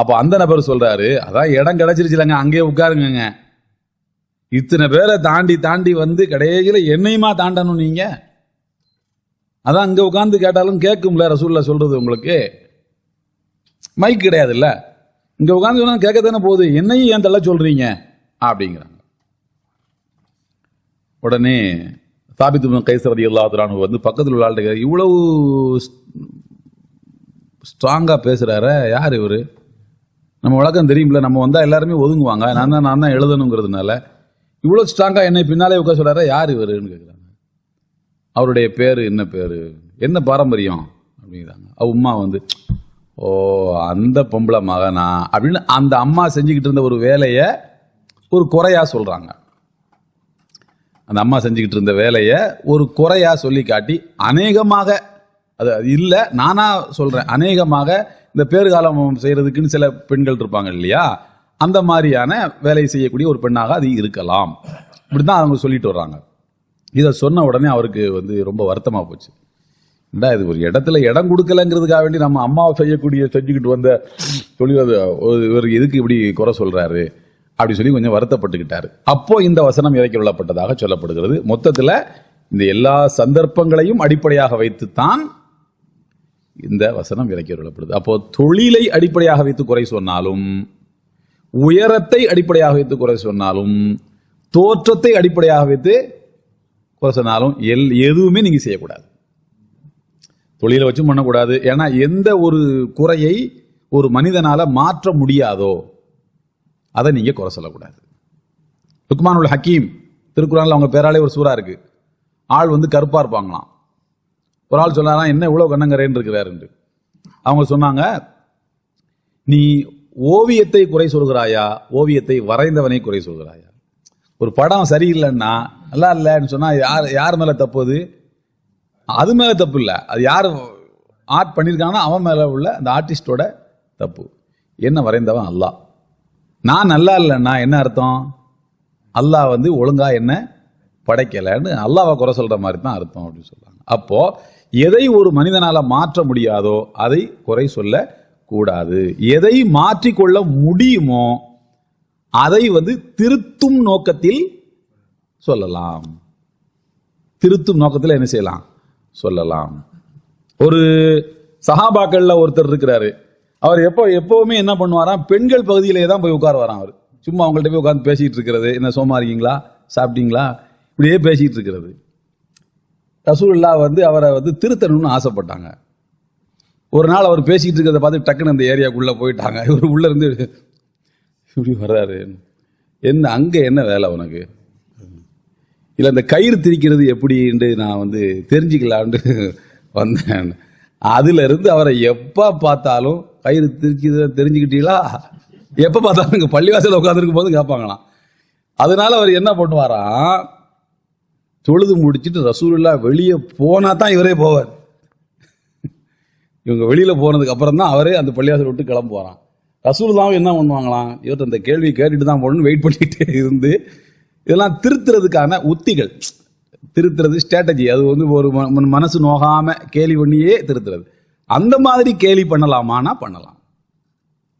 அப்ப அந்த நபர் சொல்றாரு, அதான் இடம் கிடைச்சிருச்சுலங்க, அங்கேயே உட்காருங்க, இத்தனை பேரை தாண்டி வந்து கடைசியில என்னையுமா தாண்டணும் நீங்க? அதான் அங்க உட்கார்ந்து கேட்டாலும் கேட்கும்ல ரசூலுல்லாஹ் சொல்றது, உங்களுக்கு மைக் கிடையாது இல்ல, இங்க உட்கார்ந்து சொன்னா கேட்கத்தானே போகுது, என்னையும் ஏன் தள்ள சொல்றீங்க அப்படிங்கிறாங்க. உடனே சாபித் இப்னு கைஸ் ரலியல்லாஹு தஆலா அன்ஹு பக்கத்தில் உள்ள ஆள்கிட்ட, இவ்வளவு ஸ்ட்ராங்கா பேசுறாரு, யார் இவரு? நம்ம வழக்கம் தெரியும்ல, நம்ம வந்தா எல்லாருமே ஒதுங்குவாங்க, நான் தான் எழுதணுங்கிறதுனால இவ்வளவு ஸ்ட்ராங்கா என்னை பின்னாலே உட்கார சொல்றாரு, யார் இவருன்னு கேட்குறாங்க. அவருடைய பேரு என்ன, பேரு என்ன, பாரம்பரியம் அப்படிங்கிறாங்க. உம்மா ஓ அந்த பொம்பளை மகனா அப்படின்னு அந்த அம்மா செஞ்சுக்கிட்டு இருந்த ஒரு வேலையை ஒரு குறையா சொல்றாங்க. அந்த அம்மா செஞ்சுக்கிட்டு இருந்த வேலையை ஒரு குறையா சொல்லி காட்டி அநேகமாக அது இல்லை, நானா சொல்றேன், அநேகமாக இந்த பேறுகாலம் செய்யறதுக்குன்னு சில பெண்கள் இருப்பாங்க இல்லையா, அந்த மாதிரியான வேலையை செய்யக்கூடிய ஒரு பெண்ணாக அது இருக்கலாம். இப்படிதான் அவங்க சொல்லிட்டு வர்றாங்க. இதை சொன்ன உடனே அவருக்கு ரொம்ப வருத்தமா போச்சு. இது ஒரு இடத்துல இடம் கொடுக்கலங்கிறதுக்காக வேண்டி நம்ம அம்மாவை செஞ்சுக்கிட்டு வந்த தொழில் இவர் எதுக்கு இப்படி குறை சொல்றாரு அப்படி சொல்லி கொஞ்சம் வருத்தப்பட்டுக்கிட்டாரு. அப்போ இந்த வசனம் இறக்கி கொள்ளப்பட்டதாக சொல்லப்படுகிறது. மொத்தத்தில் இந்த எல்லா சந்தர்ப்பங்களையும் அடிப்படையாக வைத்துத்தான் இந்த வசனம் இறக்கி கொள்ளப்படுது. அப்போ தொழிலை அடிப்படையாக வைத்து குறை சொன்னாலும், உயரத்தை அடிப்படையாக வைத்து குறை சொன்னாலும், தோற்றத்தை அடிப்படையாக வைத்து குறை சொன்னாலும் எதுவுமே நீங்க செய்யக்கூடாது. தொழிலை வச்சும் பண்ணக்கூடாது. ஏன்னா எந்த ஒரு குறையை ஒரு மனிதனால மாற்ற முடியாதோ அதை நீங்க குறை சொல்லக்கூடாது. லுக்மானுல் ஹக்கீம் திருக்குறான்ல அவங்க பேராலே ஒரு சூறா இருக்கு. ஆள் கருப்பா இருப்பாங்களாம். ஒரு ஆள் சொன்னாராம், என்ன இவ்வளவு கண்ணங்கரேன்னு இருக்கிறாரு. அவங்க சொன்னாங்க, நீ ஓவியத்தை குறை சொல்கிறாயா, ஓவியத்தை வரைந்தவனை குறை சொல்கிறாயா? ஒரு படம் சரியில்லைன்னா, நல்லா இல்லைன்னு சொன்னா யார் மேல தப்பு? அது மேல தப்பு இல்லை, அது யார் ஆர்ட் பண்ணியிருக்காங்கன்னா அவன் மேல உள்ள அந்த ஆர்டிஸ்டோட தப்பு. என்ன வரைந்தவன் அல்லாஹ். நான் நல்லா இல்லைன்னா என்ன அர்த்தம்? அல்லாஹ் ஒழுங்கா என்ன படைக்கலன்னு அல்லாஹ்வை குறை சொல்ற மாதிரி தான் அர்த்தம் அப்படின்னு சொல்றாங்க. அப்போ எதை ஒரு மனிதனால மாற்ற முடியாதோ அதை குறை சொல்ல கூடாது. எதை மாற்றிக்கொள்ள முடியுமோ அதை திருத்தும் நோக்கத்தில் சொல்லலாம். திருத்தும் நோக்கத்தில் என்ன செய்யலாம்? சொல்லலாம். ஒரு சஹாபாக்கள்ல ஒருத்தர் இருக்கிறாரு. அவர் எப்பவுமே என்ன பண்ணுவாராம், பெண்கள் பகுதியிலே தான் போய் உட்காருவாராம். அவர் சும்மா அவங்கள்ட்ட போய் உட்கார்ந்து பேசிட்டு இருக்கிறது, என்ன சோமா இருக்கீங்களா, சாப்பிட்டீங்களா, இப்படியே பேசிட்டு இருக்கிறது. ரசூலுல்லாஹ் அவரை திருத்தணும்னு ஆசைப்பட்டாங்க. ஒரு நாள் அவர் பேசிட்டு இருக்கிறத பார்த்து டக்குன்னு அந்த ஏரியாக்குள்ள போயிட்டாங்க. இவர் உள்ள இருந்து இப்படி வர்றாரு, என்ன அங்க என்ன வேலை உனக்கு? இல்ல இந்த கயிறு திரிக்கிறது எப்படின்னு நான் தெரிஞ்சுக்கலான்னு வந்தேன். அதுல இருந்து அவரை எப்ப பார்த்தாலும் கயிறு திரிக்கிறத தெரிஞ்சுக்கிட்டீங்களா, எப்ப பார்த்தாலும் இங்க பள்ளிவாசல உட்காந்துருக்கும் போது கேட்பாங்களாம். அதனால அவர் என்ன பண்ணுவாராம், தொழுது முடிச்சுட்டு ரசூலுல்லாஹ் வெளியே போனா தான் இவரே போவார். இவங்க வெளியில போனதுக்கு அப்புறம் தான் அவரே அந்த பள்ளிவாசல் விட்டு கிளம்புவாராம். ரசூலுல்லாஹ் என்ன பண்ணுவாங்களாம், இவர்கிட்ட அந்த கேள்வி கேட்டுட்டு தான் போகணும்னு வெயிட் பண்ணிட்டே இருந்து இதெல்லாம் திருத்துறதுக்கான உத்திகள், திருத்துறது ஸ்ட்ராட்டஜி. அது ஒரு மனசு நோகாம கேலி பண்ணியே திருத்துறது. அந்த மாதிரி கேலி பண்ணலாமானா பண்ணலாம்.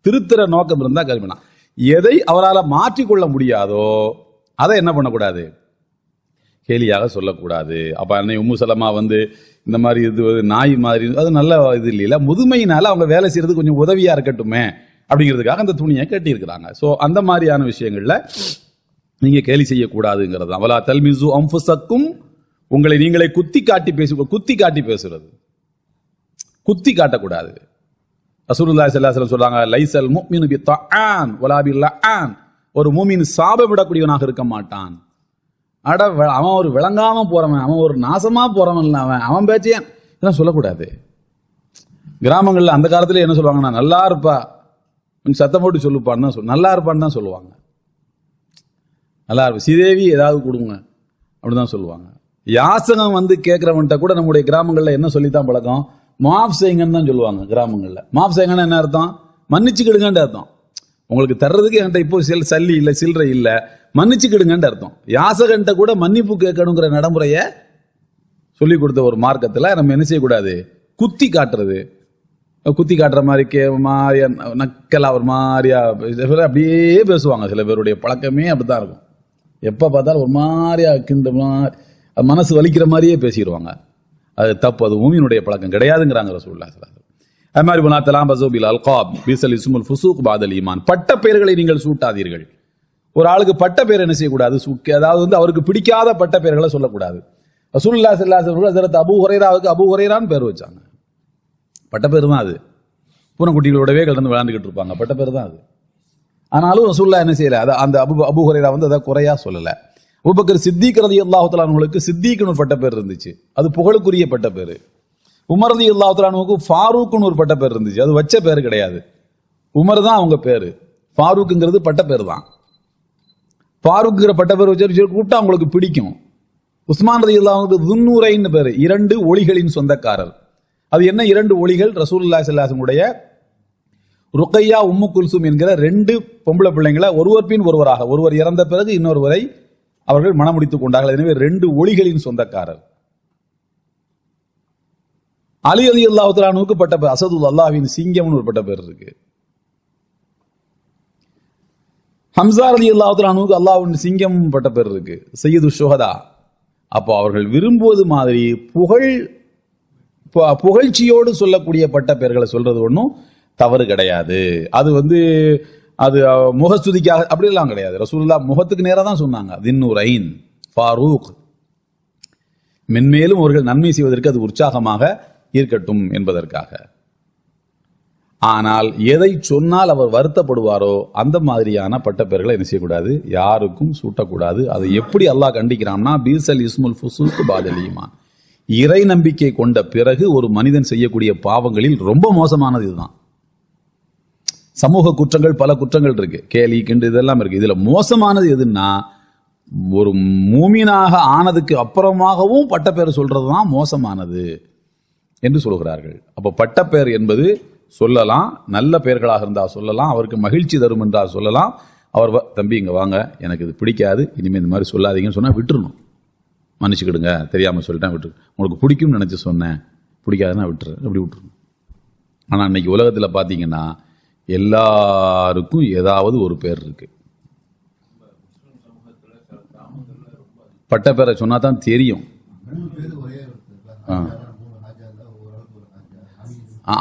திருத்துற நோக்கம் இருந்தா கேள்வி பண்ணலாம். எதை அவரால் மாற்றிக்கொள்ள முடியாதோ அதை என்ன பண்ணக்கூடாது, கேலியாக சொல்லக்கூடாது. அப்ப அன்னை உம்மு சலமா இந்த மாதிரி நாய் மாதிரி அது நல்ல இது இல்லையில, முதுமையினால அவங்க வேலை செய்யறது கொஞ்சம் உதவியா இருக்கட்டுமே அப்படிங்கிறதுக்காக அந்த துணியை கட்டி இருக்கிறாங்க. ஸோ அந்த மாதிரியான விஷயங்கள்ல நீங்க கேலி செய்யக்கூடாதுங்கிறது. அவலா தல்மிசு அன்ஃபுஸக்கும், உங்களை நீங்களே குத்தி காட்டி பேசுறது, குத்தி காட்டக்கூடாது. ரசூலுல்லாஹி ஸல்லல்லாஹு அலைஹி வஸல்லம் சொல்றாங்க, லைஸல் முஃமினு பித்தஆன் வலா பில்லஆன், ஒரு மூமின் சாப விடக்கூடியவனாக இருக்க மாட்டான். அட அவன் ஒரு விளங்காம போறவன், அவன் ஒரு நாசமா போறவன் இல்லை, அவன் பேச்சே இதெல்லாம் சொல்லக்கூடாது. கிராமங்கள்ல அந்த காலத்துல என்ன சொல்லுவாங்கன்னா, நல்லா இருப்பா கொஞ்சம் சத்தம் போட்டு சொல்லுப்பான்னு நல்லா இருப்பான்னு தான் சொல்லுவாங்க. நல்லா இருப்பா சீதேவி ஏதாவது கொடுங்க அப்படிதான் சொல்லுவாங்க. யாசகம் கேட்கிறவன்ட்ட கூட நம்முடைய கிராமங்கள்ல என்ன சொல்லித்தான் பழக்கம், மாஃப் செய்யுங்கன்னு தான் சொல்லுவாங்க. கிராமங்கள்ல மாஃப் செய்யுங்கன்னா என்ன அர்த்தம், மன்னிச்சுக்கிடுங்கன்னு அர்த்தம். உங்களுக்கு தர்றதுக்கு என்கிட்ட இப்போ சல்லி இல்லை, சில்லறை இல்லை, மன்னிச்சுக்கிடுங்கன்னு அர்த்தம். யாசகன்ட்ட கூட மன்னிப்பு கேட்கணுங்கிற நடைமுறைய சொல்லி கொடுத்த ஒரு மார்க்கத்தில் நம்ம என்ன செய்யக்கூடாது, குத்தி காட்டுறது. குத்தி காட்டுற மாதிரி மாதிரியா நக்கலா ஒரு மாதிரியா அப்படியே பேசுவாங்க. சில பேருடைய பழக்கமே அப்படித்தான் இருக்கும். எப்ப பார்த்தாலும் ஒரு மாதிரியா கிண்ட மனசு வலிக்கிற மாதிரியே பேசிடுவாங்க. அது தப்பு, அது மூமினுடைய பழக்கம் கிடையாதுங்கிறாங்க ரசூலுல்லாஹி ஸல்லல்லாஹு அலைஹி வஸல்லம். அது மாதிரி வலா தலாபஸு பில் அல்காப் பிஸல் இஸ்முல் ஃபுசூக் பஅதல் ஈமான், பட்ட பெயர்களை நீங்கள் சூட்டாதீர்கள். ஒரு ஆளுக்கு பட்ட பெயர் என்ன செய்யக்கூடாது, அதாவது அவருக்கு பிடிக்காத பட்ட பெயர்களை சொல்லக்கூடாது. ரசூலுல்லாஹி ஸல்லல்லாஹு அலைஹி வஸல்லம் ஹஜ்ரத் அபூ ஹுரைராவுக்கு அபூ ஹுரைரான்னு பேர் வச்சாங்க. பட்ட பேர் தான் அது. பூனைக்குட்டிகளோடவே கலந்து விளையாண்டுக்கிட்டு இருப்பாங்க, பட்ட பேர் தான் அது. ஆனாலும் ரசூலுல்லாஹ் என்ன செய்யல, அந்த அபூ ஹுரைரா அதை குறையா சொல்லல. அபூபக்கர் சித்திக் ரலியல்லாஹு தஆலா அன்ஹுவுக்கு சித்திக்னு ஒரு பட்ட பேர் இருந்துச்சு, அது புகழுக்குரிய பட்ட பேர். உமர் ரலியல்லாஹு தஆலா அன்ஹுவுக்கு ஃபாரூக்னு ஒரு பட்ட பேர் இருந்துச்சு. அது வச்ச பேர் கிடையாது. உமர் தான் அவங்க பேரு. ஃபாரூக்ங்கிறது பட்ட பேர் தான். ஃபாரூக்ங்கிற பட்ட பேர் வச்சு கூப்பிட்டா அவங்களுக்கு பிடிக்கும். உஸ்மான் ரலியல்லாஹு அன்ஹு துன்னூரைன்னு பேரு, 2 ஒளிகளின் சொந்தக்காரர். அது என்ன 2 ஒளிகள்? ரசூலுல்லாஹி ஸல்லல்லாஹு அலைஹி வஸல்லம் ருக்கையா உம்மு குல்சும் என்கிற 2 பொம்பளை பிள்ளைங்களை ஒருவர் பின் ஒருவராக, ஒருவர் இறந்த பிறகு இன்னொருவரை அவர்கள் மணமுடித்துக் கொண்டார்கள். எனவே 2 ஒளிகளின் சொந்தக்காரர். அலி ரலியல்லாஹு தஆலா அன்ஹுவுக்கு பட்ட பேர் அஸதுல் அல்லாஹ்வின் சிங்கம்னு ஒரு பட்ட பேர் இருக்கு. ஹம்சா ரலியல்லாஹு தஆலா அன்ஹுவுக்கு அல்லாஹ்வின் சிங்கம் பட்ட பேர் இருக்கு, சய்யிது ஷுஹதா. அப்போ அவர்கள் விரும்புவது மாதிரி புகழ்ச்சியோடு சொல்லக்கூடிய பட்ட பெயர்களை சொல்றது ஒன்றும் தவறு கிடையாது. அது அது முகஸ்துதிக்காக அப்படிலாம் கிடையாது. ரசூலுல்லாஹ் முகத்துக்கு நேராக தான் சொன்னாங்க, தின்னூரைன் ஃபாரூக், மென்மேலும் அவர்கள் நன்மை செய்வதற்கு அது உற்சாகமாக இருக்கட்டும் என்பதற்காக. ஆனால் எதை சொன்னால் அவர் வருத்தப்படுவாரோ அந்த மாதிரியான பட்ட பெயர்களை என்ன செய்யக்கூடாது, யாருக்கும் சூட்டக்கூடாது. அதை எப்படி அல்லாஹ் கண்டிக்கிறான்னா, பீசல் இஸ்முல் ஃபுசூக் பாதல் ஈமான், இறை நம்பிக்கை கொண்ட பிறகு ஒரு மனிதன் செய்யக்கூடிய பாவங்களில் ரொம்ப மோசமானது இதுதான். சமூக குற்றங்கள் பல குற்றங்கள் இருக்கு, கேலி கிண்டு இதெல்லாம் இருக்கு. இதுல மோசமானது எதுன்னா, ஒரு மூமினாக ஆனதுக்கு அப்புறமாகவும் பட்டப்பெயர் சொல்றதுதான் மோசமானது என்று சொல்கிறார்கள். அப்ப பட்டப்பெயர் என்பது சொல்லலாம், நல்ல பெயர்களாக இருந்தால் சொல்லலாம், அவருக்கு மகிழ்ச்சி தரும் என்றால் சொல்லலாம். அவர் தம்பி இங்க வாங்க, எனக்கு இது பிடிக்காது, இனிமேல் இந்த மாதிரி சொல்லாதீங்கன்னு சொன்னா விட்டுறணும். மன்னிச்சுக்கிடுங்க, தெரியாம சொல்லிட்டேன், விட்டுரு. உங்களுக்கு பிடிக்கும்னு நினைச்சு சொன்னேன், பிடிக்காதுன்னா விட்டுரு, அப்படி விட்டுருணும். ஆனா இன்னைக்கு உலகத்துல பாத்தீங்கன்னா எல்லாருக்கும் ஏதாவது ஒரு பேர் இருக்கு. பட்ட பேரை சொன்னா தான் தெரியும்.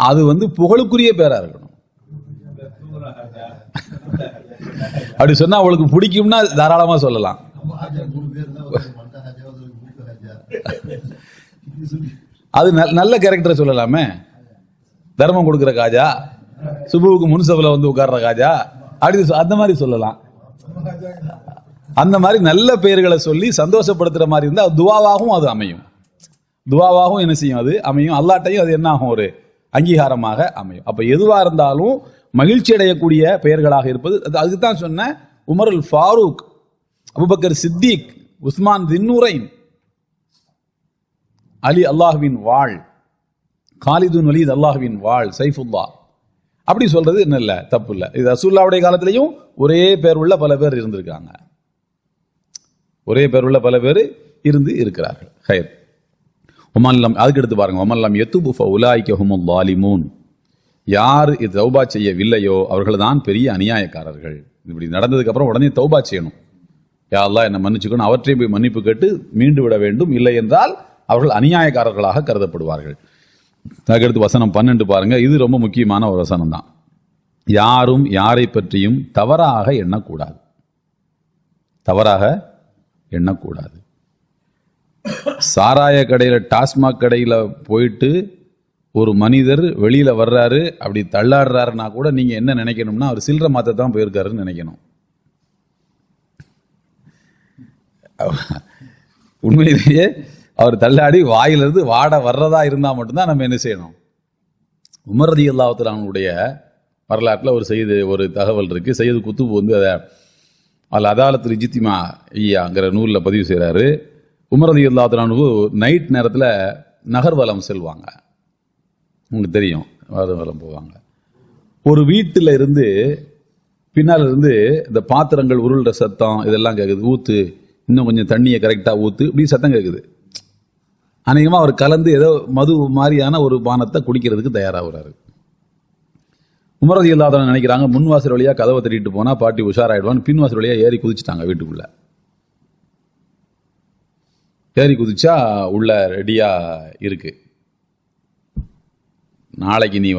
அது புகழுக்குரிய பேரா இருக்கணும். அப்படி சொன்னா அவளுக்கு பிடிக்கும்னா தாராளமா சொல்லலாம். அது நல்ல கேரக்டரை சொல்லலாமே. தர்மம் கொடுக்கிற காஜா, சுபுவுக்கு முன்சபல உட்கார்ற காஜா, அப்படி அந்த மாதிரி சொல்லலாம். அந்த மாதிரி நல்ல பெயர்களை சொல்லி சந்தோஷப்படுத்துற மாதிரி இருந்தா துவாவாகவும் அது அமையும். துவாவாகவும் என்ன செய்யும், அது அமையும். அல்லாட்டையும் அது என்ன ஆகும், ஒரு அங்கீகாரமாக அமையும். அப்ப எதுவா இருந்தாலும் மகிழ்ச்சி அடையக்கூடிய பெயர்களாக இருப்பது. அதுக்குத்தான் சொன்ன Omar al Farooq, Abu Bakr Siddique, Usman தின்னூரைன், அலி அல்லாஹ்வின் வாள், காலிதுன் வலீத் அல்லாஹ்வின் வாள், சைஃபுல்லா, அப்படி சொல்றது என்ன இல்ல, தப்பு இல்ல. இது ரசூலுல்லாஹ்வுடைய காலத்திலையும் ஒரே பேர் உள்ள பல பேர் இருந்திருக்காங்க, ஒரே பேர் உள்ள பல பேர் இருந்து இருக்கிறார்கள். ஹைர். உமல்லம், அதுக்கு எடுத்து பாருங்க, உமல்லம் யத்துபு ஃபஉலாயிக ஹுமுல் ஸாலிமூன், யார் இது தௌபா செய்யவில்லையோ அவர்கள் தான் பெரிய அநியாயக்காரர்கள். இப்படி நடந்ததுக்கு அப்புறம் உடனே தௌபா செய்யணும். யா அல்லாஹ் என்ன மன்னிச்சுக்கணும், அவற்றை போய் மன்னிப்பு கேட்டு மீண்டு விட வேண்டும். இல்லை என்றால் அவர்கள் அநியாயக்காரர்களாக கருதப்படுவார்கள். அதுக்கடுத்து வசனம் 12 பாருங்க. இது ரொம்ப முக்கியமான ஒரு வசனம் தான். யாரும் யாரை பற்றியும் தவறாக எண்ணக்கூடாது, தவறாக எண்ணக்கூடாது. சாராய கடையில, டாஸ்மாக் கடையில போயிட்டு ஒரு மனிதர் வெளியில வர்றாரு, அப்படி தள்ளாடுறாருன்னா கூட நீங்க என்ன நினைக்கணும்னா, அவர் சில்லறை மாத்தத்தான் போயிருக்காருன்னு நினைக்கணும். உண்மையிலேயே அவர் தள்ளாடி வாயிலிருந்து வாட வர்றதா இருந்தா மட்டும்தான் நம்ம என்ன செய்யணும். உமர் ரலியல்லாஹு தஆலா அன்ஹுடைய வரலாற்றில் ஒரு தகவல் இருக்கு. சையது குத்துப் அதை அல் அதாலத்துல் இஜ்திமாஇய்யாங்கிற நூலில் பதிவு செய்கிறாரு. உமர் ரலியல்லாஹு தஆலா அன்ஹு நைட் நேரத்தில் நகர்வலம் செல்வாங்க. உங்களுக்கு தெரியும், நகர்வலம் போவாங்க. ஒரு வீட்டில் இருந்து பின்னால் இருந்து இந்த பாத்திரங்கள் உருள்ற சத்தம் இதெல்லாம் கேட்குது. ஊத்து, இன்னும் கொஞ்சம் தண்ணியை கரெக்டாக ஊத்து, இப்படி சத்தம் கேட்குது. அநேகமாக அவர் கலந்து ஏதோ மது மாதிரியான ஒரு பானத்தை குடிக்கிறதுக்கு தயாராகிறாரு. உமர் ரலியல்லாஹு தஆலா நினைக்கிறாங்க, முன்வாசல் வழியா கதவை தட்டிட்டு போனா பாட்டி உஷாராயிடுவான்னு பின்வாசல் வழியா ஏறி குதிச்சுட்டாங்க வீட்டுக்குள்ள. ஏறி குதிச்சா உள்ள ரெடியா இருக்கு, நாளைக்கு நீ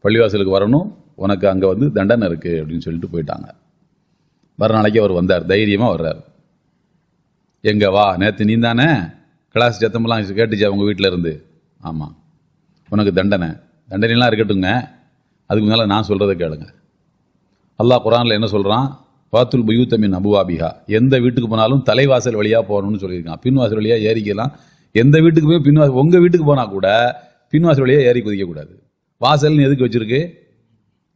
பள்ளிவாசலுக்கு வரணும், உனக்கு அங்க தண்டனை இருக்கு அப்படின்னு சொல்லிட்டு போயிட்டாங்க. மறுநாளைக்கு அவர் வந்தார், தைரியமா வர்றாரு. எங்க வா, நேற்று நீ தானே கிளாஸ் சத்தமெல்லாம் கேட்டுச்சு அவங்க வீட்டில இருந்து? ஆமா, உனக்கு தண்டனைலாம் இருக்கட்டுங்க, அதுக்கு மேல நான் சொல்றதை கேளுங்க. அல்லாஹ் குர்ஆன்ல என்ன சொல்றான், வாத்துல் புயூத மின் அபுவாபிஹா, எந்த வீட்டுக்கு போனாலும் தலைவாசல் வழியா போகணும்னு சொல்லியிருக்கான். பின்வாசல் வழியா ஏறிக்கலாம் எந்த வீட்டுக்கு போய் பின்வாசல், உங்க வீட்டுக்கு போனா கூட பின்வாசல் வழியா ஏறி குதிக்கக்கூடாது. வாசல்னு எதுக்கு வச்சிருக்கு,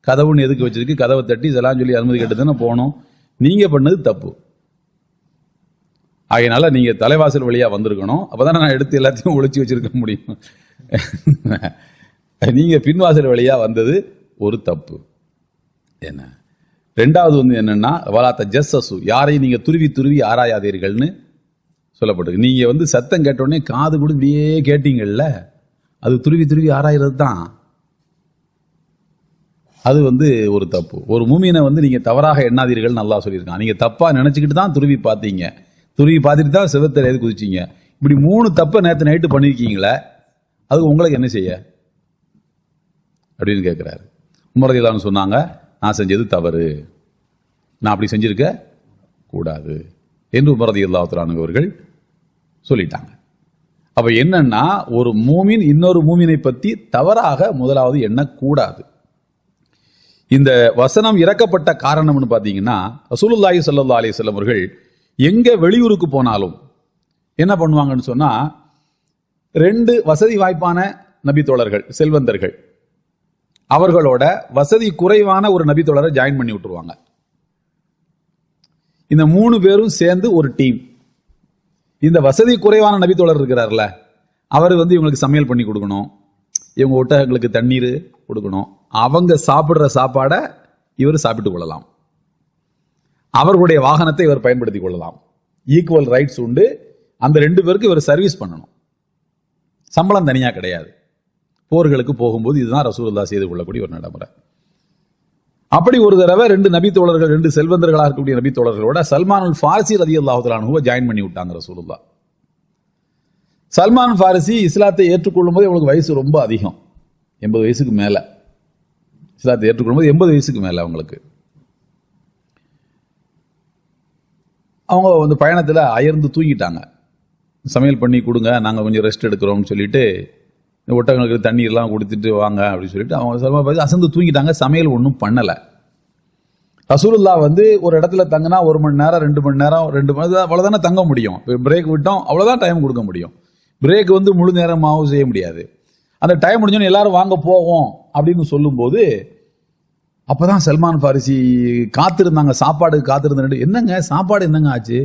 கதவுன்னு எதுக்கு வச்சிருக்கு, கதவை தட்டி இதெல்லாம் சொல்லி அனுமதி கேட்டு தானே போகணும். நீங்க பண்ணது தப்பு. அதனால நீங்க தலைவாசல் வழியா வந்திருக்கணும். அப்பதானே நான் எடுத்து எல்லாத்தையும் ஒளிச்சு வச்சிருக்க முடியும். நீங்க பின்வாசல் வழியா வந்தது ஒரு தப்பு. என்ன ரெண்டாவது என்னன்னா, வலாத்த ஜஸ்ஸு, யாரையும் நீங்க துருவி துருவி ஆராயாதீர்கள்னு சொல்லப்பட்டிருக்கு. நீங்க சத்தம் கேட்டோடனே காது கூட இப்படியே கேட்டீங்கல்ல, அது துருவி துருவி ஆராயிறது தான். அது ஒரு தப்பு. ஒரு மூமினை நீங்க தவறாக எண்ணாதீர்கள் நல்லா சொல்லியிருக்கான். நீங்க தப்பா நினைச்சுக்கிட்டு தான் துருவி பார்த்தீங்க, துருவி பார்த்துட்டு தான் சிவத்தில் எது குதிச்சிங்க. இப்படி 3 தப்பை நேற்று நைட்டு பண்ணிருக்கீங்களே, அது உங்களுக்கு என்ன செய்ய அப்படின்னு கேட்கிறாரு. உமர் ரலியல்லாஹு அன்ஹு சொன்னாங்க, நான் செஞ்சது தவறு, நான் அப்படி செஞ்சிருக்க கூடாது என்று உமர் ரலியல்லாஹு அன்ஹு அவர்கள் சொல்லிட்டாங்க. அப்ப என்னன்னா, ஒரு மூமின் இன்னொரு மூமினை பத்தி தவறாக முதலாவது எண்ணக்கூடாது. இந்த வசனம் இறக்கப்பட்ட காரணம்னு பாத்தீங்கன்னா, ரசூலுல்லாஹி ஸல்லல்லாஹு அலைஹி வஸல்லம் அவர்கள் எங்க வெளியூருக்கு போனாலும் என்ன பண்ணுவாங்கன்னு சொன்னா, 2 வசதி வாய்ப்பான நபி தோழர்கள், செல்வந்தர்கள், அவர்களோட வசதி குறைவான ஒரு நபி தோழரை ஜாயின் பண்ணி விட்டுருவாங்க. இந்த 3 பேரும் சேர்ந்து ஒரு டீம். இந்த வசதி குறைவான நபி தோழர் இருக்கிறார்ல, அவர் இவங்களுக்கு சமையல் பண்ணி கொடுக்கணும், இவங்க ஒட்டகங்களுக்கு தண்ணீர் கொடுக்கணும், அவங்க சாப்பிடுற சாப்பாடை இவர் சாப்பிட்டுக் கொள்ளலாம், அவர்களுடைய வாகனத்தை இவர் பயன்படுத்திக் கொள்ளலாம். ஈக்குவல் ரைட்ஸ் உண்டு. அந்த 2 பேருக்கு இவர் சர்வீஸ் பண்ணணும், சம்பளம் தனியா கிடையாது. போர்களுக்கு போகும்போது இதுதான் ரசூலுல்லாஹ் செய்து கொள்ளக்கூடிய ஒரு நடைமுறை. அப்படி ஒரு தடவை 2 நபி தோழர்கள், 2 செல்வந்தர்களாக இருக்கக்கூடிய நபி தோழர்களோட சல்மானுல் ஃபாரிசி ரலியல்லாஹு தஆலா அன்ஹுவை ஜாயின் பண்ணி விட்டாங்க ரசூலுல்லாஹ். சல்மான் ஃபாரிசி இஸ்லாத்தை ஏற்றுக்கொள்ளும் போது அவங்களுக்கு வயசு ரொம்ப அதிகம், 80 வயசுக்கு மேல. இஸ்லாத்தை ஏற்றுக்கொள்ளும் போது 80 வயசுக்கு மேல அவங்களுக்கு. அவங்க பயணத்தில் அயர்ந்து தூங்கிட்டாங்க. சமையல் பண்ணி கொடுங்க, நாங்கள் கொஞ்சம் ரெஸ்ட் எடுக்கிறோம்னு சொல்லிட்டு ஒட்டகங்களுக்கு தண்ணீர்லாம் கொடுத்துட்டு வாங்க அப்படின்னு சொல்லிட்டு அவங்க சல்மான் ஃபாரிசி அசந்து தூங்கிட்டாங்க. சமையல் ஒன்றும் பண்ணலை. ரசூலுல்லாஹ் ஒரு இடத்துல தங்கினா 1 மணி நேரம் 2 மணி நேரம் 2 மணி நேரம் அவ்வளோதானே தங்க முடியும். பிரேக் விட்டோம், அவ்வளோதான் டைம் கொடுக்க முடியும். பிரேக் முழு நேரமாகவும் செய்ய முடியாது. அந்த டைம் முடிஞ்சோன்னு எல்லாரும் வாங்க போவோம் அப்படின்னு சொல்லும்போது அப்பதான் சல்மான் ஃபாரிசி காத்திருந்தாங்க, சாப்பாடு காத்திருந்த. என்னங்க சாப்பாடு என்னங்க ஆச்சு?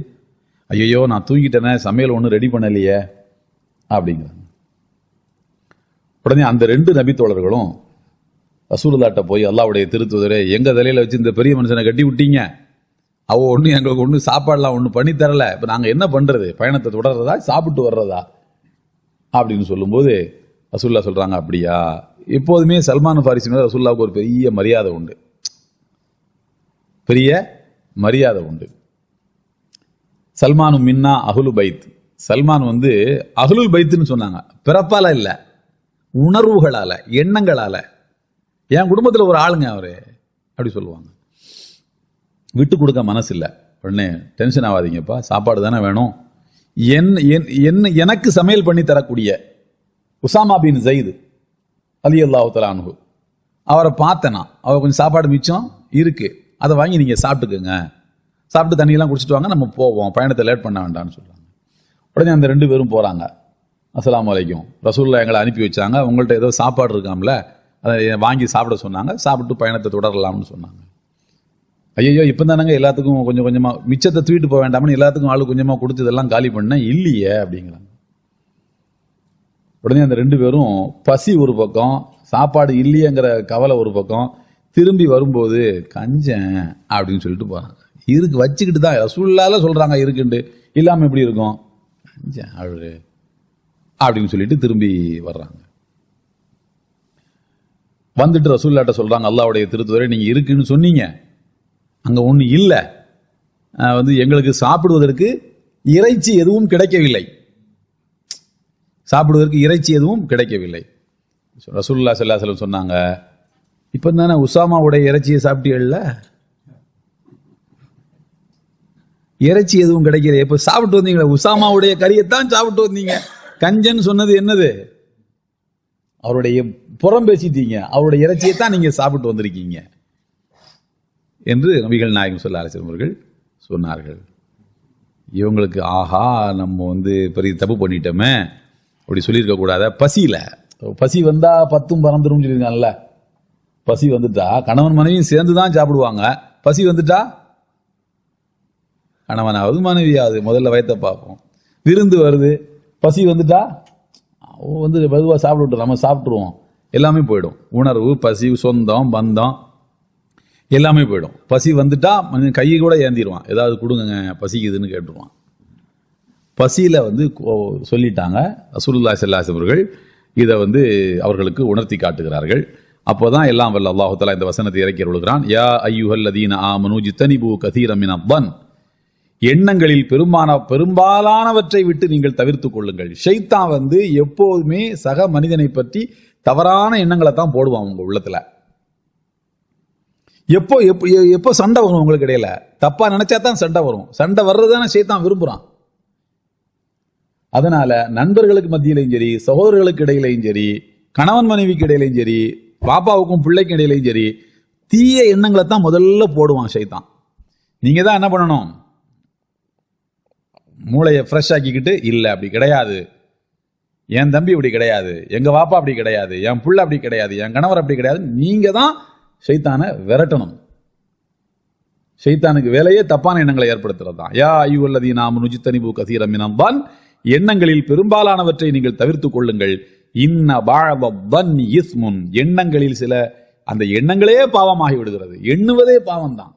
ஐயோ நான் தூங்கிட்டேனே, சமையல் ஒன்றும் ரெடி பண்ணலையே அப்படிங்கிறாங்க. உடனே அந்த 2 நபி தோழர்களும் ரசூலுல்லாஹ்ட்ட போய், அல்லாஹ்வுடைய திருத்துதரே, எங்க தலையில வச்சு இந்த பெரிய மனுஷனை கட்டி விட்டீங்க, அவ ஒன்றும் எங்களுக்கு ஒன்றும் சாப்பாடுலாம் ஒன்றும் பண்ணி தரல, இப்போ நாங்கள் என்ன பண்றது, பயணத்தை தொடர்றதா சாப்பிட்டு வர்றதா அப்படின்னு சொல்லும்போது ரசூலுல்லாஹ் சொல்றாங்க, அப்படியா? எப்போதுமே சல்மான் ஃபாரிசி மேல ரசூலுல்லாஹ்வுக்கு ஒரு பெரிய மரியாதை உண்டு, பெரிய மரியாதை உண்டு. சல்மானு மின்னா அஹ்லு பைத். சல்மான் அஹ்லுல் பைத்னு சொன்னாங்க, பிறப்பால இல்ல, உணர்வுகளால, எண்ணங்களால. என் குடும்பத்தில் ஒரு ஆளுங்க அவரு அப்படி சொல்லுவாங்க. விட்டு கொடுக்க மனசு இல்லை. உடனே டென்ஷன் ஆகாதீங்கப்பா, சாப்பாடு தானே வேணும். எனக்கு சமையல் பண்ணி தரக்கூடிய உசாமா பின் ஸைத் ரலியல்லாஹு தஆலா அன்ஹு, அவரை பார்த்தேனா, அவர் கொஞ்சம் சாப்பாடு மிச்சம் இருக்கு, அதை வாங்கி நீங்க சாப்பிட்டுக்குங்க, சாப்பிட்டு தண்ணியெல்லாம் குடிச்சிட்டு வாங்க, நம்ம போவோம், பயணத்தை லேட் பண்ண வேண்டாம்னு சொல்றாங்க. உடனே அந்த 2 பேரும் போறாங்க. அஸ்ஸலாமு அலைக்கும், ரசூலுல்லாஹ் எங்களை அனுப்பி வச்சாங்க, உங்கள்கிட்ட ஏதோ சாப்பாடு இருக்காம்ல, அதை வாங்கி சாப்பிட சொன்னாங்க, சாப்பிட்டு பயணத்தை தொடரலாம்னு சொன்னாங்க. ஐயோ இப்போ தானங்க எல்லாத்துக்கும் கொஞ்சம் கொஞ்சமா மிச்சத்தை தூக்கிட்டு போக வேண்டாம்னு எல்லாத்துக்கும் ஆளு கொஞ்சமா கொடுத்து இதெல்லாம் காலி பண்ண இல்லையே அப்படிங்கிறாங்க. உடனே அந்த 2 பேரும் பசி ஒரு பக்கம், சாப்பாடு இல்லையேங்கிற கவலை ஒரு பக்கம், திரும்பி வரும்போது கஞ்சன் அப்படின்னு சொல்லிட்டு போறாங்க. இருக்கு வச்சுக்கிட்டு தான் ரசூலுல்லாஹ் சொல்றாங்க இருக்குண்டு, இல்லாம எப்படி இருக்கும், கஞ்சன் அழு அப்படின்னு சொல்லிட்டு திரும்பி வர்றாங்க. வந்துட்டு ரசூலுல்லாஹ்ட்ட சொல்றாங்க, அல்லாஹ்வுடைய திருத்துவரை, நீங்க இருக்குன்னு சொன்னீங்க, அங்க ஒண்ணு இல்ல, எங்களுக்கு சாப்பிடுவதற்கு இறைச்சி எதுவும் கிடைக்கவில்லை, சாப்பிடுவதற்கு இறைச்சி எதுவும் கிடைக்கவில்லை. ரசூலுல்லாஹ் ஸல்லல்லாஹு அலைஹி வஸல்லம் சொன்னாங்க, இப்ப தானே உசாமாவுடைய இறைச்சியை சாப்பிட்டீங்கல்ல, இறைச்சி எதுவும் கிடைக்கல, இப்ப சாப்பிட்டு வந்தீங்களா, உசாமாவுடைய கறியைத்தான் சாப்பிட்டு வந்தீங்க. கஞ்சன் சொன்னது என்னது, அவருடைய புறம் பேசிட்டீங்க, அவருடைய இறைச்சியைத்தான் நீங்க சாப்பிட்டு வந்திருக்கீங்க என்று நபிகள் நாயகம் ஸல்லல்லாஹு அலைஹி வஸல்லம் அவர்கள் சொன்னார்கள். இவங்களுக்கு ஆஹா நம்ம பெரிய தப்பு பண்ணிட்டோமே, அப்படி சொல்லியிருக்க கூடாத. பசி வந்தா 10 பறந்துரும் சொல்லியிருக்காங்கல்ல. பசி வந்துட்டா கணவன் மனைவியும் சேர்ந்து தான் சாப்பிடுவாங்க. பசி வந்துட்டா கணவனாவது மனைவியாவது முதல்ல வயத்தை பார்ப்போம். விருந்து வருது, பசி வந்துட்டா வந்து மெதுவாக சாப்பிட்டு நம்ம சாப்பிட்ருவோம், எல்லாமே போயிடும். உணர்வு, பசி, சொந்தம், பந்தம் எல்லாமே போயிடும். பசி வந்துட்டா கையை கூட ஏந்திடுவான், ஏதாவது கொடுங்க பசிக்குதுன்னு கேட்டுருவான். பசியில் வந்து சொல்லிட்டாங்க ரசூலுல்லாஹி ஸல்லல்லாஹு அலைஹி அவர்கள். இதை வந்து அவர்களுக்கு உணர்த்தி காட்டுகிறார்கள். அப்போதான் எல்லாம் வல்ல அல்லாஹ் தஆலா இந்த வசனத்தை இறக்கி அருளுகிறான். யா அய்யுஹல்லதீன ஆமனூ ஜித்தனிபு கதீரம் மினல் ظن, எண்ணங்களில் பெரும்பாலானவற்றை விட்டு நீங்கள் தவிர்த்து கொள்ளுங்கள். ஷைத்தான் வந்து எப்போதுமே சக மனிதனை பற்றி தவறான எண்ணங்களை தான் போடுவான் உங்க உள்ளத்துல. எப்போ சண்டை வரும் உங்களுக்கு இடையில, தப்பா நினைச்சா தான் சண்டை வரும். சண்டை வர்றதுதானே ஷைத்தான் விரும்புறான். அதனால நண்பர்களுக்கு மத்தியிலையும் சரி, சகோதரர்களுக்கு இடையிலையும் சரி, கணவன் மனைவிக்கு இடையிலையும் சரி, பாப்பாவுக்கும் பிள்ளைக்கும் இடையிலையும் சரி, தீய எண்ணங்களை தான் முதல்ல போடுவான் ஷைத்தான். நீங்க தான் என்ன பண்ணணும், மூளையை ஃப்ரெஷ் ஆக்கிக்கிட்டு, இல்லை அப்படி கிடையாது, என் தம்பி அப்படி கிடையாது, எங்க வாப்பா அப்படி கிடையாது, என் புள்ள அப்படி கிடையாது, என் கணவர் அப்படி கிடையாது, நீங்க தான் ஷைத்தானை விரட்டணும். ஷைத்தானுக்கு வேலையே தப்பான எண்ணங்களை ஏற்படுத்துறது தான். யா அய்யுஹல்லதீன ஆமனூ ஜித்தனிபு கதீரம் மினல் ظن, எண்ணங்களில் பெரும்பாலானவற்றை நீங்கள் தவிர்த்துக் கொள்ளுங்கள். இன்ன பஅத ظن இஸ்முன், எண்ணங்களில் சில அந்த எண்ணங்களே பாவமாகி விடுகிறது. எண்ணுவதே பாவம் தான்.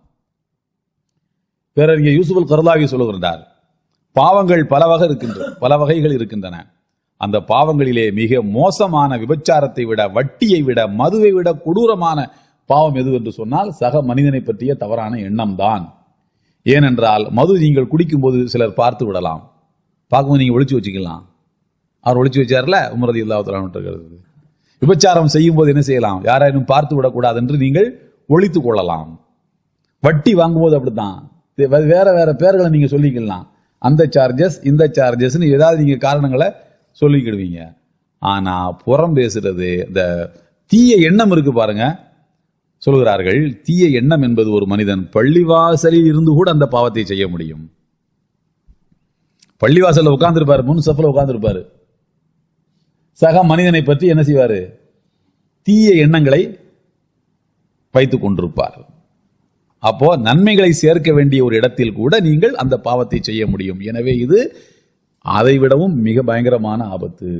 பேரறிஞர் யூசுப் அல் கர்லாவி சொல்லுகின்றார், பாவங்கள் பல வகைகள் இருக்கின்றன. அந்த பாவங்களிலே மிக மோசமான விபச்சாரத்தை விட, வட்டியை விட, மதுவை விட கொடூரமான பாவம் எது என்று சொன்னால் சக மனிதனை பற்றிய தவறான எண்ணம் தான். ஏனென்றால் மது நீங்கள் குடிக்கும் போது சிலர் பார்த்து விடலாம், பார்க்கும்போது நீங்க ஒளிச்சு வச்சுக்கலாம். அவர் ஒளிச்சு வச்சார்ல உமர் ரலியல்லாஹு தஆலா அன்ஹு. விபச்சாரம் செய்யும் போது என்ன செய்யலாம், யாராலும் பார்த்து விடக்கூடாது என்று நீங்கள் ஒளித்துக் கொள்ளலாம். வட்டி வாங்கும்போது அப்படித்தான், வேற வேற பேர்களை நீங்க சொல்லிக்கலாம். அந்த சார்ஜஸ் இந்த சார்ஜஸ் ஏதாவது நீங்க காரணங்களை சொல்லிக்கிடுவீங்க. ஆனா புறம் பேசுறது, இந்த தீய எண்ணம் இருக்கு பாருங்க. சொல்கிறார்கள், தீய எண்ணம் என்பது ஒரு மனிதன் பள்ளிவாசலில் இருந்து கூட அந்த பாவத்தை செய்ய முடியும். பள்ளிவாசல்ல உட்கார்ந்துருப்பாரு, முன் சஃப்ல உட்கார்ந்துருப்பாரு, சக மனிதனை பற்றி என்ன செய்வாரு, தீய எண்ணங்களை வைத்துக் கொண்டிருப்பார். அப்போ நன்மைகளை சேர்க்க வேண்டிய ஒரு இடத்தில் கூட நீங்கள் அந்த பாவத்தை செய்ய முடியும். எனவே இது அதை விடவும் மிக பயங்கரமான ஆபத்து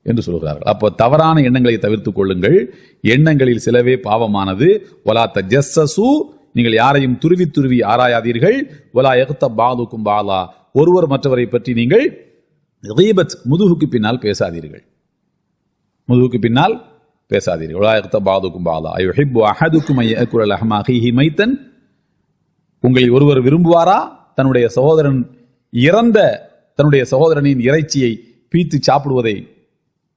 என்று சொல்கிறார்கள். அப்போ தவறான எண்ணங்களை தவிர்த்துக் கொள்ளுங்கள். எண்ணங்களில் சிலவே பாவமானது. வலா தஜஸ்ஸஸு, நீங்கள் யாரையும் துருவி துருவி ஆராயாதீர்கள். வலா யக்தப் பாதுக்கும் பாலா, ஒருவர் மற்றவரை பற்றி நீங்கள் கீபத், முதுகுக்கு பின்னால் பேசாதீர்கள். முதுகுக்கு பின்னால் பேசாதீர்கள். வலா யக்தப் பாதுக்கும் பாலா அயுஹிப்பு அஹதுக்கும் அய்யகுல லஹ்ம அஹீஹி மைத்தன், உங்களில் ஒருவர் விரும்புவாரா தன்னுடைய சகோதரன் இறந்த தன்னுடைய சகோதரனின் இறைச்சியை பீத்து சாப்பிடுவதை,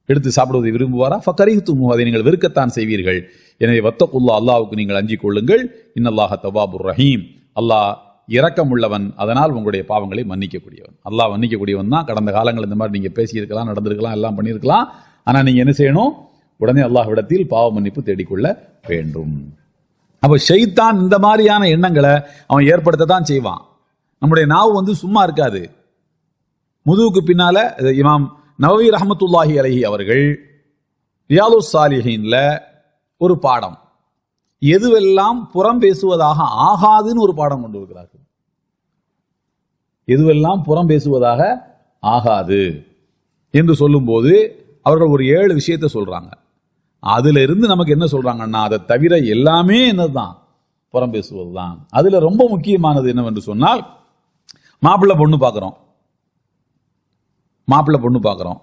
எடுத்து சாப்பிடுவதை விரும்புவாரா? ஃபகரிஹ்துமு, அதை நீங்கள் வெறுக்கத்தான் செய்வீர்கள். எனவே வத்தகுல்லாஹ், அல்லாஹ்வுக்கு நீங்கள் அஞ்சிக் கொள்ளுங்கள். இன்னல்லாஹ தவ்வாபுர் ரஹீம், அல்லாஹ் இரக்கம் உள்ளவன், அதனால் உங்களுடைய பாவங்களை மன்னிக்கக்கூடியவன். அல்லாஹ் மன்னிக்கக்கூடியவன் தான். கடந்த காலங்கள் இந்த மாதிரி நீங்க பேசியிருக்கலாம், நடந்திருக்கலாம், எல்லாம் பண்ணியிருக்கலாம். ஆனா நீங்க என்ன செய்யணும், உடனே அல்லாஹ்விடத்தில் பாவ மன்னிப்பு தேடிக்கொள்ள வேண்டும். அப்ப ஷைத்தான் இந்த மாதிரியான எண்ணங்களை அவன் ஏற்படுத்தத்தான் செய்வான். நம்முடைய நாவு வந்து சும்மா இருக்காது. முதுகுக்கு பின்னால இமாம் நவவி ரஹ்மத்துல்லாஹி அலைஹி அவர்கள் ரியாதுஸ் ஸாலிஹீன்ல ஒரு பாடம், எதுவெல்லாம் புறம் பேசுவதாக ஆகாதுன்னு ஒரு பாடம் கொண்டு இருக்கிறார்கள். எதுவெல்லாம் புறம் பேசுவதாக ஆகாது என்று சொல்லும் போது அவர்கள் ஒரு 7 விஷயத்தை சொல்றாங்க. அதுல இருந்து நமக்கு என்ன சொல்றாங்கன்னா, அதை தவிர எல்லாமே என்னதுதான், புறம் பேசுவதுதான். அதுல ரொம்ப முக்கியமானது என்னவென்று சொன்னால், மாப்பிள்ளை பொண்ணு பார்க்கிறோம்.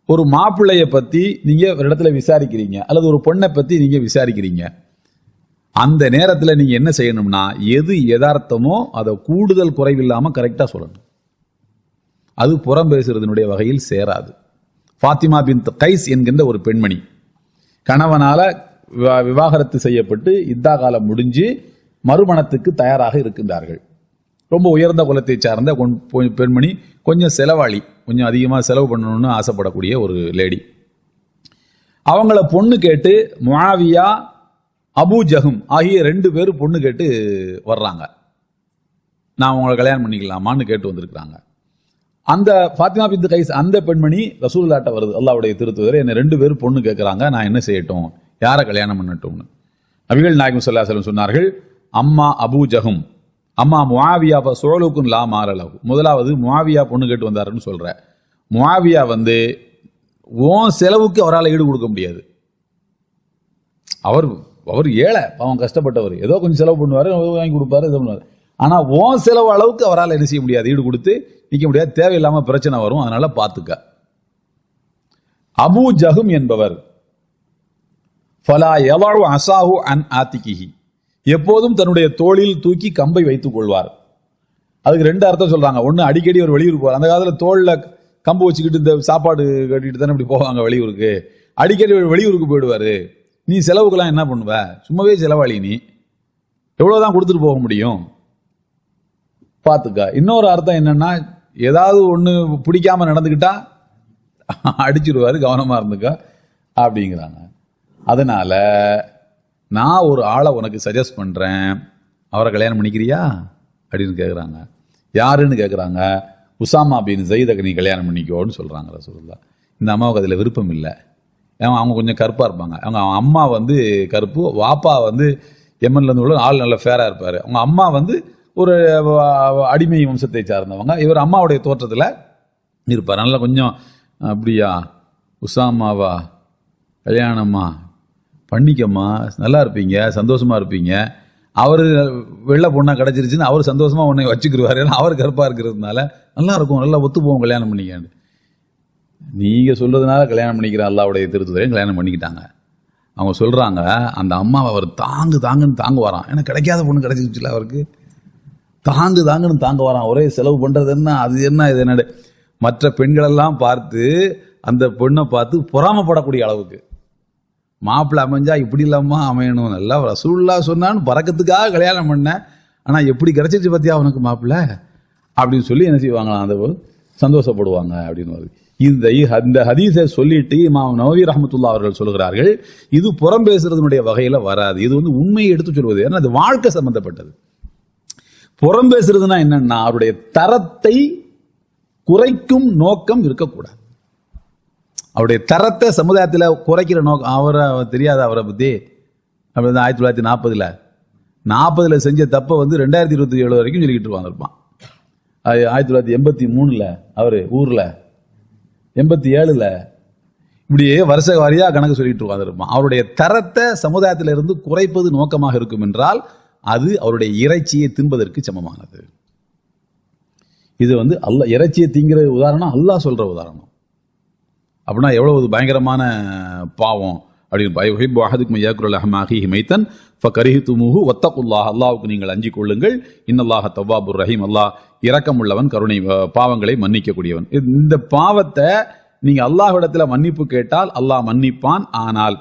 ஒரு மாப்பிள்ளைய பத்தி நீங்க ஒரு இடத்துல விசாரிக்கிறீங்க, அல்லது ஒரு பொண்ணை பத்தி நீங்க விசாரிக்கிறீங்க. அந்த நேரத்தில் நீங்க என்ன செய்யணும்னா, எது யதார்த்தமோ அதை கூடுதல் குறைவில்லாம கரெக்டா சொல்லணும். அது புறம் பேசுறதுனுடைய வகையில் சேராது. ஃபாத்திமா பின்த் கைஸ் என்கின்ற ஒரு பெண்மணி கணவனால விவாகரத்து செய்யப்பட்டு இத்தா காலம் முடிஞ்சு மறுமணத்துக்கு தயாராக இருக்கின்றார்கள். ரொம்ப உயர்ந்த குலத்தை சார்ந்த பெண்மணி, கொஞ்சம் செலவாளி, கொஞ்சம் அதிகமாக செலவு பண்ணணும்னு ஆசைப்படக்கூடிய ஒரு லேடி. அவங்கள பொண்ணு கேட்டு முஆவியா, அபூ ஜஹம் ஆகிய 2 பேரும் பொண்ணு கேட்டு வர்றாங்க. நான் உங்களை கல்யாணம் பண்ணிக்கலாமான்னு கேட்டு வந்திருக்கிறாங்க. அந்த ஃபாத்திமா பின்த் கைஸ் அந்த பெண்மணி ரசூலுல்லாஹ்ட்ட வருது, அல்லாஹ்வுடைய திருத்தூதர் என்ன 2 பேர் பொண்ணு கேட்கறாங்க, நான் என்ன செய்யட்டும், யாரை கல்யாணம் பண்ணட்டும்னு. நபிகள் நாயகம் ஸல்லல்லாஹு அலைஹி வஸல்லம் சொன்னார்கள், அம்மா அபூ ஜஹம் அம்மா முஆவியா ஃபஸுலுகுன் லா மாரலஹு. முதலாவது முஆவியா பொண்ணு கேட்டு வந்தாருன்னு சொல்ற. முஆவியா உன் செலவுக்கு அவரால் ஈடு கொடுக்க முடியாது. அவர் ஏழை, அவன் கஷ்டப்பட்டவர், ஏதோ கொஞ்சம் செலவு பண்ணுவாரு, வாங்கி கொடுப்பாரு, இது பண்ணுவாரு. ஆனா உன் செலவு அளவுக்கு அவரால் என்ன செய்ய முடியாது, ஈடு கொடுத்து நிக்க முடியாது, தேவையில்லாம பிரச்சனை வரும், அதனால பாத்துக்க. அபூ ஜஹம் என்பவர் ஃபலா யலஉ அஸாஹு அன் ஆதிகிஹி, எப்போதும் தன்னுடைய தோளில் தூக்கி கம்பை வைத்துக் கொள்வார். அதுக்கு 2 அர்த்தம் சொல்றாங்க. ஒன்னு, அடிக்கடி ஒரு வெளியூர் போவார். அந்த காலத்துல தோல்ல கம்பு வச்சுக்கிட்டு இந்த சாப்பாடு கட்டிட்டு தானே இப்படி போவாங்க வெளியூருக்கு. அடிக்கடி வெளியூருக்கு போயிடுவாரு. நீ செலவுக்கெல்லாம் என்ன பண்ணுவ, சும்மாவே செலவாளி, நீ எவ்வளவுதான் கொடுத்துட்டு போக முடியும், பாத்துக்க. இன்னொரு அர்த்தம் என்னன்னா, ஏதாவது ஒண்ணு பிடிக்காம நடந்துக்கிட்டா அடிச்சிருவாரு, கவனமா இருந்துக்க அப்படிங்கிறாங்க. அதனால நான் ஒரு ஆளை உனக்கு சஜஸ்ட் பண்றேன், அவரை கல்யாணம் பண்ணிக்கிறியா அப்படின்னு கேட்குறாங்க. யாருன்னு கேட்குறாங்க. உசாமா பின் ஸைத நீ கல்யாணம் பண்ணிக்கோன்னு சொல்றாங்க ரசூலுல்லாஹ். இந்த அம்மாவுக்கு அதில் விருப்பம் இல்லை. அவங்க கொஞ்சம் கருப்பா இருப்பாங்க. அவங்க அம்மா கருப்பு, வாப்பா எமன்ல இருந்து உள்ள ஆள் நல்ல ஃபேரா இருப்பாரு. அவங்க அம்மா ஒரு அடிமை வம்சத்தை சார்ந்தவங்க. இவர் அம்மாவுடைய தோற்றத்துல இருப்பார். நல்லா கொஞ்சம் அப்படியா, உசாமாவா கல்யாணமா பண்ணிக்கம்மா, நல்லா இருப்பீங்க, சந்தோஷமா இருப்பீங்க. அவர் வெள்ளை பொண்ணா கிடைச்சிருச்சுன்னு அவர் சந்தோஷமா உன்னை வச்சுக்கிடுவாரு. ஏன்னா அவர் கருப்பா இருக்கிறதுனால நல்லா இருக்கும், நல்லா ஒத்து போவோம், கல்யாணம் பண்ணிக்கான்னு. நீங்க சொல்றதுனால கல்யாணம் பண்ணிக்கிற அல்லாஹ்வுடைய திருத்துதரையும் கல்யாணம் பண்ணிக்கிட்டாங்க. அவங்க சொல்றாங்க, அந்த அம்மாவை அவர் தாங்குன்னு தாங்க வரான். ஏன்னா கிடைக்காத பொண்ணு கிடைச்சிருச்சுல அவருக்கு, தாங்குன்னு தாங்க வரான். ஒரே செலவு பண்றது என்ன, அது என்ன, இது என்ன. மற்ற பெண்களெல்லாம் பார்த்து அந்த பெண்ணை பார்த்து பொறாமப்படக்கூடிய அளவுக்கு மாப்பிள்ளை அமைஞ்சா இப்படி இல்லாம அமையணும், நல்லா ரசூலுல்லாஹ் சொன்னான்னு பறக்கத்துக்காக கல்யாணம் பண்ண, ஆனா எப்படி கிடைச்சிருச்சு பத்தியா அவனுக்கு மாப்பிள்ளை அப்படின்னு சொல்லி என்ன செய்வாங்களாம், அந்த சந்தோஷப்படுவாங்க அப்படின்னு. இந்த ஹதீஸை சொல்லிட்டு இமாம் நவவி ரஹ்மத்துல்லாஹி அவர்கள் சொல்கிறார்கள், இது புறம் பேசுறதுனுடைய வகையில வராது, இது உண்மையை எடுத்து சொல்வது. ஏன்னா அது வாழ்க்கை சம்பந்தப்பட்டது. புறம் பேசுறதுன்னா என்னன்னா, அவருடைய தரத்தை குறைக்கும் நோக்கம் இருக்கக்கூடாது. அவருடைய தரத்தை சமுதாயத்தில் குறைக்கிற நோக்கம், அவரை தெரியாத அவரை பத்தி. அப்படி 1940 செஞ்ச தப்ப 2027 வரைக்கும் சொல்லிக்கிட்டு இருப்பான். 1983 அவரு ஊர்ல, 87 இப்படியே வருஷ வாரியா கணக்கு சொல்லிட்டு இருப்பான். அவருடைய தரத்தை சமுதாயத்தில் இருந்து குறைப்பது நோக்கமாக இருக்கும் என்றால் அது அவருடைய இறைச்சியை தின்பதற்கு சமமானது. இது அல்லாஹ் இறைச்சியை திங்கிற உதாரணம், அல்லாஹ் சொல்ற உதாரணம். அப்படின்னா எவ்வளவு பயங்கரமான பாவம் அப்படின்னு. அல்லாஹ்வுக்கு நீங்கள் அஞ்சிக் கொள்ளுங்கள், இன்னல்லாஹ தவ்வாபுர் ரஹீம், அல்லாஹ் இரக்கம் உள்ளவன், கருணை, பாவங்களை மன்னிக்கக்கூடியவன். இந்த பாவத்தை நீங்க அல்லாஹ்விடத்துல மன்னிப்பு கேட்டால் அல்லாஹ் மன்னிப்பான். ஆனால்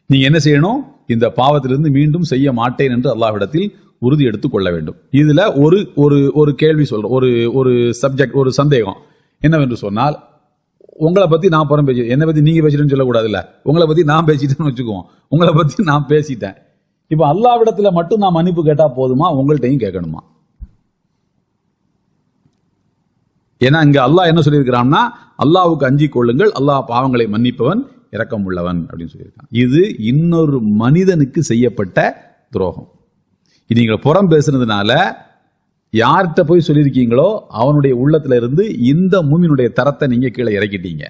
நீங்க என்ன செய்யணும், இந்த பாவத்திலிருந்து மீண்டும் செய்ய மாட்டேன் என்று அல்லாஹ்விடத்தில் உறுதி எடுத்துக் கொள்ள வேண்டும். இதுல ஒரு கேள்வி சொல்றோம், ஒரு சப்ஜெக்ட், ஒரு சந்தேகம் என்னவென்று சொன்னால், உங்களை பத்தி நான் புறம் பேசி, என்னை பத்தி நீங்க பேசிட்டேன்னு சொல்லக்கூடாதுல்ல, உங்களை பத்தி நான் பேசிட்டேன்னு வச்சுக்குவோம். உங்களை பத்தி நான் பேசிட்டேன். இப்ப அல்லாஹ்விடத்துல மட்டும் நான் மன்னிப்பு கேட்டா போதுமா, உங்கள்கிட்டையும் கேட்கணுமா? ஏன்னா இங்க அல்லாஹ் என்ன சொல்லியிருக்கிறான்னா, அல்லாஹ்வுக்கு அஞ்சிக் கொள்ளுங்கள், அல்லாஹ் பாவங்களை மன்னிப்பவன், இரக்கம் உள்ளவன் அப்படின்னு சொல்லியிருக்கான். இது இன்னொரு மனிதனுக்கு செய்யப்பட்ட துரோகம். இது நீங்க புறம் பேசுறதுனால யார்கிட்ட போய் சொல்லியிருக்கீங்களோ அவனுடைய உள்ளத்துல இருந்து இந்த மூமினுடைய தரத்தை நீங்க கீழே இறக்கிட்டீங்க.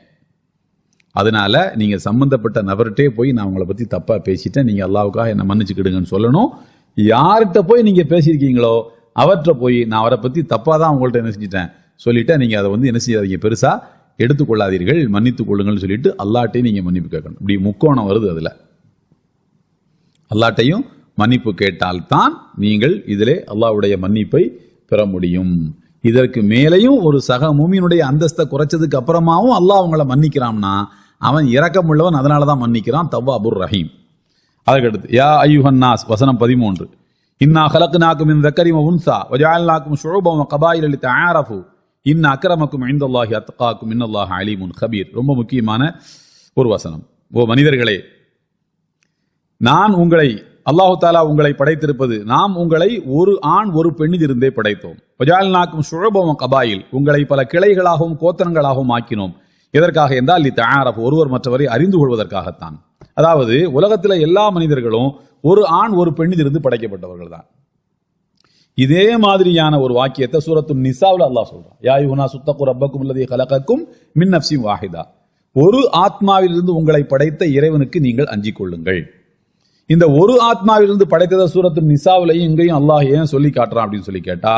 அதனால நீங்க சம்பந்தப்பட்ட நபர்கிட்டே போய் நான் உங்களை பத்தி தப்பா பேசிட்டேன், நீங்க அல்லாஹ்வுக்காக என்ன மன்னிச்சுக்கிடுங்கன்னு சொல்லணும். யார்கிட்ட போய் நீங்க பேசியிருக்கீங்களோ அவற்றை போய் நான் அவரை பத்தி தப்பா தான் உங்கள்ட்ட என்ன செஞ்சிட்டேன் சொல்லிட்டேன், நீங்க அதை என்ன செய்யாதீங்க, பெருசா எடுத்துக்கொள்ளாதீர்கள், மன்னித்துக் கொள்ளுங்கள்னு சொல்லிட்டு அல்லாஹ்ட்டையும் நீங்க மன்னிப்பு கேட்கணும். இப்படி முக்கோணம் வருது. அதுல அல்லாஹ்ட்டையும் மன்னிப்பு கேட்டால்தான் நீங்கள் இதிலே அல்லாஹ்வுடைய மன்னிப்பை பெற முடியும். இதற்கு மேலையும் ஒரு சக மூமினுடைய அந்தஸ்தை குறைச்சதுக்கு அப்புறமாவும் அல்லாஹ் அவங்களை மன்னிக்கிறான்னா அவன் இரக்கம் உள்ளவன், அதனாலதான் மன்னிக்கிறான், தவ்வாபுர் ரஹீம். அதுக்கடுத்து யா அய்யுஹன்னாஸ் வசனம் 13, இன்னா ஹலக்னாக்கும் மின் ذكر وانثى وجعلناكم شعوبا وقبائل لتعارفوا இன் அக்ரமக்கும் இன்தல்லாஹி அத்காக்கும் இன்னல்லாஹ அலீமுன் கபீர். ரொம்ப முக்கியமான ஒரு வசனம். ஓ மனிதர்களே, நான் உங்களை அல்லாஹு தாலா உங்களை படைத்திருப்பது, நாம் உங்களை ஒரு ஆண் ஒரு பெண்ணில் இருந்தே படைத்தோம். வஜால்நாக்கும் ஷுஅபன் கபாயில், உங்களை பல கிளைகளாகவும் கோத்திரங்களாகவும் ஆக்கினோம். எதற்காக என்றால் லிதஆரஃபு, ஒருவர் மற்றவரை அறிந்து கொள்வதற்காகத்தான். அதாவது உலகத்தில் எல்லா மனிதர்களும் ஒரு ஆண் ஒரு பெண்ணில் இருந்து படைக்கப்பட்டவர்கள் தான். இதே மாதிரியான ஒரு வாக்கியத்தை சூரத்து நிசாவில் அல்லாஹ் சொல்றான். யா அய்யுஹன்னாஸு தக்கு ரப்பக்கும் அல்லதீ கலகக்கும் மின் நஃப்ஸின் வாஹிதா, ஒரு ஆத்மாவிலிருந்து உங்களை படைத்த இறைவனுக்கு நீங்கள் அஞ்சிக் கொள்ளுங்கள். இந்த ஒரு ஆத்மாவிலிருந்து படைத்தத சூரத்து நிசாவிலையும் இங்கேயும் அல்லாஹ் ஏன் சொல்லி காட்டுறான் அப்படின்னு சொல்லி கேட்டா,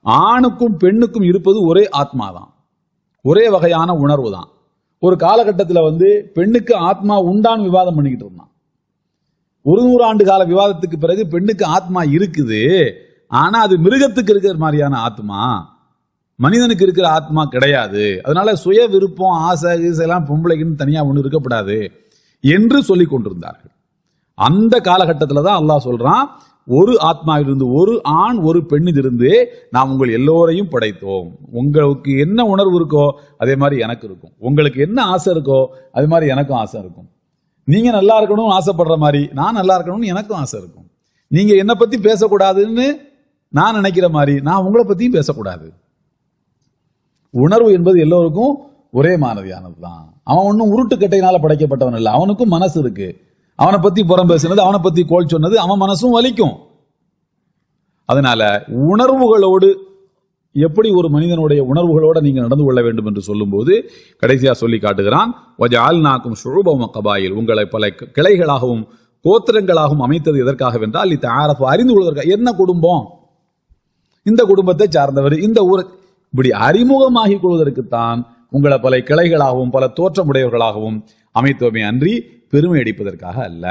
ஆணுக்கும் பெண்ணுக்கும் இருப்பது ஒரே ஆத்மா தான், ஒரே வகையான உணர்வு தான். ஒரு காலகட்டத்தில் பெண்ணுக்கு ஆத்மா உண்டான்னு விவாதம் பண்ணிக்கிட்டு இருந்தான். 100 ஆண்டு கால விவாதத்துக்கு பிறகு பெண்ணுக்கு ஆத்மா இருக்குது, ஆனா அது மிருகத்துக்கு இருக்கிற மாதிரியான ஆத்மா, மனிதனுக்கு இருக்கிற ஆத்மா கிடையாது. அதனால சுய விருப்பம் ஆசை எல்லாம் பொம்பளைக்குன்னு தனியா ஒன்று இருக்கப்படாது என்று சொல்லி கொண்டிருந்தார்கள். அந்த காலகட்டத்தில் தான் அல்லாஹ் சொல்றான், ஒரு ஆத்மாவிலிருந்து ஒரு ஆண் ஒரு பெண்ணிலிருந்து நாம் உங்கள் எல்லோரையும் படைத்தோம். உங்களுக்கு என்ன உணர்வு இருக்கோ அதே மாதிரி எனக்கு இருக்கும், உங்களுக்கு என்ன ஆசை இருக்கோ அதே மாதிரி எனக்கும் ஆசை இருக்கும். நீங்க நல்லா இருக்கணும்னு ஆசைப்படுற மாதிரி நான் நல்லா இருக்கணும்னு எனக்கும் ஆசை இருக்கும். நீங்க என்னை பத்தி பேசக்கூடாதுன்னு நான் நினைக்கிற மாதிரி நான் உங்களை பத்தியும் பேசக்கூடாது. உணர்வு என்பது எல்லோருக்கும் ஒரே மாதிரியானது தான். அவன் ஒன்னும் உருட்டுக்கட்டையினால படைக்கப்பட்டவன் இல்லை, அவனுக்கும் மனசு இருக்கு. அவனை பத்தி புறம் பேசினது, அவனை பத்தி கோல் சொன்னது அவன் மனசும் வலிக்கும். அதனால உணர்வுகளோடு எப்படி ஒரு மனிதனுடைய உணர்வுகளோட நீங்க நடந்து கொள்ள வேண்டும் என்று சொல்லும் போது கடைசியா சொல்லி காட்டுகிறான், வஜஅல்நாக்கும் ஷுஅபன் கபாயில், உங்களை பல கிளைகளாகவும் கோத்திரங்களாகவும் அமைத்தது எதற்காக என்றால் லிதஆரஃபு, அறிந்து கொள்வதற்காக. என்ன குடும்பம், இந்த குடும்பத்தை சார்ந்தவர், இந்த ஊர், இப்படி அறிமுகமாகிக் கொள்வதற்குத்தான் உங்களை பல கிளைகளாகவும் பல தோற்றமுடையவர்களாகவும் அமைத்தோமே அன்றி பெருமை அடிப்பதற்காக அல்ல,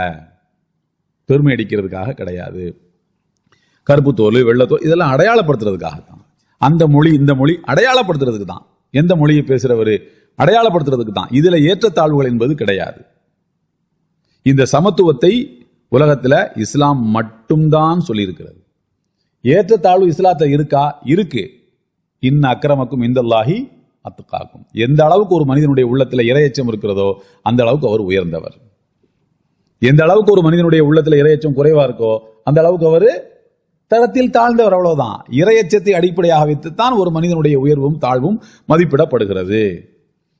பெருமை அடிக்கிறதுக்காக கிடையாது. கருப்பு தோல் வெள்ளத்தோல் இதெல்லாம் அடையாளப்படுத்துறதுக்காக தான். அந்த மொழி இந்த மொழி அடையாளப்படுத்துறதுக்கு தான், எந்த மொழியை பேசுறவர் அடையாளப்படுத்துறதுக்கு தான். இதுல ஏற்றத்தாழ்வுகள் என்பது கிடையாது. இந்த சமத்துவத்தை உலகத்துல இஸ்லாம் மட்டும்தான் சொல்லியிருக்கிறது. ஏற்றத்தாழ்வு இஸ்லாத்தை இருக்கா? இருக்கு. இன்ன அக்ரமக்கும் இந்தல்லாஹி அத்துக்காக்கும். எந்த அளவுக்கு ஒரு மனிதனுடைய உள்ளத்துல இறையச்சம் இருக்கிறதோ அந்த அளவுக்கு அவர் உயர்ந்தவர். எந்த அளவுக்கு ஒரு மனிதனுடைய உள்ளத்துல இறையச்சம் குறைவா இருக்கோ அந்த அளவுக்கு அவர் தரத்தில் தாழ்ந்தவர், அவ்வளவுதான். இறையச்சத்தை அடிப்படையாக வைத்துத்தான் ஒரு மனிதனுடைய உயர்வும் தாழ்வும் மதிப்பிடப்படுகிறது.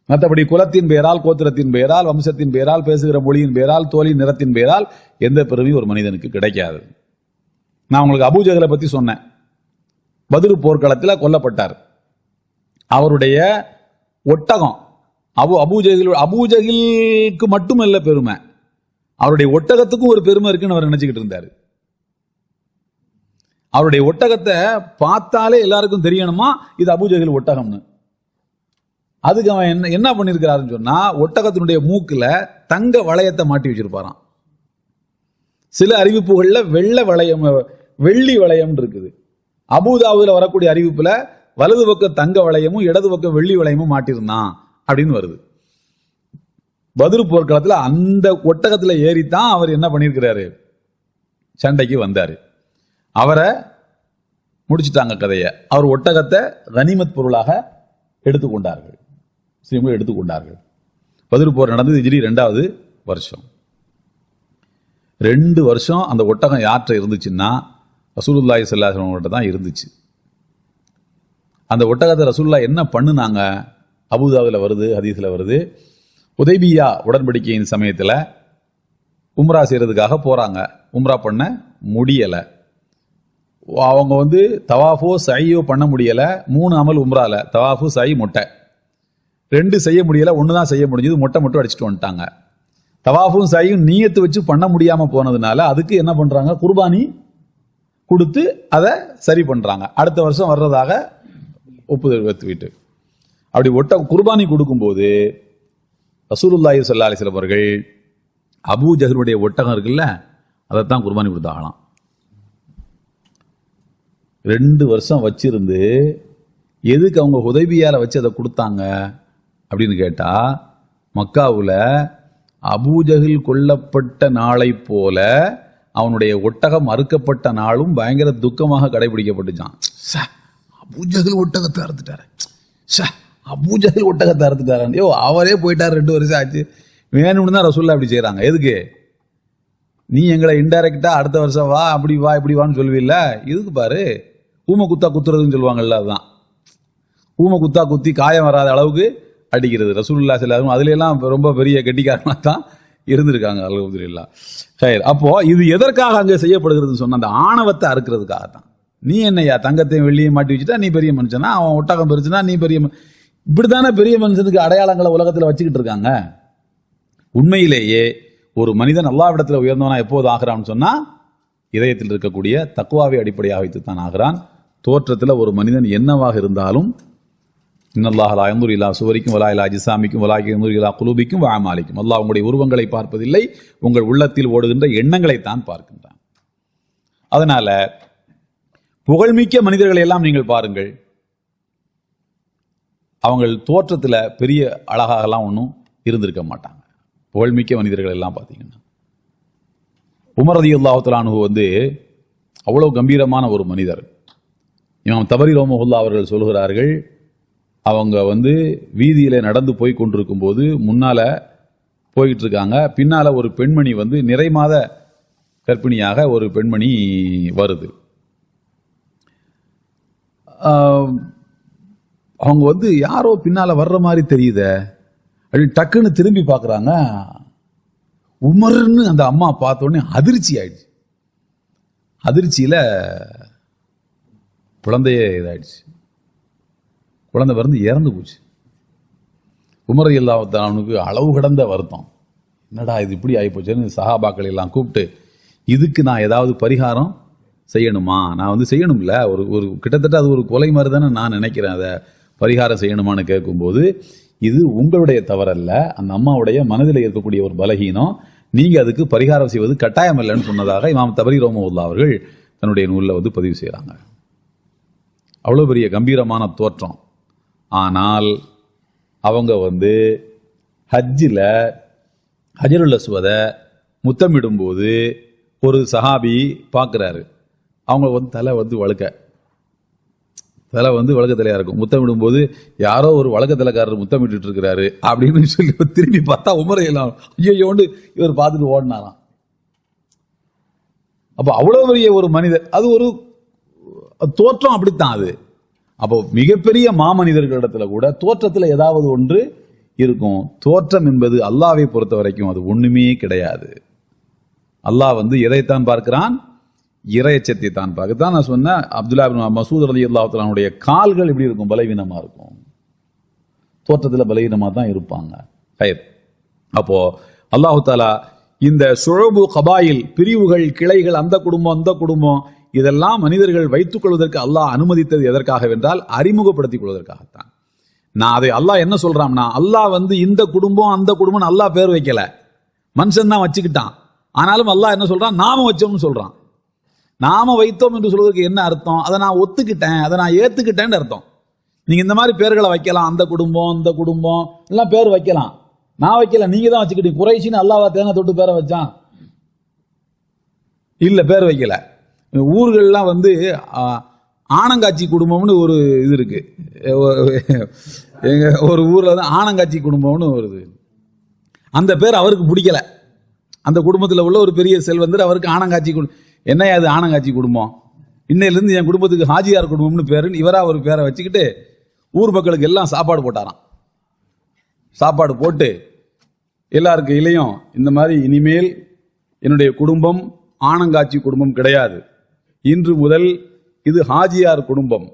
மற்றபடி குலத்தின் பெயரால், கோத்திரத்தின் பெயரால், வம்சத்தின் பெயரால், பேசுகிற மொழியின் பெயரால், தோலின் நிறத்தின் பெயரால் எந்த பெருமையும் ஒரு மனிதனுக்கு கிடைக்காது. நான் உங்களுக்கு அபூஜஹலை பத்தி சொன்னேன். பத்ரு போர்க்களத்தில் கொல்லப்பட்டார். அவருடைய ஒட்டகம், அபூஜஹலுக்கு மட்டுமல்ல பெருமை, அவருடைய ஒட்டகத்துக்கும் ஒரு பெருமை இருக்குன்னு அவர் நினைச்சுக்கிட்டு இருந்தாரு. அவருடைய ஒட்டகத்தை பார்த்தாலே எல்லாருக்கும் தெரியணுமா இது அபூஜஹல் ஒட்டகம்னு. அதுக்கு அவன் என்ன பண்ணிருக்கிறாருன்னு சொன்னா, ஒட்டகத்தினுடைய மூக்குல தங்க வளையத்தை மாட்டி வச்சிருப்பாராம். சில அறிவிப்புகள்ல வெள்ளி வளையம் இருக்குது. அபூதாவுல வரக்கூடிய அறிவிப்புல வலது பக்கம் தங்க வளையமும் இடது பக்கம் வெள்ளி வளையமும் மாட்டிருந்தான் அப்படின்னு வருது. பத்ரு போர்க்களத்துல அந்த ஒட்டகத்துல ஏறித்தான் அவர் என்ன பண்ணிருக்கிறாரு, சண்டைக்கு வந்தாரு. அவரை முடிச்சுட்டாங்க கதையை. அவர் ஒட்டகத்தை கனிமத் பொருளாக எடுத்துக்கொண்டார்கள், முஸ்லிம்கள் எடுத்துக்கொண்டார்கள். பத்ரு போர் நடந்தது ஹிஜ்ரி 2வது வருஷம். 2 வருஷம் அந்த ஒட்டகம் யார்கிட்ட இருந்துச்சுன்னா ரசூலுல்லாஹி ஸல்லல்லாஹு அலைஹி வஸல்லம் தான் இருந்துச்சு. அந்த ஒட்டகத்தை ரசூலுல்லாஹ் என்ன பண்ணுனாங்க, அபூதாவுல வருது, ஹதீஸ்ல வருது. உதைபியா உடன்படிக்கையின் சமயத்தில் உம்ரா செய்யறதுக்காக போறாங்க. உம்ரா பண்ண முடியல. அவங்க தவாஃபோ சையோ பண்ண முடியல. 3 அமல் உம்ரால, தவாஃபு சை மொட்டை 2 செய்ய முடியல. 1 தான் செய்ய முடிஞ்சது, மொட்டை மட்டும் அடிச்சுட்டு வந்துட்டாங்க. தவாஃபும் சையும் நீயத்து வச்சு பண்ண முடியாம போனதுனால அதுக்கு என்ன பண்றாங்க, குர்பானி கொடுத்து அதை சரி பண்றாங்க. அடுத்த வருஷம் வர்றதாக ஒப்புதல் வைத்துவிட்டு அப்படி குர்பானி கொடுக்கும்போது ரசூலுல்லாஹி ஸல்லல்லாஹு அலைஹி வஸல்லம் அவர்கள் அபூஜஹலுடைய ஒட்டகம் இருக்குல்ல அதைத்தான் குர்பானி கொடுத்தாங்களாம். 2 வருஷம் வச்சிருந்து எதுக்கு அவங்க ஹுதைபியால வச்சு அதை கொடுத்தாங்க அப்படின்னு கேட்டா, மக்காவுல அபூஜஹல் கொல்லப்பட்ட நாளை போல அவனுடைய ஒட்டகம் அறுக்கப்பட்ட நாளும் பயங்கர துக்கமாக கடைபிடிக்கப்பட்டுச்சான். அபூஜஹல் ஒட்டகத்தை அறுத்துட்டாரு, அபூஜஹல் ஒட்டகத்தை அறுத்துட்டாரு. அவரே போயிட்டாரு, 2 வருஷம் ஆச்சு. வேணும்னு தான் ரசூலுல்லாஹ் அப்படி செய்யறாங்க. எதுக்கு? நீ எங்களை இன்டைரக்டா அடுத்த வருஷம் வா அப்படி வா இப்படி வான்னு சொல்லுவில்ல, இதுக்கு பாரு ஊமை குத்தா குத்துறதுன்னு சொல்லுவாங்கல்ல, அதுதான் ஊமை குத்தா குத்தி காயம் வராத அளவுக்கு அடிக்கிறது. ரசூலுல்லாஹி ஸல்லல்லாஹு அலைஹி வஸல்லம் அதுல எல்லாம் ரொம்ப பெரிய கெட்டிக்காரனா தான் இருந்திருக்காங்க. அல்ஹம்துலில்லாஹ். சரி, அப்போ இது எதற்காக அங்கே செய்யப்படுகிறதுன்னு சொன்ன அந்த ஆணவத்தை அறுக்கிறதுக்காக தான். நீ என்னையா தங்கத்தையும் வெள்ளியும் மாட்டி வச்சுட்டா நீ பெரிய மனுஷனா, அவன் ஒட்டகம் பெருச்சுனா நீ பெரிய இப்படித்தானே பெரிய மனுஷனுக்கு அடையாளங்களை உலகத்தில் வச்சுக்கிட்டு இருக்காங்க. உண்மையிலேயே ஒரு மனிதன் அல்லாஹ்விடத்தில் உயர்ந்தவனா எப்போது ஆகிறான்னு சொன்னா இதயத்தில் இருக்கக்கூடிய தக்வாவை அடிப்படையாக வைத்துத்தான் ஆகிறான். தோற்றத்தில் ஒரு மனிதன் என்னவாக இருந்தாலும் இன்னல்லாஹ் லா யன்துரு இலா சுவரிக்கும் வலா இலா அஜ்சாமிக்கும் வலாகின் யன்துரு இலா குலூபிக்கும் வ அமாலிக்கும். அல்லாஹ் உங்களுடைய உருவங்களை பார்ப்பதில்லை, உங்கள் உள்ளத்தில் ஓடுகின்ற எண்ணங்களைத்தான் பார்க்கின்றான். அதனால புகழ்மிக்க மனிதர்களை எல்லாம் நீங்கள் பாருங்கள், அவங்க தோற்றத்தில் பெரிய அழகாகலாம் ஒன்றும் இருந்திருக்க மாட்டாங்க. புகழ்மிக்க மனிதர்கள் எல்லாம் பார்த்தீங்கன்னா உமர் ரலியல்லாஹு தஆலா அன்ஹு அவ்வளவு கம்பீரமான ஒரு மனிதர். இமாம் தபரி ரஹ்மத்துல்லாஹி அவர்கள் சொல்கிறார்கள், அவங்க வீதியில நடந்து போய் கொண்டிருக்கும் போது முன்னால போயிட்டு இருக்காங்க, பின்னால ஒரு பெண்மணி நிறைமாத கர்ப்பிணியாக ஒரு பெண்மணி வருது. அவங்க யாரோ பின்னால வர்ற மாதிரி தெரியுத அப்படி டக்குன்னு திரும்பி பார்க்கறாங்க. உமர்னு அந்த அம்மா பார்த்த உடனே அதிர்ச்சி ஆயிடுச்சு. அதிர்ச்சியில குழந்தையே இதாயிடுச்சு, குழந்தை இறந்து போச்சு. உமர் ரலியல்லாஹு தஆலா அவனுக்கு அளவு கடந்த வருத்தம், என்னடா இது இப்படி ஆகிப்போச்சுன்னு சஹாபாக்கள் எல்லாம் கூப்பிட்டு, இதுக்கு நான் ஏதாவது பரிகாரம் செய்யணுமா, நான் செய்யணும்ல, ஒரு கிட்டத்தட்ட அது ஒரு கொலை மாதிரி தானே நான் நினைக்கிறேன், அதை பரிகாரம் செய்யணுமான்னு கேட்கும்போது, இது உங்களுடைய தவறல்ல, அந்த அம்மாவுடைய மனதில் இருக்கக்கூடிய ஒரு பலகீனம், நீங்க அதுக்கு பரிகாரம் செய்வது கட்டாயம் இல்லைன்னு சொன்னதாக இமாம் தபரி ரஹ்மத்துல்லாஹி அவர்கள் தன்னுடைய நூலில் பதிவு செய்கிறாங்க. அவ்வளோ பெரிய கம்பீரமான தோற்றம். ஆனால் அவங்க ஹஜ்ஜில் ஹஜருல் அஸ்வதை முத்தமிடும்போது ஒரு சஹாபி பார்க்குறாரு. அவங்க தலை வழுக்க தலையா இருக்கும். முத்தமிடும் போது யாரோ ஒரு வழக்க தலைக்காரர் முத்தமிட்டு இருக்கிறாரு அப்படின்னு சொல்லி திரும்பி பார்த்தா உமர் எல்லாம் ஐயோண்டு இவர் பார்த்துட்டு ஓடினாராம். அப்ப அவ்வளவு பெரிய ஒரு மனிதர், அது ஒரு தோற்றம் அப்படித்தான் அது. அப்போ மிகப்பெரிய மாமனிதர்களிடத்துல கூட தோற்றத்தில் ஏதாவது ஒன்று இருக்கும். தோற்றம் என்பது அல்லாஹ்வை பொறுத்த வரைக்கும் அது ஒண்ணுமே கிடையாது. அல்லாஹ் எதைத்தான் பார்க்கிறான், இறையச்சத்தை தான் பார்க்கத்தான். நான் சொன்னேன், அப்துல்லா இப்னு மஸ்ஊத் ரலியல்லாஹு தஆலா அவருடைய கால்கள் எப்படி இருக்கும், பலவீனமா இருக்கும், தோற்றத்தில் பலவீனமா தான் இருப்பாங்க. அப்போ அல்லாஹு தஆலா இந்த ஷுஅபு கபாயில் பிரிவுகள் கிளைகள், அந்த குடும்பம் இதெல்லாம் மனிதர்கள் வைத்துக் கொள்வதற்கு அல்லாஹ் அனுமதித்தது எதற்காக என்றால் அறிமுகப்படுத்திக் கொள்வதற்காகத்தான். நான் அதை அல்லாஹ் என்ன சொல்றான்னா, அல்லாஹ் இந்த குடும்பம் அந்த குடும்பம் அல்லாஹ் பேர் வைக்கல, மனுஷன் தான் வச்சுக்கிட்டான். ஆனாலும் அல்லாஹ் என்ன சொல்றான், நாம வச்சோம்னு சொல்றான். நாம வைத்தோம் என்று சொல்வதற்கு என்ன அர்த்தம், அதை நான் ஒத்துக்கிட்டேன், அதை நான் ஏத்துக்கிட்டேன்னு அர்த்தம். நீங்க இந்த மாதிரி பேர்களை வைக்கலாம், அந்த குடும்பம் இந்த குடும்பம் எல்லாம் பேர் வைக்கலாம், நான் வைக்கல, நீங்க தான் வச்சுக்கிட்டீங்க. குறைஷின்னு அல்லாஹ் தேனை தொட்டு பேரை வச்சான் இல்ல, பேர் வைக்கல. ஊர்கள்லாம் ஆனங்காட்சி குடும்பம்னு ஒரு இது இருக்கு. எங்க ஒரு ஊர்ல ஆனங்காட்சி குடும்பம்னு வருது. அந்த பேர் அவருக்கு பிடிக்கல. அந்த குடும்பத்தில் உள்ள ஒரு பெரிய செல்வந்தர் அவருக்கு ஆனங்காட்சி என்னையா அது ஆனங்காட்சி குடும்பம், இன்னையிலிருந்து என் குடும்பத்துக்கு ஹாஜியார் குடும்பம்னு பேருன்னு இவரா ஒரு பேரை வச்சுக்கிட்டு ஊர் மக்களுக்கு எல்லாம் சாப்பாடு போட்டாராம். சாப்பாடு போட்டு எல்லாருக்கும் இலையும் இந்த மாதிரி, இனிமேல் என்னுடைய குடும்பம் ஆனங்காட்சி குடும்பம் கிடையாது, இன்று முதல் இது ஹாஜியார் குடும்பம்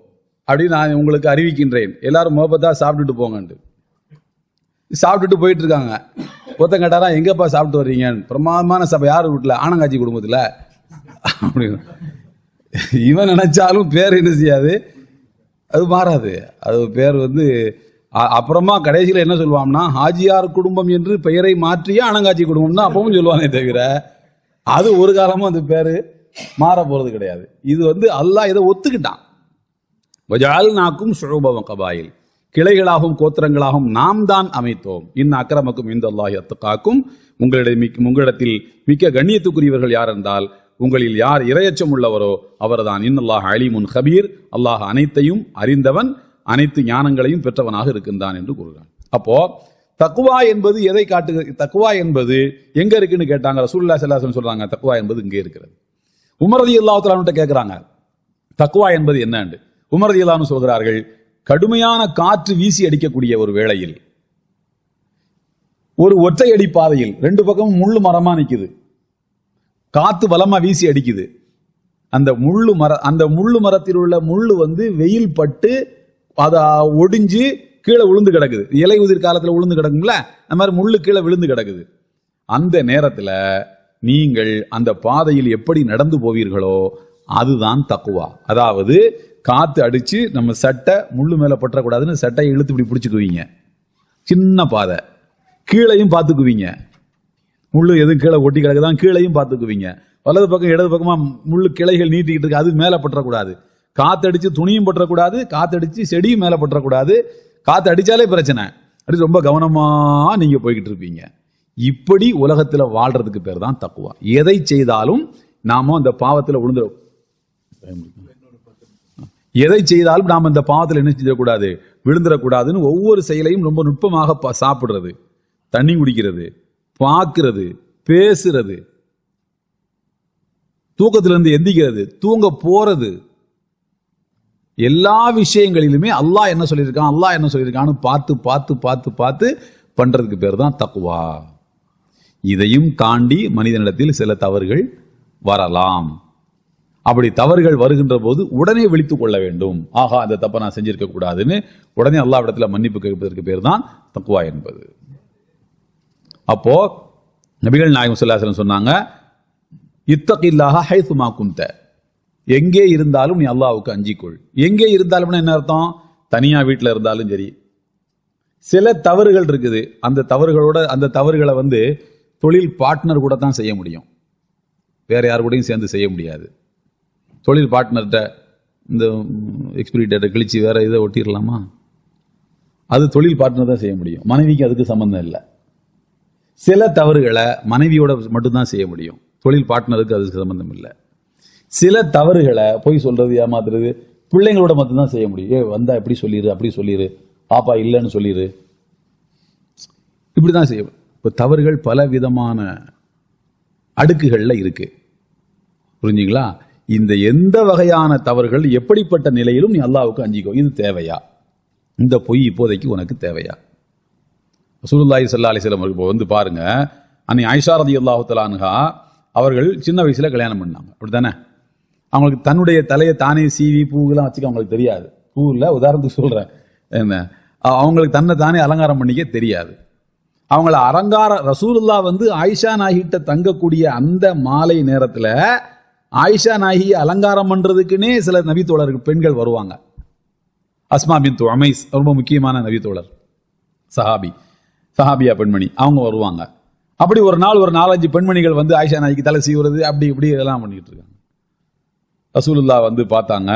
அப்படின்னு நான் உங்களுக்கு அறிவிக்கின்றேன், எல்லாரும் முகப்பத்தா சாப்பிட்டுட்டு போங்கன்ட்டு. சாப்பிட்டுட்டு போயிட்டு இருக்காங்க. ஒருத்தன் கேட்டாரா, எங்கப்பா சாப்பிட்டு வர்றீங்க, பிரமாதமான சபை, யார் வீட்டில், ஆனங்காட்சி குடும்பத்தில் அப்படின்னு. இவன் நினைச்சாலும் பேர் என்ன செய்யாது, அது மாறாது. அது பேர் அப்புறமா கடைசியில் என்ன சொல்லுவான்னா, ஹாஜியார் குடும்பம் என்று பெயரை மாற்றிய ஆனங்காட்சி குடும்பம் தான் அப்பவும் சொல்லுவானே தவிர, அது ஒரு காலமும் அந்த பேரு மாற போறது கிடையாது. இது அல்லாஹ் இதை ஒத்துக்கிட்டான். வஜஅல்நாக்கும் ஷுஅபன் கபாயில், கிளைகளாகவும் கோத்திரங்களாகவும் நாம் தான் அமைத்தோம். அக்ரமக்கும் இன்தல்லாஹி அத்காக்கும், உங்களிடத்தில் மிக்க கண்ணியத்துக்குரியவர்கள் யார் என்றால் உங்களில் யார் இறையச்சம் உள்ளவரோ அவர்தான். இன்னல்லாஹ் அலீமுன் கபீர், அல்லாஹ் அனைத்தையும் அறிந்தவன், அனைத்து ஞானங்களையும் பெற்றவனாக இருக்கின்றான் என்று கூறுகிறான். அப்போ தக்குவா என்பது எதை காட்டுகிறது? தக்குவா என்பது எங்க இருக்குன்னு கேட்டாங்க. ரசூலுல்லாஹி ஸல்லல்லாஹு அலைஹி வஸல்லம் சொல்றாங்க, தக்குவா என்பது இங்கே இருக்கிறது. உமர் ரலியல்லாஹு தஆலா அன்ஹு கேக்குறாங்க, தக்குவா என்பது என்னன்னு. உமர் ரலியல்லாஹு அன்ஹு சொல்கிறார்கள், கடுமையான காற்று வீசி அடிக்கக்கூடிய ஒரு வேளையில், ஒரு ஒற்றை அடி பாதையில் 2 பக்கமும் முள்ளு மரமா நிக்குது, காத்து பலமா வீசி அடிக்குது. அந்த முள்ளு மரத்தில் உள்ள முள்ளு வெயில் பட்டு அதை ஒடிஞ்சு கீழே விழுந்து கிடக்குது. இலை உதிர் காலத்துல விழுந்து கிடக்கும்ல, அந்த மாதிரி முள்ளு கீழே விழுந்து கிடக்குது. அந்த நேரத்துல நீங்கள் அந்த பாதையில் எப்படி நடந்து போவீர்களோ அதுதான் தக்குவா. அதாவது காத்து அடிச்சு நம்ம சட்டை முள்ளு மேல பற்றக்கூடாதுன்னு சட்டையை இழுத்து இப்படி பிடிச்சுக்குவீங்க. சின்ன பாதை, கீழையும் பார்த்துக்குவீங்க. முள்ளு எது கீழே ஒட்டி கிடக்குதான், கீழையும் பார்த்துக்குவீங்க. வலது பக்கம் இடது பக்கமா முள்ளு கிளைகள் நீட்டிக்கிட்டு இருக்கு, அது மேல பற்றக்கூடாது. காத்தடிச்சு துணியும் பற்றக்கூடாது, காத்தடிச்சு செடியும் மேல பற்றக்கூடாது. காத்து அடிச்சாலே பிரச்சனை. அப்படி ரொம்ப கவனமா நீங்க போய்கிட்டு இருப்பீங்க. இப்படி உலகத்துல வாழ்றதுக்கு பேர் தான் தக்குவா. எதை செய்தாலும் நாம அந்த பாவத்துல விழுந்துடும். எதை செய்தாலும் நாம இந்த பாவத்தில் என்ன செய்யக்கூடாது, விழுந்துடக்கூடாதுன்னு ஒவ்வொரு செயலையும் ரொம்ப நுட்பமாக சாப்பிடுறது, தண்ணி குடிக்கிறது, பார்க்கிறது, பேசுறது, தூக்கத்திலிருந்து எந்திக்கிறது, தூங்க போறது, எல்லா விஷயங்களிலுமே அல்லாஹ் என்ன சொல்லியிருக்கான், அல்லாஹ் என்ன சொல்லியிருக்கான்னு பார்த்து பார்த்து பார்த்து பார்த்து பண்றதுக்கு பேர் தான் தக்குவா. இதையும் தாண்டி மனிதனிடத்தில் சில தவறுகள் வரலாம். அப்படி தவறுகள் வருகின்ற போது உடனே விழித்துக் கொள்ள வேண்டும். ஆகா, அந்த தப்பை நான் செஞ்சிருக்க கூடாதுன்னு உடனே அல்லாஹ் இடத்துல மன்னிப்பு கேட்பதற்கு பேர் தான் தக்குவா என்பது. அப்போ நபிகள் நாயகம் ஸல்லல்லாஹு அலைஹி வஸல்லம் சொன்னாங்க, இத்தகில்லாஹ ஹைசுமா குன்த, எங்கே இருந்தாலும் நீ அல்லாஹ்வுக்கு அஞ்சிக்கொள். எங்கே இருந்தாலும் என்ன அர்த்தம்? தனியா வீட்டில் இருந்தாலும் சரி. சில தவறுகள் இருக்குது, அந்த தவறுகளை தொழில் பார்ட்னர் கூட தான் செய்ய முடியும், வேற யாரு கூடயும் சேர்ந்து செய்ய முடியாது. தொழில் பார்ட்னர்கிட்ட இந்த எக்ஸ்பிரி டேட்டை கிழிச்சு வேற இதை ஒட்டிடலாமா? அது தொழில் பார்ட்னர் தான் செய்ய முடியும், மனைவிக்கு அதுக்கு சம்பந்தம் இல்லை. சில தவறுகளை மனைவியோட மட்டும்தான் செய்ய முடியும், தொழில் பார்ட்னருக்கு அதுக்கு சம்பந்தம் இல்லை. சில தவறுகளை பொய் சொல்றது, ஏமாத்துறது பிள்ளைங்களோட மட்டும்தான் செய்ய முடியும். வந்தா எப்படி சொல்லிடு, அப்படி சொல்லிடு, பாப்பா இல்லைன்னு சொல்லிடு, இப்படிதான் செய்ய. இப்போ தவறுகள் பல விதமான அடுக்குகள்ல இருக்கு, புரிஞ்சுங்களா? இந்த எந்த வகையான தவறுகள் எப்படிப்பட்ட நிலையிலும் நீ அல்லாஹ்வுக்கு அஞ்சிக்கோ. இது தேவையா? இந்த பொய் இப்போதைக்கு உனக்கு தேவையா? ரசூலுல்லாஹி ஸல்லல்லாஹு அலைஹி வஸல்லம் இப்போ பாருங்க, அன்னை ஆயிஷா ரலியல்லாஹு தஆலா அன்ஹா அவர்கள் சின்ன வயசுல கல்யாணம் பண்ணாங்க, அப்படித்தானே? அவங்களுக்கு தன்னுடைய தலையை தானே சீவி பூவெல்லாம் வச்சுக்க அவங்களுக்கு தெரியாது. பூ இல்லை, உதாரணத்துக்கு சொல்றேன், என்ன அவங்களுக்கு தன்னை தானே அலங்காரம் பண்ணிக்க தெரியாது. அவங்கள ரசூலுல்லாஹ் ஆயிஷா நாயிகிட்ட தங்கக்கூடிய அந்த மாலை நேரத்துல ஆயிஷா நாயகி அலங்காரம் பண்றதுக்குன்னே சில நபி தோழர்கள் பெண்கள் வருவாங்க. அஸ்மா பின்த் உமைஸ் ரொம்ப முக்கியமான நபி தோழர், சஹாபியா பெண்மணி, அவங்க வருவாங்க. அப்படி ஒரு நாள் ஒரு 4-5 பெண்மணிகள் ஆயிஷா நாயகிக்கு தலை சீவுறது அப்படி இப்படி எல்லாம் பண்ணிட்டு இருக்காங்க. ரசூலுல்லாஹ் பார்த்தாங்க,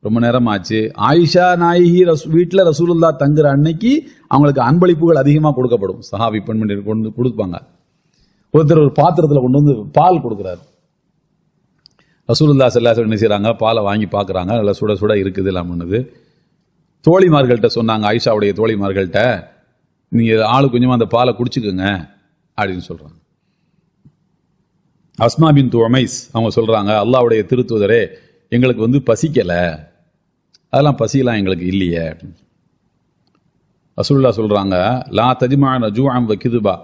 ரொம்ப நேரம் ஆச்சு. ஆயிஷா நாயகி வீட்டில் ரசூலுல்லாஹ் தங்குற அன்னைக்கு அவங்களுக்கு அன்பளிப்புகள் அதிகமாக கொடுக்கப்படும். சஹாபி பெண்மணிகள் கொண்டு கொடுப்பாங்க. ஒருத்தர் ஒரு பாத்திரத்தில் கொண்டு பால் கொடுக்குறாரு. ரசூலுல்லாஹ் ஸல்லல்லாஹு அலைஹி வஸல்லம் என்ன செய்றாங்க, பாலை வாங்கி பார்க்குறாங்க, நல்லா சுட சுட இருக்குது எல்லாம் பண்ணுது. தோழிமார்கள்ட்ட சொன்னாங்க, ஆயிஷாவுடைய தோழிமார்கள்ட்ட, நீங்கள் ஆளு கொஞ்சமாக அந்த பாலை குடிச்சுக்கோங்க அப்படின்னு சொல்கிறாங்க. அஸ்மா பின்த் உமைஸ் அவங்க சொல்கிறாங்க, அல்லாஹ்வுடைய திருத்தூதரே, எங்களுக்கு பசிக்கலை, அதெல்லாம் பசியெல்லாம் எங்களுக்கு இல்லையே அப்படின்னு. ரசூலுல்லாஹ் சொல்கிறாங்க, லா தஜ்மஅன ஜூஅன் வ கிதுபா,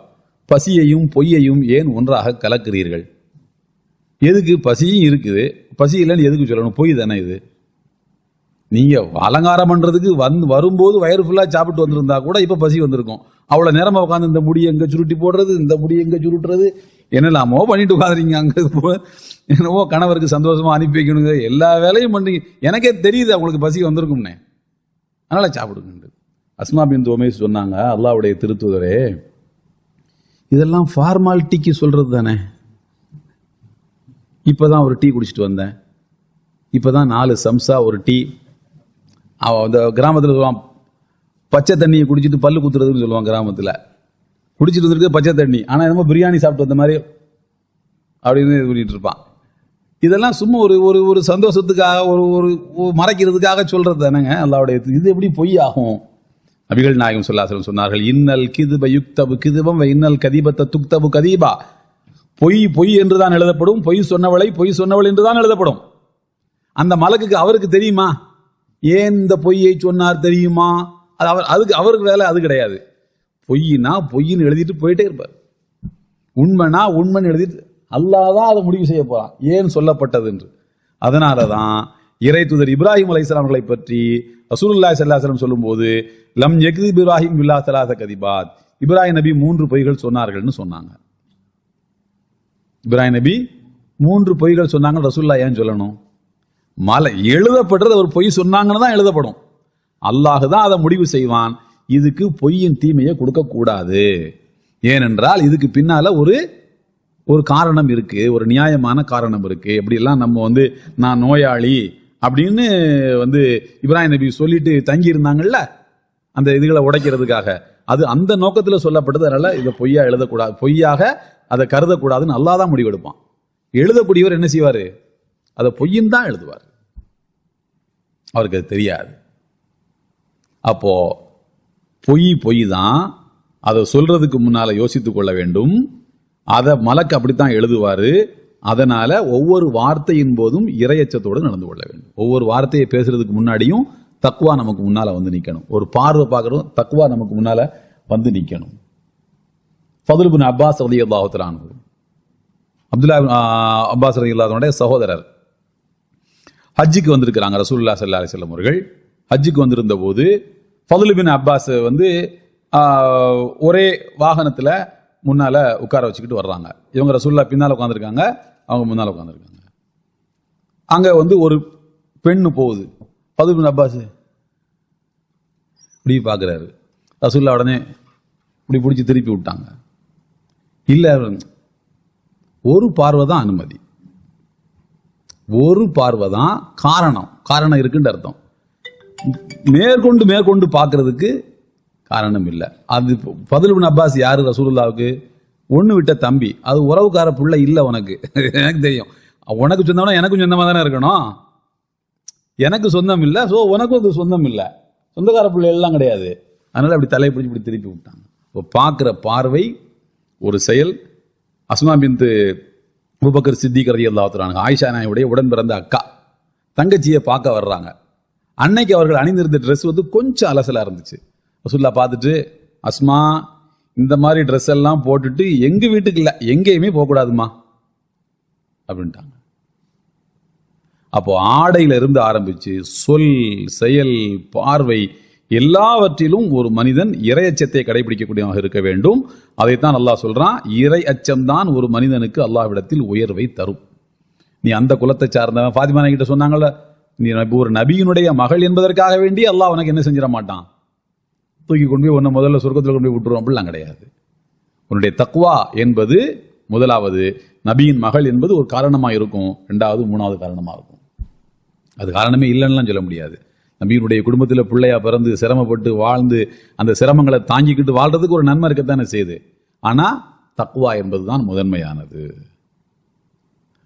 பசியையும் பொய்யையும் ஏன் ஒன்றாக கலக்கிறீர்கள்? எதுக்கு பசியும் இருக்குது, பசி இல்லைன்னு எதுக்கு சொல்லணும்? பொய் தானே இது. நீங்க அலங்காரம் பண்றதுக்கு வரும்போது வயிறு ஃபுல்லா சாப்பிட்டு வந்திருந்தா கூட இப்ப பசி வந்திருக்கும். அவ்வளவு நேரமா உட்காந்து இந்த முடியை எங்க சுருட்டி போடுறது, இந்த முடியை எங்க சுருட்டுறது, என்னெல்லாமோ பண்ணிட்டு உட்காந்துறீங்க. அங்க என்னவோ கணவருக்கு சந்தோஷமா அனுப்பி வைக்கணுங்க, எல்லா வேலையும் பண்றீங்க. எனக்கே தெரியுது அவங்களுக்கு பசி வந்திருக்கும்னே, அதனால சாப்பிடுங்க. அஸ்மா பின்த் உமைஸ் சொன்னாங்க, அல்லாஹ்வுடைய திருத்தூதரே, இதெல்லாம் ஃபார்மாலிட்டிக்கு சொல்றது தானே. இப்பதான் ஒரு டீ குடிச்சிட்டு வந்தேன், இப்பதான் 4 சம்சா ஒரு டீ. அந்த கிராமத்தில் சொல்லுவான், பச்சை தண்ணியை குடிச்சிட்டு பல்லு குத்துறதுன்னு சொல்லுவாங்க. கிராமத்தில் குடிச்சிட்டு வந்துருக்கு பச்சை தண்ணி, ஆனால் என்னமோ பிரியாணி சாப்பிட்டு வந்த மாதிரி அப்படின்னு இது பண்ணிட்டு இருப்பான். இதெல்லாம் சும்மா ஒரு ஒரு சந்தோஷத்துக்காக, ஒரு மறைக்கிறதுக்காக சொல்றது தானேங்க அல்லாஹ்வுடைய. இது எப்படி பொய் ஆகும்? நபிகள் நாயகம் ஸல்லல்லாஹு அலைஹி வஸல்லம் சொன்னார்கள், இன்னல் கிதுப யுக்தபு கிதுபம் வ இன்னல் கதீபத்த துக்தபு கதீபா. பொய் பொய் என்றுதான் எழுதப்படும், பொய் சொன்னவள் என்றுதான் எழுதப்படும். அந்த மலக்குக்கு அவருக்கு தெரியுமா ஏன் இந்த பொய்யை சொன்னார் தெரியுமா? அதுக்கு அவருக்கு வேலை அது கிடையாது. பொய்னா பொய்ன்னு எழுதிட்டு போயிட்டே இருப்பார், உண்மைனா உண்மைன்னு எழுதிட்டு அல்லாஹ் தான் அதை முடிவு செய்ய போறான் ஏன் சொல்லப்பட்டது என்று. அதனாலதான் இறை தூதர் இப்ராஹிம் அலைஹிஸ்ஸலாம் அவர்களை பற்றி ரசூலுல்லாஹி ஸல்லல்லாஹு அலைஹி வஸல்லம் சொல்லும்போது லம் யக்திப் இப்ராஹிம் பில்லா ஸலாஸ கதிபாத், இப்ராஹிம் நபி 3 பொய்கள் சொன்னார்கள்னு சொன்னாங்க. இப்ராஹிம் நபி 3 பொய்கள் சொன்னாங்க. ரசூலுல்லாஹ் ஏன் சொல்லணும்? மலை எழுதப்படுறது ஒரு பொய் சொன்னாங்கன்னு தான் எழுதப்படும். அல்லாஹ் தான் அதை முடிவு செய்வான். இதுக்கு பொய்யின் தீமையை கொடுக்க கூடாது. ஏனென்றால் இதுக்கு பின்னால ஒரு காரணம் இருக்கு, ஒரு நியாயமான காரணம் இருக்கு. எப்படிலாம் நம்ம நான் நோயாளி அப்படின்னு இப்ராஹிம் நபி சொல்லிட்டு தங்கி இருந்தாங்கல்ல அந்த இதுகளை உடைக்கிறதுக்காக, அது அந்த நோக்கத்தில் சொல்லப்பட்டது. அதனால இதை பொய்யா எழுதக்கூடாது, பொய்யாக அதை கருதக்கூடாதுன்னு அல்லாஹ் தான் முடிவெடுப்பான். எழுதக்கூடியவர் என்ன செய்வாரு? அதை பொய்யின் தான் எழுதுவார், அவருக்கு அது தெரியாது. அப்போ பொய் தான், அதை சொல்றதுக்கு முன்னால யோசித்துக் கொள்ள வேண்டும். அதை மலக்கு அப்படித்தான் எழுதுவாரு. அதனால ஒவ்வொரு வார்த்தையின் போதும் இறையச்சத்தோடு நடந்து கொள்ள வேண்டும். ஒவ்வொரு வார்த்தையை பேசுறதுக்கு முன்னாடியும் தக்வா நமக்கு முன்னால நிக்கணும். ஒரு பார்வை பார்க்கறோம், தக்வா நமக்கு முன்னால நிக்கணும். ஃபதுல் இப்னு அப்பாஸ் ரலியல்லாஹு தஆலா அன்ஹு, அப்துல்லா அப்பாஸ் ரலியல்லாஹு அன்ஹுடைய சகோதரர், ஹஜ்ஜுக்கு வந்திருக்கிறாங்க. ரசூலுல்லாஹி ஸல்லல்லாஹு அலைஹி வஸல்லம் அவர்கள் ஹஜ்ஜுக்கு வந்திருந்த போது ஃபதுல் இப்னு அப்பாஸ் ஒரே வாகனத்துல முன்னால உட்கார வச்சுக்கிட்டு வர்றாங்க. இவங்க ரசூலுல்லாஹ் பின்னால உட்கார்ந்திருக்காங்க, அவங்க முன்னால உட்கார்ந்திருக்காங்க. அங்க ஒரு பெண்ணு போகுது. ஃபதுல் இப்னு அப்பாஸ் இப்படி பாக்குறாரு. ரசூலுல்லாஹ் உடனே இப்படி பிடிச்சி திருப்பி விட்டாங்க. இல்ல, ஒரு பார்வை தான் அனுமதி, ஒரு பார்வை தான் காரணம் இருக்குன்னு அர்த்தம். மேற்கொண்டு பார்க்கறதுக்கு காரணம் இல்லை. அது ஃபதுல் இப்னு அப்பாஸ் யாரு? ரசூலுல்லாஹ்வுக்கு ஒண்ணு விட்ட தம்பி. அது உறவுக்கார புள்ள இல்ல உனக்கு. எனக்கு தெரியும், உனக்கு சொந்தம்னா எனக்கும் சொந்தமா தானே இருக்கணும். எனக்கு சொந்தம் இல்லை, ஸோ உனக்கும் அது சொந்தம் இல்லை, சொந்தக்கார பிள்ளை எல்லாம் கிடையாது. அதனால அப்படி தலையை பிடிச்சி இப்படி திருப்பி விட்டாங்க. இப்போ பார்க்குற பார்வை ஒரு செயல். அஸ்மா பின்த் அபூபக்கர் சித்திக் ரலியல்லாஹு தஆலா ஆயிஷா நாயுடைய உடன் பிறந்த அக்கா தங்கச்சியை பார்க்க வர்றாங்க. அன்னைக்கு அவர்கள் அணிந்திருந்த ட்ரெஸ் கொஞ்சம் அலசலா இருந்துச்சு. ரசூலுல்லாஹ் பார்த்துட்டு, அஸ்மா இந்த மாதிரி ட்ரெஸ் எல்லாம் போட்டுட்டு எங்க வீட்டுக்கு இல்லை எங்கேயுமே போகக்கூடாதுமா அப்படின்ட்டாங்க. அப்போ ஆடையில இருந்து ஆரம்பிச்சு சொல், செயல், பார்வை எல்லாவற்றிலும் ஒரு மனிதன் இறை அச்சத்தை கடைபிடிக்கக்கூடியவனாக இருக்க வேண்டும். அதைத்தான் அல்லாஹ் சொல்றான், இறை அச்சம்தான் ஒரு மனிதனுக்கு அல்லாஹ்விடத்தில் உயர்வை தரும். நீ அந்த குலத்தை சார்ந்தவன். ஃபாத்திமா கிட்ட சொன்னாங்கல்ல, நீ ஒரு நபியினுடைய மகள் என்பதற்காக வேண்டி அல்லாஹ் உனக்கு என்ன செஞ்சிட மாட்டான், தூக்கி கொண்டு போய் உன்னை முதல்ல சொர்க்கத்தில் கொண்டு போய் விட்டுருவோம் அப்படிலாம் கிடையாது. உன்னுடைய தக்வா என்பது முதலாவது, நபியின் மகள் என்பது ஒரு காரணமாக இருக்கும், 2வது 3வது காரணமாக இருக்கும். அது காரணமே இல்லைன்னுலாம் சொல்ல முடியாது. நபியினுடைய குடும்பத்தில் பிள்ளையா பிறந்து சிரமப்பட்டு வாழ்ந்து அந்த சிரமங்களை தாங்கிக்கிட்டு வாழ்றதுக்கு ஒரு நன்மை இருக்கத்தானே செய்யுது. ஆனா தக்வா என்பதுதான் முதன்மையானது.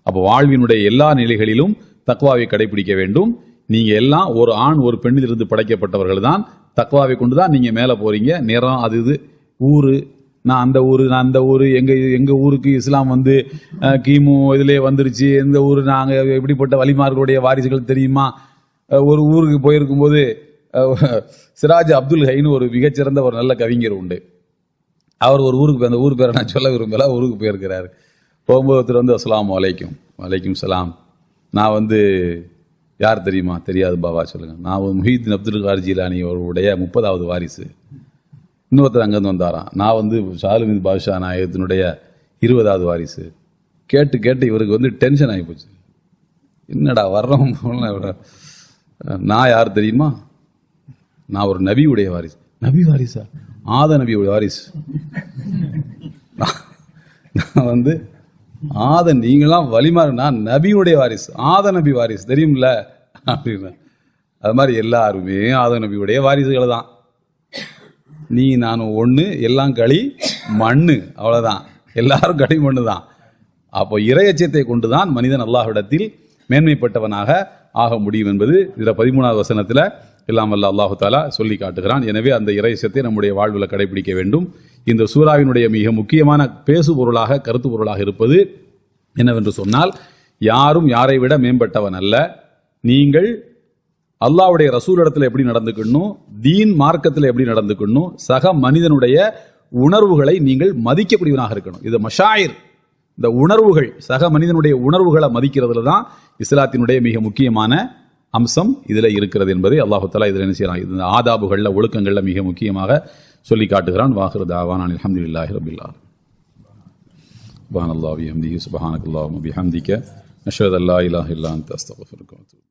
அப்போ வாழ்வினுடைய எல்லா நிலைகளிலும் தக்வாவை கடைபிடிக்க வேண்டும். நீங்க எல்லாம் ஒரு ஆண் ஒரு பெண்ணிலிருந்து படைக்கப்பட்டவர்கள் தான். தக்வாவை கொண்டுதான் நீங்க மேல போறீங்க. நிறம் அது இது ஊரு, நான் அந்த ஊரு எங்க ஊருக்கு இஸ்லாம் கிமு இதிலே வந்துருச்சு. எந்த ஊரு, நாங்க எப்படிப்பட்ட வலிமார்களுடைய வாரிசுகள் தெரியுமா? ஒரு ஊருக்கு போயிருக்கும் போது சிராஜ் அப்துல் ஹைன்னு ஒரு மிகச்சிறந்த ஒரு நல்ல கவிஞர் உண்டு. அவர் ஒரு ஊருக்கு, அந்த ஊர் பேரை நான் சொல்ல விரும்பல, ஊருக்கு போயிருக்கிறாரு. போகும்போது ஒருத்தர் அஸ்ஸலாமு அலைக்கும். வலைக்கும் சலாம். நான் யார் தெரியுமா? தெரியாது பாபா, சொல்லுங்க. நான் முஹீதீன் அப்துல் கார் ஜீலானி அவருடைய 30வது வாரிசு. இன்னொருத்தர் அங்கேருந்து வந்தாராம், நான் ஷாலுமீது பாஷா நாயகத்தினுடைய 20வது வாரிசு. கேட்டு இவருக்கு டென்ஷன் ஆகி போச்சு. என்னடா வர்றவங்க, நான் யார் தெரியுமா? நான் ஒரு நபியுடைய வாரிசு. நபி வாரிசா? ஆத நபியுடைய வாரிசு. நான் ஆத, நீங்களாம் வலிமாறு, நான் நபியுடைய வாரிசு, ஆத நபி வாரிசு தெரியும்ல அப்படின்னு. அது மாதிரி எல்லாருமே ஆத நபியுடைய வாரிசுகள் தான். நீ நானும் ஒண்ணு, எல்லாம் களி மண்ணு, அவ்வளவுதான். எல்லாரும் களி மண்ணு தான். அப்போ இறையச்சத்தை கொண்டுதான் மனிதன் அல்லாஹ்விடத்தில் மேன்மைப்பட்டவனாக ஆக முடியும் என்பது இதுல 13வது வசனத்துல எல்லாம் வல்ல அல்லாஹு தஆலா சொல்லி காட்டுகிறான். எனவே அந்த இறைச்சத்தை நம்முடைய வாழ்வில் கடைபிடிக்க வேண்டும். இந்த சூராவினுடைய மிக முக்கியமான பேசு பொருளாக கருத்து பொருளாக இருப்பது என்னவென்று சொன்னால், யாரும் யாரை விட மேம்பட்டவன் அல்ல. நீங்கள் அல்லாஹ்வுடைய ரசூலிடத்தில் எப்படி நடந்துக்கணும், தீன் மார்க்கத்தில் எப்படி நடந்துக்கணும், சக மனிதனுடைய உணர்வுகளை நீங்கள் மதிக்கக்கூடியவனாக இருக்கணும். இது மஷாயிர், இந்த உணர்வுகள், சக மனிதனுடைய உணர்வுகளை மதிக்கிறதுல தான் இஸ்லாத்தினுடைய மிக முக்கியமான அம்சம் இதில் இருக்கிறது என்பதை அல்லாஹு தஆலா இதில் என்ன செய்யலாம், இந்த ஆதாபுகளில் ஒழுக்கங்களில் மிக முக்கியமாக சொல்லி காட்டுகிறான். வாஹிரு தஅவானா அல்ஹம்துலில்லாஹி ரப்பில் ஆலமீன். சுப்ஹானல்லாஹி வபிஹம்திஹி சுப்ஹானக்கல்லாஹும்ம வபிஹம்திக அஷ்ஹது அல்லா இலாஹா இல்லா அன்த அஸ்தக்ஃபிருக வ அத்தூபு